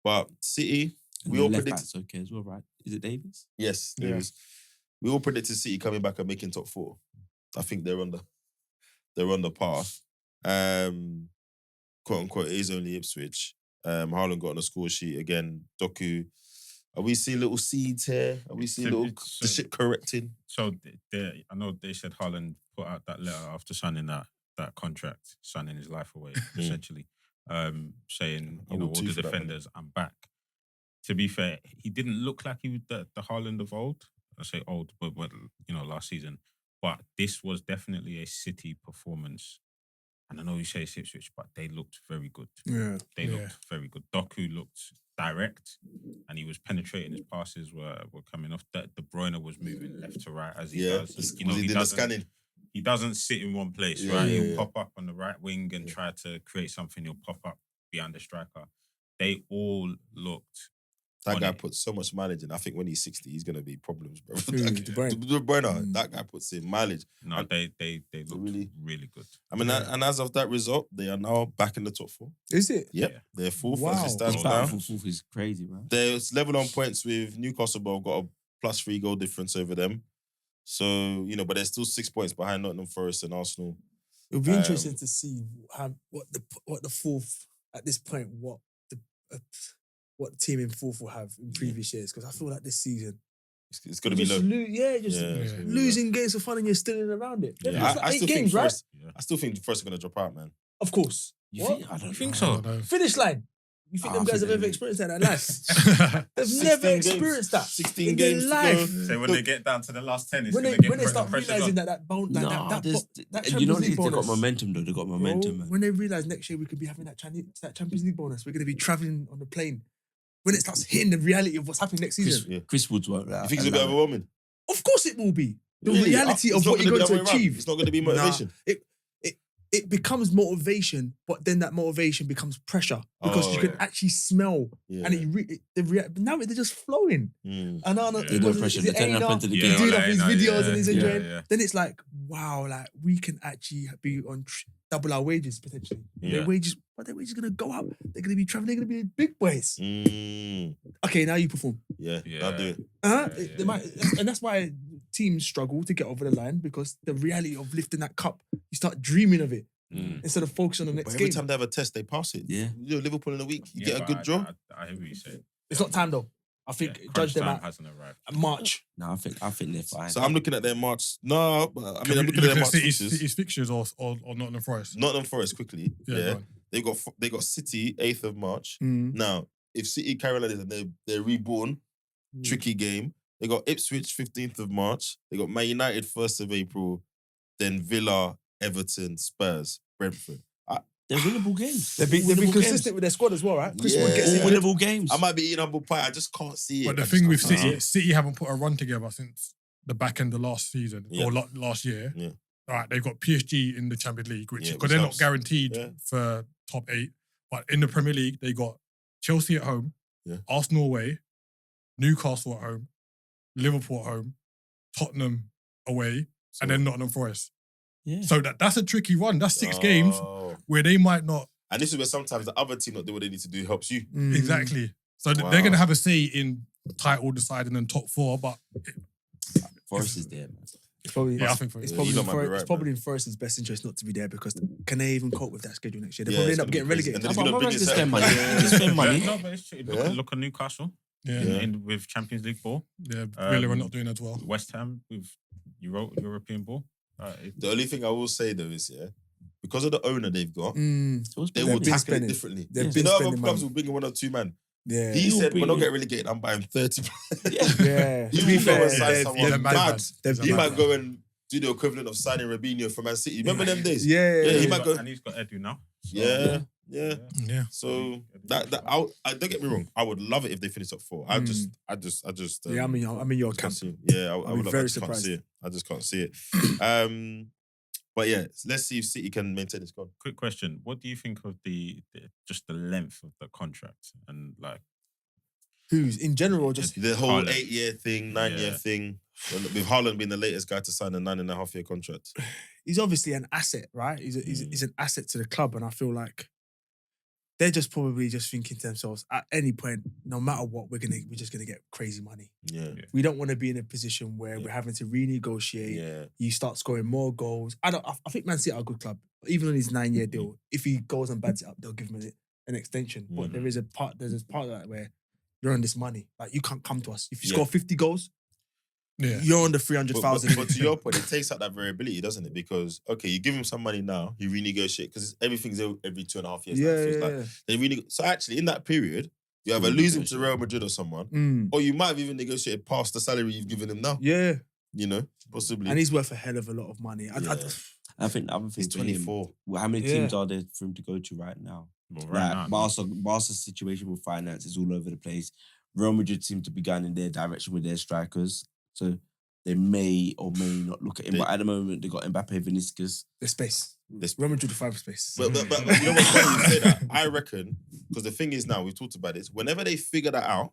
Speaker 1: But City, we all predicted.
Speaker 2: Okay as well, right? Is it Davies?
Speaker 1: Yes, Davies. We all predicted City coming back and making top 4. I think they're on the path. Quote unquote, it is only Ipswich. Haaland got on the score sheet again. Doku. Are we seeing little seeds here? Are we seeing the shit correcting?
Speaker 5: So I know they said Haaland put out that letter after signing that contract, signing his life away, essentially, saying, you know, all the defenders, I'm back. To be fair, he didn't look like he was the Haaland of old. I say old, but you know, last season. But this was definitely a City performance. And I know you say it's Ipswich, but they looked very good.
Speaker 3: Yeah.
Speaker 5: They looked very good. Doku looked direct and he was penetrating. His passes were coming off. De Bruyne was moving left to right as he does. He doesn't sit in one place, right? He'll pop up on the right wing and try to create something. He'll pop up behind the striker. They all looked...
Speaker 1: That guy puts so much mileage in. I think when he's 60, he's going to be problems, bro.
Speaker 3: De
Speaker 1: Bruyne, that guy puts in mileage.
Speaker 5: No, they look really good.
Speaker 1: I mean, and as of that result, they are now back in the top 4.
Speaker 3: Is it?
Speaker 1: Yep. Yeah. They're 4th
Speaker 3: Wow.
Speaker 1: as it stands now.
Speaker 2: Fourth is crazy, man.
Speaker 1: They're level on points with Newcastle, but got a +3 goal difference over them. So, you know, but they're still 6 points behind Nottingham Forest and Arsenal.
Speaker 3: It'll be interesting to see what the fourth, at this point, what the team in fourth will have in previous years. Because I feel like this season...
Speaker 1: It's going to be low.
Speaker 3: Losing games for fun and you're still in around it.
Speaker 1: Yeah.
Speaker 3: Like 8 games, right?
Speaker 1: I still think the Forest are going to drop out, man.
Speaker 3: Of course.
Speaker 2: I don't
Speaker 5: think so.
Speaker 3: Finish line. You think them guys have ever experienced that in their life? They've never experienced that
Speaker 1: 16
Speaker 3: in
Speaker 1: games
Speaker 3: their life.
Speaker 5: So when they get down to the last 10, it's
Speaker 3: when they start realising that
Speaker 2: you know, they got
Speaker 3: bonus.
Speaker 2: momentum though. They got momentum, man.
Speaker 3: When they realise next year we could be having that Champions League bonus, we're going to be travelling on the plane. When it starts hitting the reality of what's happening next season.
Speaker 2: Chris Woods won't.
Speaker 1: You think it's going to be overwhelming?
Speaker 3: Of course it will be. The reality of what you're going to achieve.
Speaker 1: It's not going to be motivation.
Speaker 3: It becomes motivation, but then that motivation becomes pressure because you can actually smell. And now they're just flowing. And now
Speaker 2: they don't pressure. They turn up into the game.
Speaker 3: Doing up his videos and he's enjoying. Then it's like, wow, like we can actually be on double our wages potentially. Their wages going to go up. They're going to be traveling. They're going to be big boys. Okay, now you perform.
Speaker 1: I'll do it.
Speaker 3: They might, and that's why teams struggle to get over the line because the reality of lifting that cup, you start dreaming of it instead of focusing on the next game.
Speaker 1: Every time they have a test, they pass it.
Speaker 2: Yeah.
Speaker 1: You know, Liverpool in a week, you get a good draw.
Speaker 5: I hear what you say.
Speaker 3: It's not time though. I think judge them at March.
Speaker 2: No, I think they're fine.
Speaker 1: So I'm looking at their March. No, but I'm looking at their March
Speaker 4: City's fixtures or Nottingham Forest.
Speaker 1: Nottingham Forest quickly. They got City 8th of March. Now, if City carry on like this and they're reborn, tricky game. They got Ipswich 15th of March. They got Man United 1st of April. Then Villa, Everton, Spurs, Brentford.
Speaker 2: They're winnable games.
Speaker 3: They've been consistent with their squad as well, right? Chris Wood gets
Speaker 2: all winnable games.
Speaker 1: I might be eating humble pie. I just can't see it.
Speaker 4: But the thing with City haven't put a run together since the back end of last season or last year. All right, they've got PSG in the Champions League, which because they're not guaranteed for top 8. But in the Premier League, they got Chelsea at home, Arsenal away, Newcastle at home, Liverpool at home, Tottenham away, and then Nottingham Forest.
Speaker 2: Yeah.
Speaker 4: So that's a tricky run. That's 6 games where they might not.
Speaker 1: And this is where sometimes the other team not do what they need to do helps you.
Speaker 4: Exactly. So they're going to have a say in title deciding and top 4, but
Speaker 2: Forest is there, man.
Speaker 3: It's probably,
Speaker 4: I think
Speaker 3: it's
Speaker 4: you
Speaker 3: probably,
Speaker 1: might be right,
Speaker 3: it's probably in Forest's best interest not to be there because can they even cope with that schedule next year? They probably
Speaker 1: it's
Speaker 3: end up
Speaker 1: gonna be
Speaker 3: getting
Speaker 1: crazy.
Speaker 3: relegated.
Speaker 1: And then it's gonna bring
Speaker 2: Just
Speaker 1: this
Speaker 2: spend
Speaker 1: out.
Speaker 2: money. Just spend money.
Speaker 5: No, but it's true. Look at Newcastle. With Champions League ball.
Speaker 4: Yeah, Villa are not doing as well.
Speaker 5: West Ham with European ball.
Speaker 1: The only thing I will say though is, because of the owner they've got, they will
Speaker 3: been
Speaker 1: tackle
Speaker 3: spending.
Speaker 1: it differently.
Speaker 3: They've
Speaker 1: You
Speaker 3: been
Speaker 1: know, other
Speaker 3: spending
Speaker 1: clubs
Speaker 3: money.
Speaker 1: will bring in 1 or 2 man.
Speaker 3: Yeah.
Speaker 1: He said,
Speaker 2: bring
Speaker 1: "We're not
Speaker 2: in-
Speaker 1: getting relegated. I'm buying 30."
Speaker 3: Yeah.
Speaker 1: He
Speaker 3: To be
Speaker 1: will go
Speaker 3: fair,
Speaker 1: and sign
Speaker 3: they've-
Speaker 1: someone
Speaker 3: they've-
Speaker 1: mad.
Speaker 3: they've-
Speaker 1: He might go and do the equivalent of signing Robinho from Man City. Remember them days?
Speaker 3: Yeah.
Speaker 1: he might go.
Speaker 5: And he's got Edu now. So,
Speaker 1: Yeah.
Speaker 4: Yeah.
Speaker 1: So that I don't get me wrong. I would love it if they finish top 4. I just.
Speaker 3: Yeah, I'm in your
Speaker 1: can't
Speaker 3: camp.
Speaker 1: see it. Yeah, I
Speaker 3: be
Speaker 1: would
Speaker 3: very
Speaker 1: I just can't
Speaker 3: surprised.
Speaker 1: see it. I just can't see it. But yeah, let's see if City can maintain this goal.
Speaker 5: Quick question: what do you think of just the length of the contract and like
Speaker 3: Who's in general or just
Speaker 1: The whole
Speaker 5: Haaland.
Speaker 1: 8-year thing, 9-year thing, with Haaland being the latest guy to sign a 9.5-year contract.
Speaker 3: he's obviously an asset, right? He's an asset to the club, and I feel like they're just probably just thinking to themselves, at any point, no matter what, we're just gonna get crazy money.
Speaker 1: Yeah.
Speaker 3: We don't want to be in a position where we're having to renegotiate.
Speaker 1: Yeah.
Speaker 3: You start scoring more goals. I think Man City are a good club. Even on his 9-year deal, if he goes and bads it up, they'll give him an extension. But there's a part of that where you're on this money. Like, you can't come to us. If you score 50 goals, you're on the 300,000.
Speaker 1: But to your point, it takes out that variability, doesn't it? Because, okay, you give him some money now, you renegotiate, because everything's every 2.5 years. So actually, in that period, you either lose him to Real Madrid or someone, or you might have even negotiated past the salary you've given him now.
Speaker 3: Yeah.
Speaker 1: You know, possibly.
Speaker 3: And he's worth a hell of a lot of money.
Speaker 2: I think the other thing
Speaker 1: He's
Speaker 2: for him,
Speaker 1: 24.
Speaker 2: well, how many teams are there for him to go to right now?
Speaker 5: well, right now?
Speaker 2: Barca's situation with finance is all over the place. Real Madrid seem to be going in their direction with their strikers. So they may or may not look at him. But at the moment, they got Mbappe, Vinicius.
Speaker 3: There's space. Real Madrid to 5 space.
Speaker 1: But you know what's funny you say that? I reckon, because the thing is now, we've talked about this, whenever they figure that out,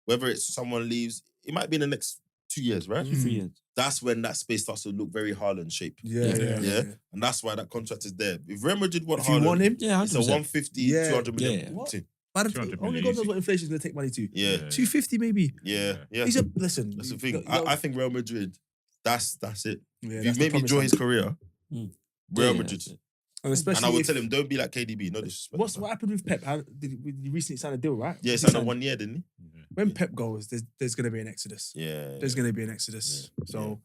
Speaker 1: whether it's someone leaves, it might be in the next 2 years, right?
Speaker 2: 3 years.
Speaker 1: That's when that space starts to look very Haaland shaped.
Speaker 3: Yeah.
Speaker 1: And that's why that contract is there. If Real Madrid want
Speaker 3: If
Speaker 1: Haaland,
Speaker 3: you want him,
Speaker 2: Yeah,
Speaker 1: it's a
Speaker 2: 100%.
Speaker 1: 150, 200 million.
Speaker 2: Yeah.
Speaker 3: What?
Speaker 1: thing.
Speaker 3: Man,
Speaker 5: 200
Speaker 3: only
Speaker 5: million
Speaker 3: God knows
Speaker 5: easy.
Speaker 3: what inflation's going to take money to.
Speaker 1: Yeah.
Speaker 3: 250 maybe.
Speaker 1: Yeah.
Speaker 3: He's a listen.
Speaker 1: That's the thing. I think Real Madrid, that's it.
Speaker 3: Yeah,
Speaker 1: If
Speaker 3: that's
Speaker 1: you
Speaker 3: the
Speaker 1: made me
Speaker 3: promise
Speaker 1: enjoy
Speaker 3: one.
Speaker 1: his career,
Speaker 2: Mm.
Speaker 1: Real
Speaker 2: Yeah,
Speaker 1: Madrid.
Speaker 2: that's it.
Speaker 3: And especially
Speaker 1: And I would
Speaker 3: if-
Speaker 1: tell him, don't be like KDB. No disrespect.
Speaker 3: what happened with Pep? Did he recently sign a deal, right?
Speaker 1: Yeah, he
Speaker 3: He
Speaker 1: signed a
Speaker 3: signed-
Speaker 1: 1 year, didn't he?
Speaker 3: When Pep goes, there's going to be an exodus.
Speaker 1: Yeah.
Speaker 3: There's going to be an exodus.
Speaker 1: Yeah.
Speaker 3: So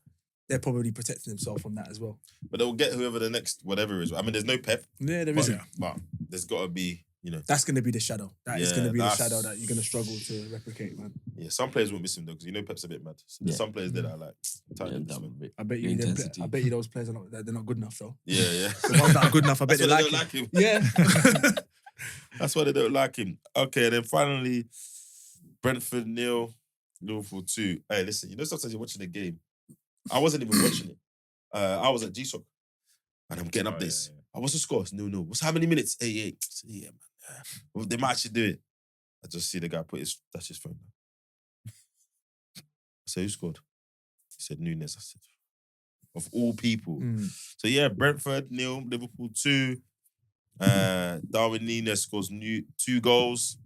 Speaker 3: they're probably protecting themselves from that as well.
Speaker 1: But they'll get whoever the next whatever is. I mean, there's no Pep.
Speaker 3: Yeah, there
Speaker 1: But,
Speaker 3: isn't.
Speaker 1: but there's got to be, you know.
Speaker 3: That's going to be the shadow. That is
Speaker 1: Yeah,
Speaker 3: going to be the
Speaker 1: that's-
Speaker 3: shadow that you're going to struggle to replicate, man.
Speaker 1: Yeah, some players won't miss him though, because you know Pep's a bit mad. So there's
Speaker 2: Yeah.
Speaker 1: some players that are like,
Speaker 2: Yeah,
Speaker 1: tired of this,
Speaker 2: done
Speaker 1: man.
Speaker 2: with it.
Speaker 3: I bet
Speaker 2: The
Speaker 3: you.
Speaker 2: intensity.
Speaker 3: I bet you those players are not. They're not good enough though.
Speaker 1: Yeah, yeah.
Speaker 3: The ones that are good enough, I bet
Speaker 1: That's
Speaker 3: they
Speaker 1: why
Speaker 3: like
Speaker 1: they
Speaker 3: it.
Speaker 1: don't like him.
Speaker 3: Yeah.
Speaker 1: That's why they don't like him. Okay, and then finally, Brentford 0, Liverpool 2. Hey, listen, you know sometimes you're watching a game. I wasn't even watching it. I was at G-Sock, and I'm getting updates. What's the score? No. What's how many minutes? 88. Yeah, man. Well, they might actually do it. I just see the guy that's his phone. I said, who scored? He said, Nunes. I said, of all people. So yeah, Brentford 0, Liverpool 2. Darwin Nunes scores 2 goals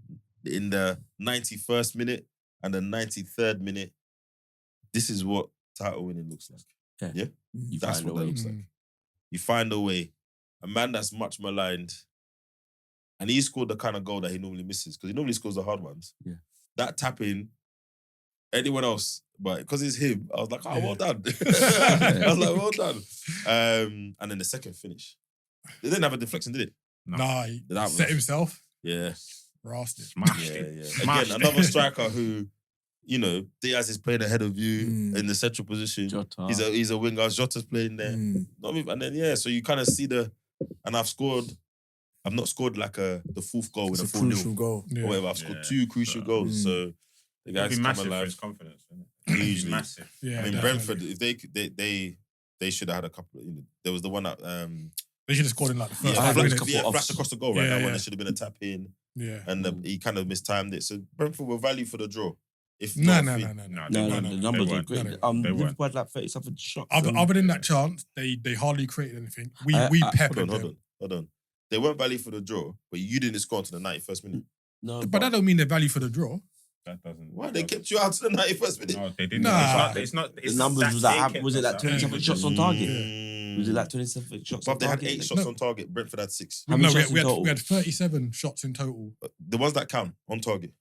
Speaker 1: in the 91st minute and the 93rd minute. This is what title winning looks like. Yeah?
Speaker 2: You
Speaker 1: That's
Speaker 2: find a
Speaker 1: what that
Speaker 2: way.
Speaker 1: looks like. You find a way. A man that's much maligned, and he scored the kind of goal that he normally misses, because he normally scores the hard ones.
Speaker 2: Yeah.
Speaker 1: That tapping, anyone else, but because it's him, I was like, oh, well done. I was like, well done. And then the second finish. They didn't have a deflection, did it?
Speaker 4: Nah, he
Speaker 1: That
Speaker 4: set
Speaker 1: was-
Speaker 4: himself.
Speaker 1: Yeah.
Speaker 4: Rasped it.
Speaker 5: Smashed
Speaker 1: Yeah,
Speaker 5: it.
Speaker 1: yeah.
Speaker 5: Smashed
Speaker 1: Again,
Speaker 5: it.
Speaker 1: another striker who, you know, Diaz is playing ahead of you
Speaker 3: Mm.
Speaker 1: in the central position.
Speaker 2: Jota.
Speaker 1: He's a winger. Jota's playing there. Not even- And then, yeah, so you kind of see and I've not scored like the fourth goal
Speaker 3: It's
Speaker 1: with
Speaker 3: a
Speaker 1: a 4-0
Speaker 3: crucial goal.
Speaker 4: Yeah.
Speaker 1: or whatever. I've scored
Speaker 5: Yeah.
Speaker 1: 2 crucial goals.
Speaker 3: Mm.
Speaker 1: So the
Speaker 5: It'd
Speaker 1: guys
Speaker 5: be
Speaker 1: come
Speaker 5: massive for
Speaker 1: alive.
Speaker 5: his confidence, isn't it?
Speaker 1: Hugely.
Speaker 5: Massive.
Speaker 4: Yeah,
Speaker 1: I mean,
Speaker 4: definitely.
Speaker 1: Brentford, if they should have had a couple. You know, there was the one that
Speaker 4: They They should have scored in like the first
Speaker 1: Yeah,
Speaker 4: 5
Speaker 2: flash
Speaker 4: minutes.
Speaker 2: couple
Speaker 1: flashed across the goal, right?
Speaker 4: Yeah,
Speaker 1: That one,
Speaker 4: yeah.
Speaker 1: there should have been a tap in,
Speaker 4: Yeah.
Speaker 1: and he kind of mistimed it. So Brentford were value for the draw. If
Speaker 4: No.
Speaker 1: not,
Speaker 2: No,
Speaker 5: they
Speaker 2: the
Speaker 5: weren't.
Speaker 2: numbers
Speaker 5: They
Speaker 2: are great.
Speaker 5: weren't. They weren't.
Speaker 2: Liverpool had like 30-something shots.
Speaker 4: Other than that chance, they hardly created anything. We
Speaker 2: I-
Speaker 4: peppered
Speaker 1: Hold
Speaker 4: them.
Speaker 1: on. They weren't value for the draw, but you didn't score until the 91st minute.
Speaker 2: No,
Speaker 4: But that don't mean they're value for the draw.
Speaker 5: That doesn't.
Speaker 1: Why they kept you out to the 91st minute?
Speaker 5: No, they didn't.
Speaker 4: Nah.
Speaker 5: It's not.
Speaker 2: the numbers was like, was it like 27 shots on target?
Speaker 1: Mm.
Speaker 2: Was it like 27 shots
Speaker 1: But
Speaker 2: on
Speaker 1: they had
Speaker 2: target?
Speaker 1: 8 shots
Speaker 4: No.
Speaker 1: on target. Brentford had 6.
Speaker 2: How many
Speaker 4: No,
Speaker 2: shots in total?
Speaker 4: we had 37 shots in total.
Speaker 1: The ones that count on target.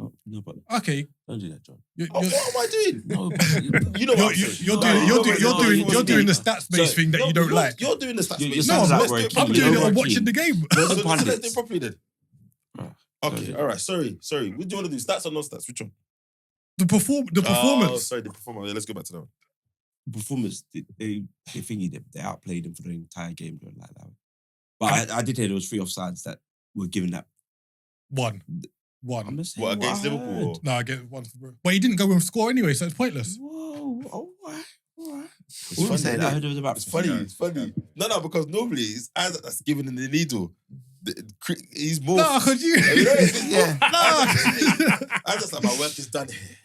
Speaker 2: Oh, no, but
Speaker 4: Okay,
Speaker 2: don't do that, John.
Speaker 4: you're,
Speaker 1: Oh, what am I doing?
Speaker 2: No,
Speaker 1: You know what I'm saying?
Speaker 4: you're doing the stats based thing that you don't like.
Speaker 1: You're doing the stats.
Speaker 2: Your
Speaker 1: based.
Speaker 4: No,
Speaker 2: stats
Speaker 4: I'm
Speaker 2: like
Speaker 4: not-
Speaker 2: we're
Speaker 1: Let's do
Speaker 4: I'm
Speaker 1: it
Speaker 2: keen.
Speaker 4: doing it
Speaker 2: We're
Speaker 4: on
Speaker 2: keen.
Speaker 4: watching the game.
Speaker 2: Those
Speaker 1: So
Speaker 2: are
Speaker 1: let's do it
Speaker 2: pundits.
Speaker 1: properly then. Okay,
Speaker 2: Okay.
Speaker 1: all right. Sorry. What do you want to do? Stats or no stats? Which one?
Speaker 4: The
Speaker 1: Oh,
Speaker 4: performance.
Speaker 1: sorry, the performance. Yeah, let's go back to that one.
Speaker 2: Performance, they thingy them. They outplayed them for the entire game. Don't like that. But I did hear there was 3 offsides that were given that.
Speaker 4: One.
Speaker 2: I'm just saying
Speaker 1: What, against
Speaker 2: I
Speaker 1: Liverpool?
Speaker 2: heard.
Speaker 1: Or?
Speaker 4: No, I get one. But he didn't go and score anyway, so it's pointless.
Speaker 2: Whoa, all right.
Speaker 1: It's
Speaker 2: All I'm
Speaker 1: funny,
Speaker 2: saying,
Speaker 1: innit?
Speaker 2: I heard it was about
Speaker 1: It's funny. It's funny. No, because normally it's Isaac that's given in the needle. He's more.
Speaker 4: No, because you.
Speaker 2: Yeah.
Speaker 1: Isaac's like, my work is done here.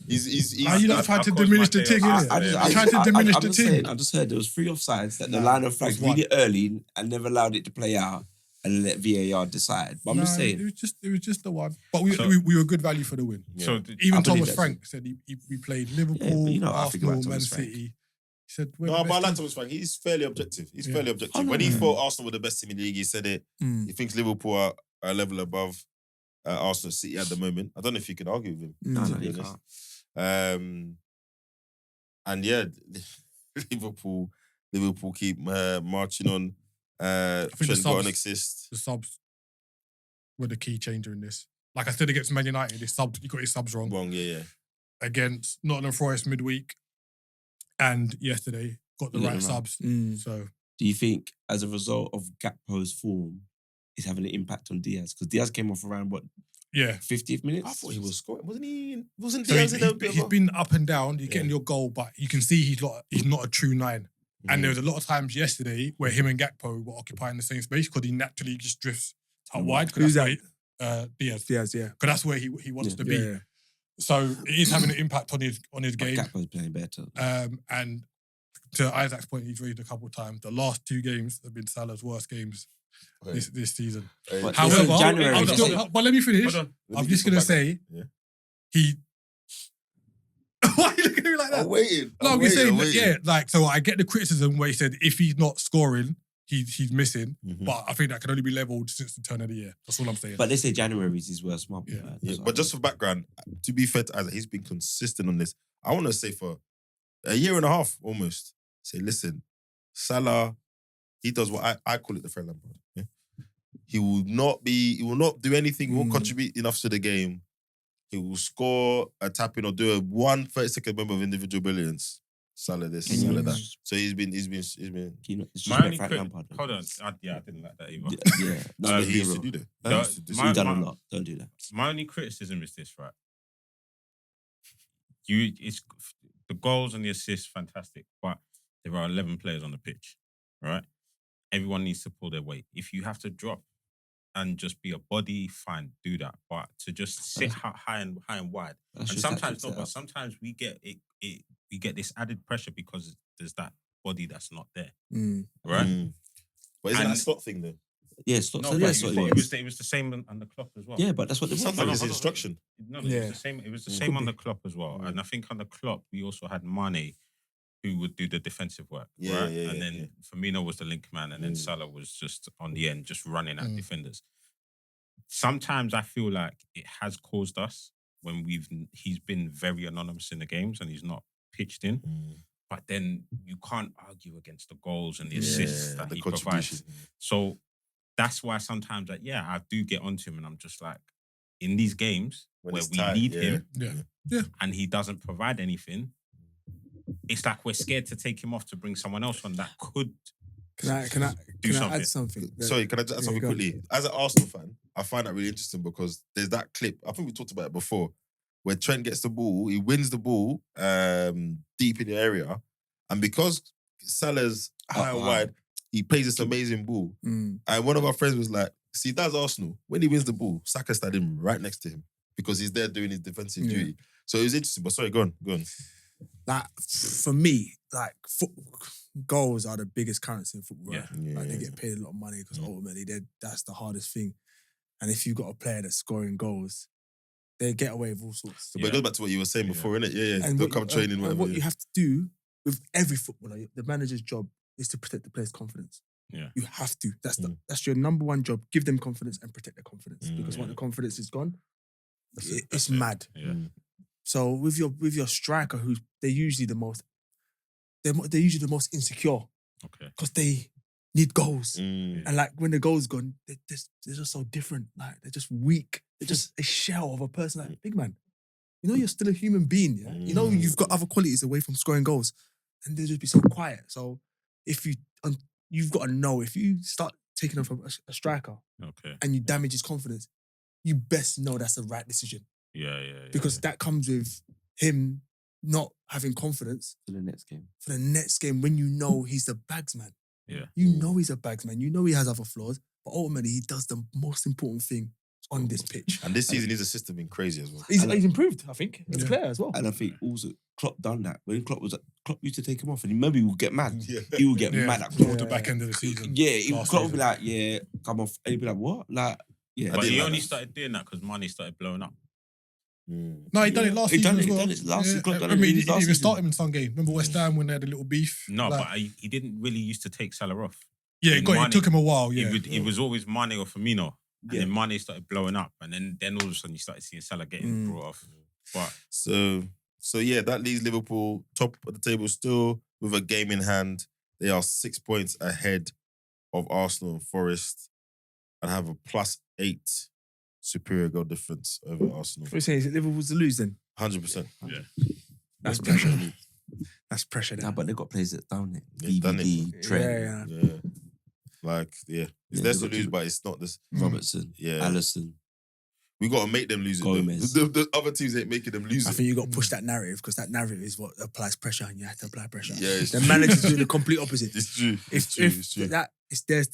Speaker 1: He's
Speaker 4: Are you not trying to diminish the thing, innit?
Speaker 2: I just heard there was 3 offsides that the line of flags
Speaker 4: was one.
Speaker 2: really early and never allowed it to play out and let VAR decide. But I'm just saying.
Speaker 4: It was just the one. But we
Speaker 5: So-
Speaker 4: were good value for the win.
Speaker 1: Yeah.
Speaker 5: So
Speaker 2: I
Speaker 4: Even
Speaker 2: believe
Speaker 4: Thomas
Speaker 2: that
Speaker 4: Frank said we played Liverpool,
Speaker 2: Yeah, but you know, I think about
Speaker 4: Arsenal, Man
Speaker 2: Thomas Frank.
Speaker 4: City. He said, we're
Speaker 1: No,
Speaker 4: the
Speaker 1: but I
Speaker 4: best
Speaker 1: like
Speaker 4: team.
Speaker 1: Thomas Frank. He's fairly objective. He's
Speaker 4: Yeah.
Speaker 1: fairly objective.
Speaker 2: Oh, no,
Speaker 1: When he
Speaker 2: no.
Speaker 1: thought Arsenal were the best team in the league, he said it.
Speaker 3: Mm.
Speaker 1: He thinks Liverpool are a level above Arsenal City at the moment. I don't know if you can argue with him.
Speaker 2: No,
Speaker 1: to be
Speaker 2: you
Speaker 1: honest.
Speaker 2: can't.
Speaker 1: And yeah, Liverpool keep marching on.
Speaker 4: think the
Speaker 1: Trent got an
Speaker 4: subs-
Speaker 1: assist.
Speaker 4: The subs were the key changer in this. Like I said against Man United, he got his subs wrong.
Speaker 1: Wrong, yeah.
Speaker 4: Against Nottingham Forest midweek and yesterday, got the
Speaker 2: Yeah,
Speaker 4: right
Speaker 2: no.
Speaker 4: subs.
Speaker 3: Mm.
Speaker 4: So
Speaker 2: Do you think, as a result of Gakpo's form, is having an impact on Diaz? Because Diaz came off around, what,
Speaker 4: yeah.
Speaker 2: 50th minute?
Speaker 1: I thought he was scoring. Wasn't he? Wasn't
Speaker 4: So
Speaker 1: Diaz in a bit
Speaker 4: he's
Speaker 1: of a...
Speaker 4: been up and down. You're getting
Speaker 1: Yeah.
Speaker 4: your goal, but you can see he's not a true 9. And there was a lot of times yesterday where him and Gakpo were occupying the same space because he naturally just drifts out wide. 'cause
Speaker 3: Who's
Speaker 4: that's where Diaz.
Speaker 3: Diaz, yeah.
Speaker 4: Because that's where he wants to be.
Speaker 3: Yeah.
Speaker 4: So it is having an impact on his
Speaker 2: But
Speaker 4: game.
Speaker 2: Gakpo's playing better.
Speaker 4: And to Isaac's point, he's raised a couple of times. The last 2 games have been Salah's worst games this season.
Speaker 2: But
Speaker 4: However,
Speaker 2: this is January,
Speaker 4: I'm
Speaker 2: this
Speaker 4: still-
Speaker 2: is-
Speaker 4: but let me finish.
Speaker 5: Hold on.
Speaker 4: I'm just gonna say
Speaker 1: Yeah.
Speaker 4: he. Why are you looking at me like that?
Speaker 1: I'm waiting.
Speaker 4: No, I'm saying that, yeah, like so. I get the criticism where he said if he's not scoring, he's missing.
Speaker 1: Mhm.
Speaker 4: But I think that can only be leveled since the turn of the year. That's all I'm saying.
Speaker 2: But they say January is his worst month.
Speaker 4: Yeah.
Speaker 2: man.
Speaker 1: Yeah,
Speaker 2: So-
Speaker 1: but just for background, to be fair to Isaac, he's been consistent on this. I want to say for a year and a half almost. Say, listen, Salah, he does what I call it the Fred Lampard. Yeah? He will not do anything, he won't contribute enough to the game. He will score a tap-in or do a 30-second moment of individual brilliance. Salah this,
Speaker 2: Can you
Speaker 1: Salah
Speaker 2: not
Speaker 1: that.
Speaker 2: just-
Speaker 1: So he's been.
Speaker 2: can you not- it's just
Speaker 5: My
Speaker 2: like
Speaker 5: only
Speaker 2: Frank
Speaker 5: crit-
Speaker 2: Lampard.
Speaker 5: Hold on. I didn't like that either.
Speaker 2: Yeah.
Speaker 1: That's
Speaker 2: No,
Speaker 1: what he used to
Speaker 2: hero.
Speaker 1: do.
Speaker 5: No,
Speaker 1: He used to do.
Speaker 5: my-
Speaker 2: He's done a lot. Don't do that.
Speaker 5: My only criticism is this, right? It's the goals and the assists, fantastic, but there are 11 players on the pitch, right? Everyone needs to pull their weight. If you have to drop and just be a body, fine, do that. But to just sit high and wide,
Speaker 2: That's
Speaker 5: and
Speaker 2: just
Speaker 5: sometimes
Speaker 2: tactics,
Speaker 5: but sometimes we get we get this added pressure because there's that body that's not there,
Speaker 3: Mm.
Speaker 5: right?
Speaker 1: Mm. But isn't that
Speaker 5: And-
Speaker 1: a slot thing though?
Speaker 2: Yeah, stop.
Speaker 5: No,
Speaker 2: So
Speaker 5: but
Speaker 2: that's what
Speaker 5: it
Speaker 2: it
Speaker 5: was
Speaker 2: is.
Speaker 5: it was the same on the clock as well.
Speaker 2: Yeah, but that's what they want.
Speaker 1: Sometimes
Speaker 5: Hold on,
Speaker 1: it's
Speaker 5: hold on.
Speaker 1: instruction.
Speaker 5: No, it
Speaker 3: Yeah.
Speaker 5: was the same. It was the
Speaker 3: It
Speaker 5: same
Speaker 3: could
Speaker 5: on
Speaker 3: be.
Speaker 5: the Klopp as well,
Speaker 1: Mm.
Speaker 5: and I think on the Klopp we also had Mane, who would do the defensive work,
Speaker 1: Yeah,
Speaker 5: right?
Speaker 1: yeah,
Speaker 5: and
Speaker 1: yeah,
Speaker 5: then
Speaker 1: yeah.
Speaker 5: Firmino was the link man, and then
Speaker 1: Mm.
Speaker 5: Salah was just on the end, just running at
Speaker 4: Mm.
Speaker 5: defenders. Sometimes I feel like it has caused us when he's been very anonymous in the games and he's not pitched in. But then you can't argue against the goals and the assists that
Speaker 1: the
Speaker 5: he
Speaker 1: contribution.
Speaker 5: provides. So that's why sometimes, I do get onto him, and I'm just like, in these games
Speaker 1: When
Speaker 5: where
Speaker 1: it's
Speaker 5: we
Speaker 1: tight,
Speaker 5: need
Speaker 1: yeah.
Speaker 5: him,
Speaker 4: Yeah.
Speaker 5: and he doesn't provide anything, it's like we're scared to take him off to bring someone else on that could.
Speaker 3: Can I add something?
Speaker 1: Sorry, can I just add
Speaker 3: Yeah,
Speaker 1: something
Speaker 3: go on.
Speaker 1: quickly? As an Arsenal fan, I find that really interesting because there's that clip, I think we talked about it before, where Trent gets the ball, he wins the ball deep in the area, and because Salah's high and wide, he plays this amazing ball. And one of our friends was like, see, that's Arsenal. When he wins the ball, Saka started him right next to him because he's there doing his defensive duty. So it was interesting. But sorry, go on.
Speaker 3: Like, for me, like, goals are the biggest currency in football. Right? Like, they get paid a lot of money because ultimately that's the hardest thing. And if you've got a player that's scoring goals, they get away with all sorts.
Speaker 1: But it goes back to what you were saying before, innit? Yeah.
Speaker 3: And
Speaker 1: Don't come training, whatever.
Speaker 3: And what you have to do with every footballer, the manager's job is to protect the player's confidence.
Speaker 5: Yeah.
Speaker 3: You have to. That's your number one job. Give them confidence and protect their confidence. Because when the confidence is gone, it's mad.
Speaker 5: Yeah.
Speaker 3: So with your striker, they're usually the most insecure.
Speaker 5: Okay.
Speaker 3: Because they need goals. And like when the goal's gone, they're just so different. Like they're just weak. They're just a shell of a person. Like, big man, you know you're still a human being. Yeah? You know you've got other qualities away from scoring goals. And they'll just be so quiet. So if you've got to know, if you start taking off a striker and you damage his confidence, you best know that's the right decision.
Speaker 5: Yeah.
Speaker 3: Because that comes with him not having confidence
Speaker 2: For the next game.
Speaker 3: for the next game when you know he's the bags man.
Speaker 5: Yeah.
Speaker 3: You know he's a bags man. You know he has other flaws, but ultimately he does the most important thing on this pitch.
Speaker 1: And this season, his assist has been crazy as well.
Speaker 3: He's improved, I think, as a player as well.
Speaker 2: And I think also Klopp done that. When Klopp used to take him off and maybe he would get mad. He would get mad at Klopp.
Speaker 4: Towards the back end of the season.
Speaker 2: Klopp would be like, come off. And he'd be like, what? Like,
Speaker 5: But he only started doing that because money started blowing up.
Speaker 4: No, he done it last season as well.
Speaker 2: He done it last season.
Speaker 4: I mean, he didn't even start him in some game. Remember West Ham when they had a little beef?
Speaker 5: No, but he didn't really used to take Salah off.
Speaker 4: Yeah, it took him a while,
Speaker 5: It was always Mane or Firmino. And then Mane started blowing up. And then all of a sudden you started seeing Salah getting brought off. But
Speaker 1: So yeah, that leaves Liverpool top of the table still with a game in hand. They are 6 points ahead of Arsenal and Forest and have a +8 superior goal difference over Arsenal.
Speaker 3: What are you saying? Is it Liverpool's to lose then?
Speaker 1: 100%.
Speaker 5: yeah.
Speaker 3: That's pressure. That's pressure then.
Speaker 2: Nah, but they got players that down it.
Speaker 1: Yeah, done it,
Speaker 2: DVD, Trent,
Speaker 1: Yeah. Like, it's theirs to lose, but it's not this.
Speaker 2: Robertson, Allison.
Speaker 1: We got to make them lose it.
Speaker 2: Gomez.
Speaker 1: The other teams ain't making them lose
Speaker 3: I
Speaker 1: it.
Speaker 3: think you got to push that narrative because that narrative is what applies pressure and you have to apply pressure.
Speaker 1: Yeah, it's
Speaker 3: the
Speaker 1: true.
Speaker 3: manager's doing the complete opposite.
Speaker 1: It's true.
Speaker 3: If that it's theirs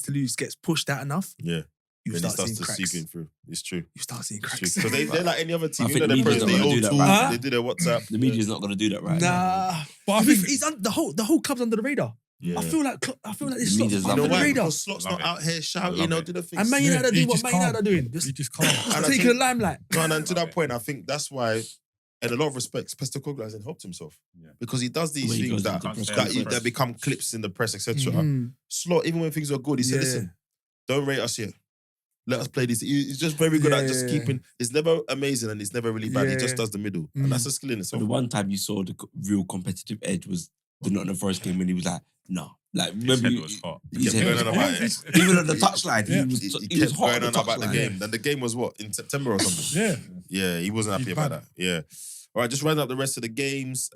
Speaker 3: to lose gets pushed out enough,
Speaker 1: Yeah.
Speaker 3: you
Speaker 1: Then it
Speaker 3: start
Speaker 1: starts
Speaker 3: seeing
Speaker 1: to
Speaker 3: cracks.
Speaker 1: seep in through. It's true.
Speaker 3: You start seeing
Speaker 1: It's
Speaker 3: cracks.
Speaker 1: true. Because they're like any other team.
Speaker 2: I
Speaker 1: You know,
Speaker 2: think
Speaker 1: they're
Speaker 2: the
Speaker 1: press
Speaker 2: media's
Speaker 1: the
Speaker 2: not
Speaker 1: old
Speaker 2: gonna do
Speaker 1: tools.
Speaker 2: that,
Speaker 3: right?
Speaker 1: They do their WhatsApp.
Speaker 2: The media's not going to do that right now.
Speaker 3: Nah,
Speaker 4: But I think
Speaker 3: he's the whole club's under the radar.
Speaker 1: Yeah.
Speaker 3: I feel like this
Speaker 2: The
Speaker 3: slot's
Speaker 2: media's
Speaker 3: under
Speaker 1: You know
Speaker 3: the
Speaker 1: why?
Speaker 3: radar.
Speaker 1: Because Slot's
Speaker 5: Love
Speaker 1: not
Speaker 5: it.
Speaker 1: out here shouting
Speaker 5: Love
Speaker 1: or
Speaker 5: it.
Speaker 1: do the things.
Speaker 3: And Man United are doing
Speaker 4: he's
Speaker 3: what
Speaker 4: just
Speaker 3: Man United are
Speaker 4: calm.
Speaker 3: doing.
Speaker 4: He
Speaker 3: Just
Speaker 4: just can't.
Speaker 1: And I
Speaker 3: taking
Speaker 1: think-
Speaker 3: the limelight.
Speaker 1: No, and to
Speaker 5: Love
Speaker 1: that
Speaker 5: it.
Speaker 1: point, I think that's why, in a lot of respects, Postecoglou hasn't helped himself.
Speaker 5: Yeah.
Speaker 1: Because he does these
Speaker 2: When he
Speaker 1: things
Speaker 2: goes
Speaker 1: that,
Speaker 2: into press
Speaker 5: conference.
Speaker 1: that become clips in the press, etc.
Speaker 3: Mm.
Speaker 1: Slot, even when things are good, he said,
Speaker 3: Yeah.
Speaker 1: listen, don't rate us yet. Let us play this. He's just very good at just keeping, it's never amazing and it's never really bad. He just does the middle. And that's a skill in
Speaker 2: So
Speaker 1: itself.
Speaker 2: the one time you saw the real competitive edge was the Nottingham Forest game when he was like, no. Like,
Speaker 5: His
Speaker 2: remember,
Speaker 5: head was hot.
Speaker 1: He kept going on about it.
Speaker 2: even on the touchline,
Speaker 4: Yeah.
Speaker 2: he was
Speaker 1: kept
Speaker 2: hot
Speaker 1: going
Speaker 2: on the
Speaker 1: on about the
Speaker 2: touchline.
Speaker 1: game. Then the game was what? In September or something?
Speaker 4: Yeah.
Speaker 1: Yeah, he wasn't happy
Speaker 4: He's
Speaker 1: about
Speaker 4: bad.
Speaker 1: that. Yeah. All right, just round up the rest of the games.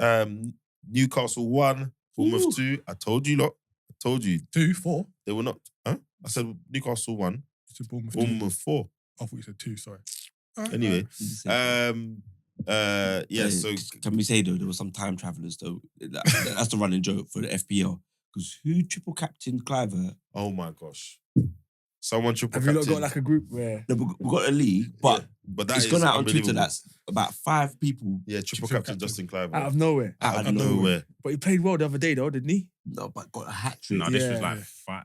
Speaker 1: Newcastle 1, Bournemouth 2. I told you, lot. I told you.
Speaker 4: 2, 4.
Speaker 1: They were not. Huh? I said Newcastle 1,
Speaker 4: It's a Bournemouth 2.
Speaker 1: Bournemouth 4.
Speaker 4: I thought you said 2, sorry. All right,
Speaker 1: Anyway,
Speaker 2: Hey,
Speaker 1: so
Speaker 2: can we say though there were some time travelers though? That's the running joke for the FPL because who triple captained Cliver?
Speaker 1: oh my gosh, someone triple
Speaker 3: Have you not
Speaker 1: captain.
Speaker 3: got like a group where
Speaker 2: No, we got a league, but
Speaker 1: but that
Speaker 2: it's
Speaker 1: is
Speaker 2: gone out on Twitter.
Speaker 1: unbelievable.
Speaker 2: That's about 5 people
Speaker 1: triple
Speaker 4: Triple
Speaker 1: captain
Speaker 4: captain.
Speaker 1: Justin Clive.
Speaker 3: out of nowhere?
Speaker 2: out
Speaker 1: Out of nowhere.
Speaker 3: But he played well the other day though, didn't he?
Speaker 2: No, but got a hat trick.
Speaker 5: No, this was
Speaker 3: Yeah.
Speaker 5: like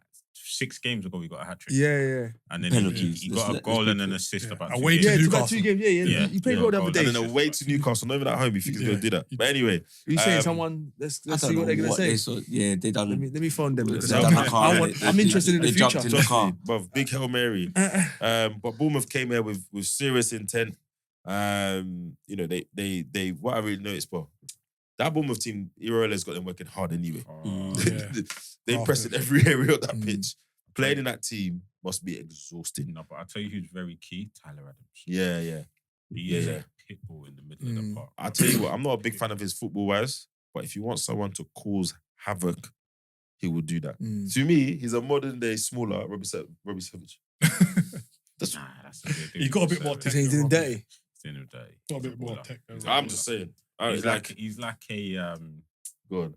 Speaker 5: 6 games ago we got a hat-trick.
Speaker 3: Yeah.
Speaker 5: And then
Speaker 2: Penalties.
Speaker 5: he got a
Speaker 2: Let's
Speaker 5: goal
Speaker 2: be
Speaker 5: and an
Speaker 2: clear.
Speaker 5: assist
Speaker 4: Yeah.
Speaker 5: about
Speaker 4: Away
Speaker 5: 2
Speaker 4: to
Speaker 3: Yeah,
Speaker 5: games.
Speaker 3: it's about 2 games. Yeah. He played well the other
Speaker 5: Yeah.
Speaker 3: day.
Speaker 1: And then away to Newcastle, not even at home. You think he's going to do that? But anyway,
Speaker 3: You saying
Speaker 1: Um,
Speaker 3: someone? Let's
Speaker 2: I don't
Speaker 3: see what
Speaker 2: know
Speaker 3: they're gonna
Speaker 2: what
Speaker 3: say.
Speaker 2: they saw. Yeah, they done.
Speaker 3: Let me phone them
Speaker 2: They
Speaker 3: because
Speaker 1: done
Speaker 2: done
Speaker 1: the
Speaker 2: the car.
Speaker 3: I'm interested in the
Speaker 2: They jumped
Speaker 3: future.
Speaker 2: in the
Speaker 1: trust
Speaker 2: car.
Speaker 1: me, bruv, big Hail Mary. But Bournemouth came here with serious intent. You know, they what I really noticed, bro. That Bournemouth team, E089's got them working hard anyway.
Speaker 4: Yeah.
Speaker 1: They press in every area of that pitch. Playing in that team must be exhausting.
Speaker 5: No, but I'll tell you who's very key, Tyler Adams.
Speaker 1: Yeah.
Speaker 5: He is
Speaker 1: Yeah.
Speaker 5: a pit bull in the middle of the park.
Speaker 1: I tell you what, I'm not a big fan of his football-wise, but if you want someone to cause havoc, he will do that. To me, he's a modern-day, smaller Robbie Savage. That's,
Speaker 5: Nah, that's a bit.
Speaker 4: He got a bit more
Speaker 3: He's saying he's doing dirty.
Speaker 5: He's in the day.
Speaker 4: Got a bit more tech.
Speaker 1: I'm just saying.
Speaker 5: He's like a
Speaker 1: go on.
Speaker 5: I'm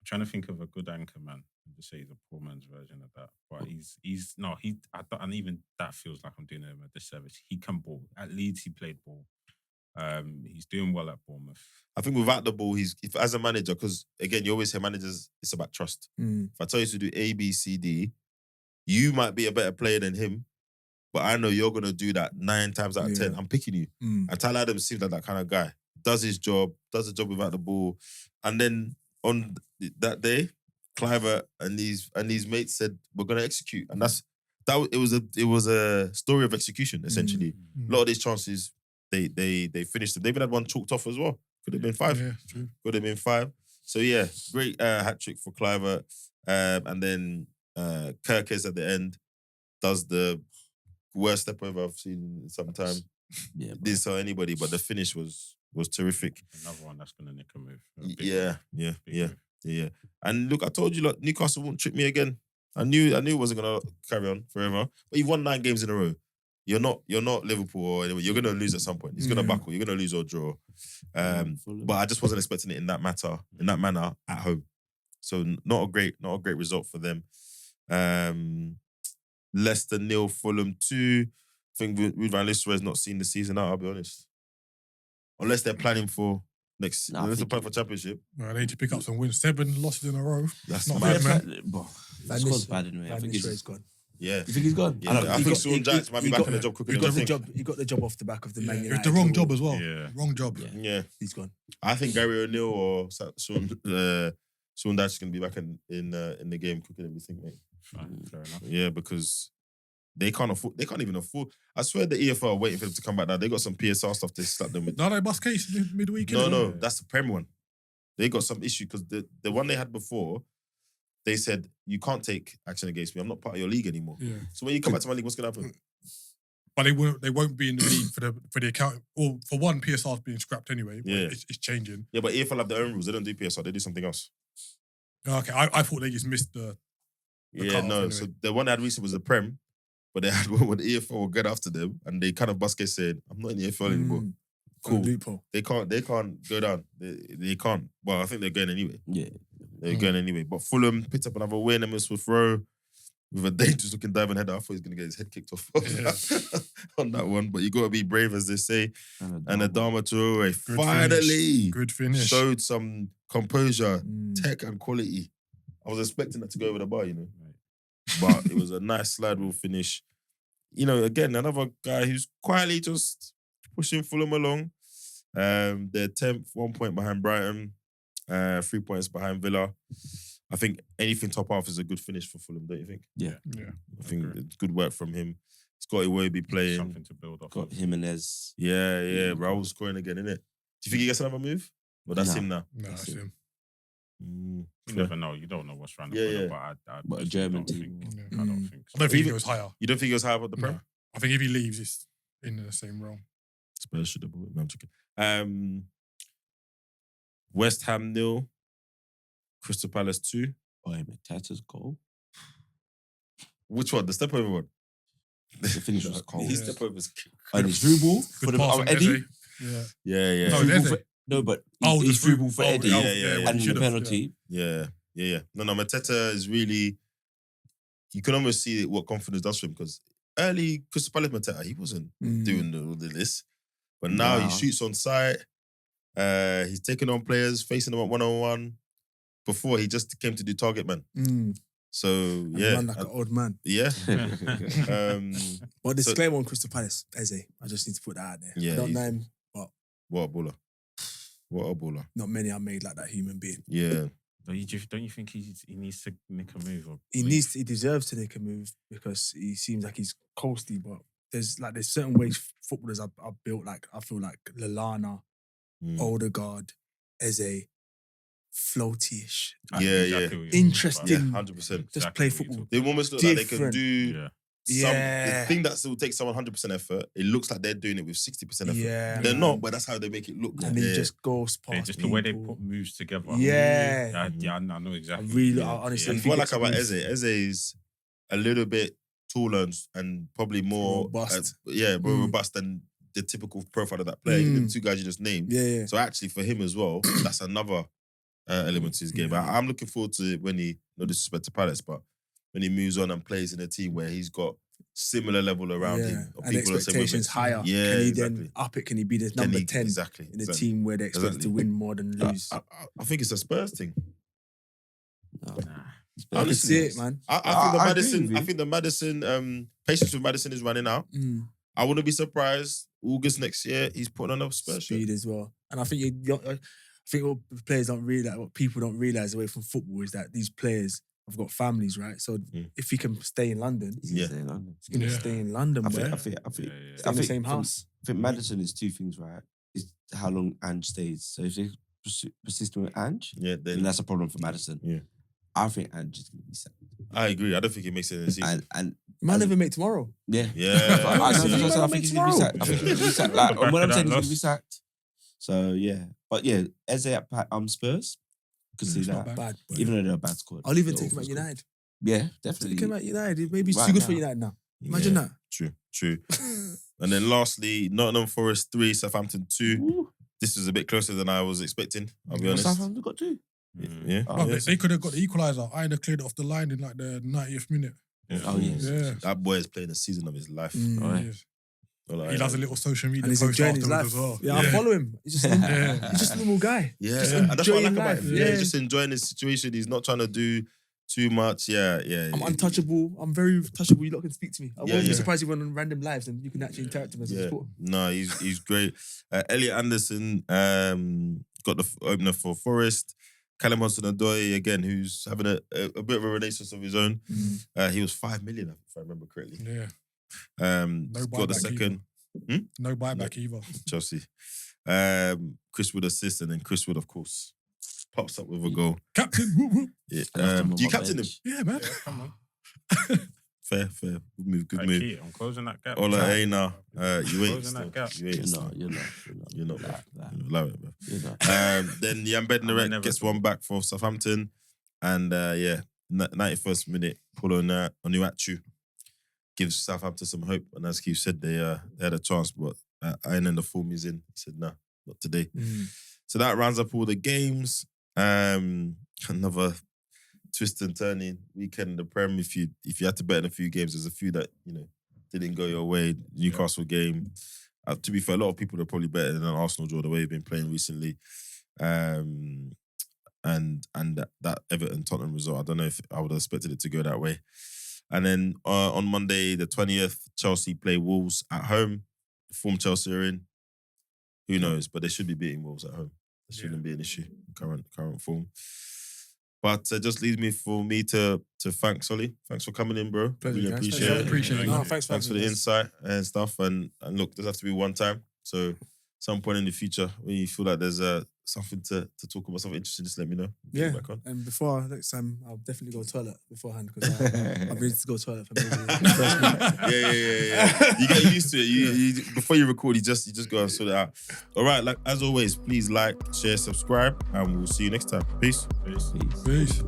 Speaker 5: trying to think of a good anchor man to say he's a poor man's version of that. But and even that feels like I'm doing him a disservice. He can ball. At Leeds, he played ball. He's doing well at Bournemouth.
Speaker 1: I think without the ball, if as a manager, because again, you always hear managers, it's about trust. If I tell you to do A, B, C, D, you might be a better player than him, but I know you're gonna do that 9 times out of 10. I'm picking you. And Tyler Adams seems like that kind of guy. Does his job, does the job without the ball, and then on that day, Cliver and these mates said we're gonna execute, and it was a story of execution essentially. A lot of these chances. They finished them. They even had one chalked off as well. Could have been 5.
Speaker 4: Yeah, true.
Speaker 1: Could have been 5. So yeah, great hat trick for Cliver. And then Kirkes at the end does the worst step over I've seen in some time.
Speaker 2: Yeah,
Speaker 1: Didn't tell anybody, but the finish was terrific.
Speaker 5: Another one that's gonna nick a move.
Speaker 1: Yeah. And look, I told you, look, Newcastle won't trick me again. I knew it wasn't gonna carry on forever. But you've won 9 games in a row. You're not Liverpool or anyway. You're gonna lose at some point. It's gonna buckle. You're gonna lose or draw. But I just wasn't expecting it in that manner at home. So not a great result for them. Leicester 0, Fulham 2. I think Ruud van Nistelrooy has not seen the season out. I'll be honest. Unless they're planning for next. Unless they're planning for Championship.
Speaker 4: Well, they need to pick up some wins. 7 losses in a row.
Speaker 1: That's
Speaker 4: not
Speaker 1: mad.
Speaker 4: bad, man.
Speaker 2: That squad's bad anyway. I think
Speaker 3: He's gone.
Speaker 1: Yeah.
Speaker 2: You think he's gone?
Speaker 1: Yeah, I think Sean Jackson might be back on the job quicker than I think.
Speaker 3: He got the job off the back of the Man
Speaker 4: It's
Speaker 3: United.
Speaker 4: the wrong job as well.
Speaker 5: Yeah.
Speaker 4: Wrong job.
Speaker 1: Yeah.
Speaker 3: He's gone.
Speaker 1: I think Gary O'Neill or Sean Dyche can be back in the game quicker than we think, mate.
Speaker 5: Fine, fair enough.
Speaker 1: Yeah, because they can't even afford. I swear the EFL are waiting for them to come back now. They got some PSR stuff to slap them with.
Speaker 4: No, they bust case midweek.
Speaker 1: No, that's the Prem one. They got some issue because the one they had before, they said, you can't take action against me. I'm not part of your league anymore.
Speaker 4: Yeah.
Speaker 1: So when you come back to my league, what's going to happen?
Speaker 4: But they won't be in the league for the account. Or for one, PSR's being scrapped anyway.
Speaker 1: Yeah.
Speaker 4: It's changing.
Speaker 1: Yeah, but EFL have their own rules. They don't do PSR. They do something else.
Speaker 4: Okay, I thought they just missed the
Speaker 1: Yeah, no.
Speaker 4: anyway.
Speaker 1: So the one they had recently was the Prem, but they had one where the EFL will get after them, and they kind of bust case saying, I'm not in the EFL anymore. Cool.
Speaker 3: Loophole.
Speaker 1: They can't go down. They can't. Well, I think they're going anyway.
Speaker 2: Yeah.
Speaker 1: They're going anyway. But Fulham picked up another win and Smith Rowe with a dangerous looking diving header. I thought he was going to get his head kicked off on that one. But you got to be brave, as they say. And Adama Traore finally
Speaker 4: good finish.
Speaker 1: showed some composure, tech and quality. I was expecting that to go over the bar, you know. But it was a nice slide rule finish. You know, again, another guy who's quietly just pushing Fulham along. They're 10th, 1 point behind Brighton, 3 points behind Villa. I think anything top half is a good finish for Fulham, don't you think?
Speaker 2: Yeah.
Speaker 1: I think it's good work from him. Scotty Iwobi playing.
Speaker 5: Something to build off.
Speaker 2: Got Jimenez.
Speaker 1: Yeah. Raul's scoring again, innit? Do you think he gets another move? Well, that's him now.
Speaker 4: No, that's him.
Speaker 5: You never know. You don't know what's around the corner. But
Speaker 2: But a German team.
Speaker 5: I don't think so.
Speaker 4: I don't think he goes higher.
Speaker 1: You don't think he goes high up at the Prem?
Speaker 4: No. I think if he leaves, it's in the same realm.
Speaker 1: Spurs should have bought him. No, I'm joking. West Ham 0, Crystal Palace 2.
Speaker 2: Boy, Matata's goal.
Speaker 1: Which one? The step over one?
Speaker 2: The finish was cold.
Speaker 1: His step over's
Speaker 2: And his through ball for
Speaker 4: Good
Speaker 2: the
Speaker 4: pass from
Speaker 2: Eddie.
Speaker 4: Eze. Yeah.
Speaker 1: Yeah.
Speaker 4: No,
Speaker 2: Through ball
Speaker 4: Eze.
Speaker 2: for- No, but
Speaker 4: Oh,
Speaker 2: his
Speaker 4: the
Speaker 2: through ball for
Speaker 4: oh,
Speaker 2: Eddie.
Speaker 1: yeah.
Speaker 2: And
Speaker 4: Should
Speaker 2: the
Speaker 4: have,
Speaker 2: penalty.
Speaker 1: Yeah. No, Mateta is really... You can almost see what confidence does for him because early Crystal Palace Mateta, he wasn't doing all of this. But now he shoots on sight. He's taking on players, facing them at one-on-one. Before, he just came to do target man. So,
Speaker 3: And run like an old man.
Speaker 1: Yeah.
Speaker 3: But disclaimer on Crystal Palace, Eze. I just need to put that out there.
Speaker 1: Yeah,
Speaker 3: I don't know him, but
Speaker 1: What a baller.
Speaker 3: not many are made like that human being.
Speaker 1: Yeah.
Speaker 5: Don't you think he needs to nick a move? Or
Speaker 3: He deserves to make a move because he seems like he's coasty, but there's certain ways footballers are built. Like I feel like Lallana, Odegaard, Eze, floaty-ish.
Speaker 1: Yeah.
Speaker 3: Interesting.
Speaker 1: Yeah, 100%.
Speaker 3: Just play football.
Speaker 1: They almost look like they can
Speaker 3: Different.
Speaker 1: do
Speaker 3: Yeah.
Speaker 1: the thing that still takes someone 100% effort, it looks like they're doing it with 60% effort.
Speaker 3: Yeah,
Speaker 1: They're
Speaker 3: man.
Speaker 1: not, but that's how they make it look.
Speaker 3: And then just goes past
Speaker 5: just the way they
Speaker 3: people.
Speaker 5: put moves together.
Speaker 3: Yeah.
Speaker 5: I know exactly.
Speaker 3: I honestly
Speaker 1: And
Speaker 3: think
Speaker 1: what I
Speaker 3: it's
Speaker 1: like about
Speaker 3: a
Speaker 1: Eze is a little bit taller and probably more
Speaker 3: Robust.
Speaker 1: more robust than the typical profile of that player. The two guys you just named.
Speaker 3: Yeah.
Speaker 1: So actually, for him as well, that's another element to his game. I'm looking forward to it when he, no disrespect to Palace, but when he moves on and plays in a team where he's got similar level around him.
Speaker 3: And the expectations higher.
Speaker 1: Yeah,
Speaker 3: can he
Speaker 1: exactly.
Speaker 3: then up it? Can he be the number 10 in a team where they expect to win more than lose?
Speaker 1: I think it's a Spurs thing.
Speaker 3: I can see it, man.
Speaker 1: I think the Madison patience with Madison is running out. I wouldn't be surprised. August next year, he's putting on a Spurs
Speaker 3: speed as well. And I think I think what players don't realize, what people don't realize away from football is that these players have got families, right? So if he can stay in London, he's going to stay in London. I think in the same house.
Speaker 2: I think Madison is two things, right? Is how long Ange stays. So if they persist with Ange, then that's a problem for Madison.
Speaker 1: Yeah.
Speaker 2: I think Ange is going to be sacked.
Speaker 1: I agree. I don't think it makes any sense.
Speaker 3: And might never make tomorrow.
Speaker 2: Yeah.
Speaker 1: I
Speaker 2: think he's going to be sacked. I think he's going to be sacked. Like, what I'm saying, he's going to be sacked. So, yeah. But yeah, Eze at Spurs, could see that.
Speaker 3: Bad,
Speaker 2: even though they're a bad squad.
Speaker 3: I'll even take him at United.
Speaker 2: Yeah, definitely.
Speaker 3: Take him at United. Maybe he's too good for United now. Imagine that.
Speaker 1: True. And then lastly, Nottingham Forest 3, Southampton 2. Ooh. This was a bit closer than I was expecting, I'll be honest.
Speaker 2: Southampton got 2.
Speaker 1: Yeah.
Speaker 4: They could have got the equaliser. I had cleared it off the line in like the 90th minute.
Speaker 1: Yeah.
Speaker 2: Oh, yes.
Speaker 4: Yeah.
Speaker 1: That boy is playing the season of his life.
Speaker 4: He does a little social media
Speaker 3: and he's
Speaker 4: post
Speaker 3: enjoying his life
Speaker 4: as well.
Speaker 3: Yeah, I follow him. He's just a normal guy.
Speaker 1: Yeah,
Speaker 3: and
Speaker 1: that's what I like about him.
Speaker 3: Yeah,
Speaker 1: he's just enjoying his situation. He's not trying to do too much. Yeah.
Speaker 3: I'm untouchable. I'm very touchable. You lot can speak to me. I won't be surprised if you went on random lives and you can actually interact with him as a supporter.
Speaker 1: No, he's great. Elliot Anderson got the opener for Forest. Callum Hudson-Odoi, again, who's having a bit of a renaissance of his own. He was 5 million, if I remember correctly.
Speaker 4: Yeah.
Speaker 1: Got the second.
Speaker 4: No buyback either.
Speaker 1: Chelsea. Chris Wood assist, and then Chris Wood, of course, pops up with a goal.
Speaker 4: Captain, whoop, whoop.
Speaker 1: Yeah. Do you captain him?
Speaker 4: Yeah, man.
Speaker 5: Yeah, come on.
Speaker 1: Fair. Good move.
Speaker 5: I'm closing that gap.
Speaker 1: Ola Aina, you ain't
Speaker 5: Closing
Speaker 1: still.
Speaker 5: that gap.
Speaker 1: You ain't still. You're not. Love it, bro. Then Jan Bednarek gets one back for Southampton. And 91st minute, Paulo Onuachu gives Southampton some hope. And as Keith said, they had a chance, but Iron and the form is in. He said, nah, not today. So that rounds up all the games. Another twist and turning weekend in the Prem. If you had to bet in a few games, there's a few that didn't go your way. Newcastle game. To be fair, a lot of people are probably better than Arsenal draw the way they've been playing recently. And that Everton Tottenham result, I don't know if I would have expected it to go that way. And then on Monday the 20th, Chelsea play Wolves at home. The form Chelsea are in, who knows? But they should be beating Wolves at home. It shouldn't be an issue. Current form. But it just leaves me to thank Solly. Thanks for coming in, bro.
Speaker 3: Pleasure,
Speaker 1: really
Speaker 3: guys.
Speaker 1: appreciate it.
Speaker 4: Appreciate it.
Speaker 3: No,
Speaker 1: Thanks for the insight and stuff. And look, there's have to be one time. So some point in the future when you feel like there's something to talk about, something interesting, just let me know.
Speaker 3: Yeah.
Speaker 1: Back on.
Speaker 3: And next time, I'll definitely go to the toilet beforehand because I'm ready to go to the toilet for maybe the first minute.
Speaker 1: Yeah. You get used to it. You before you record, you just go and sort it out. All right, like as always, please like, share, subscribe, and we'll see you next time. Peace.
Speaker 4: Peace.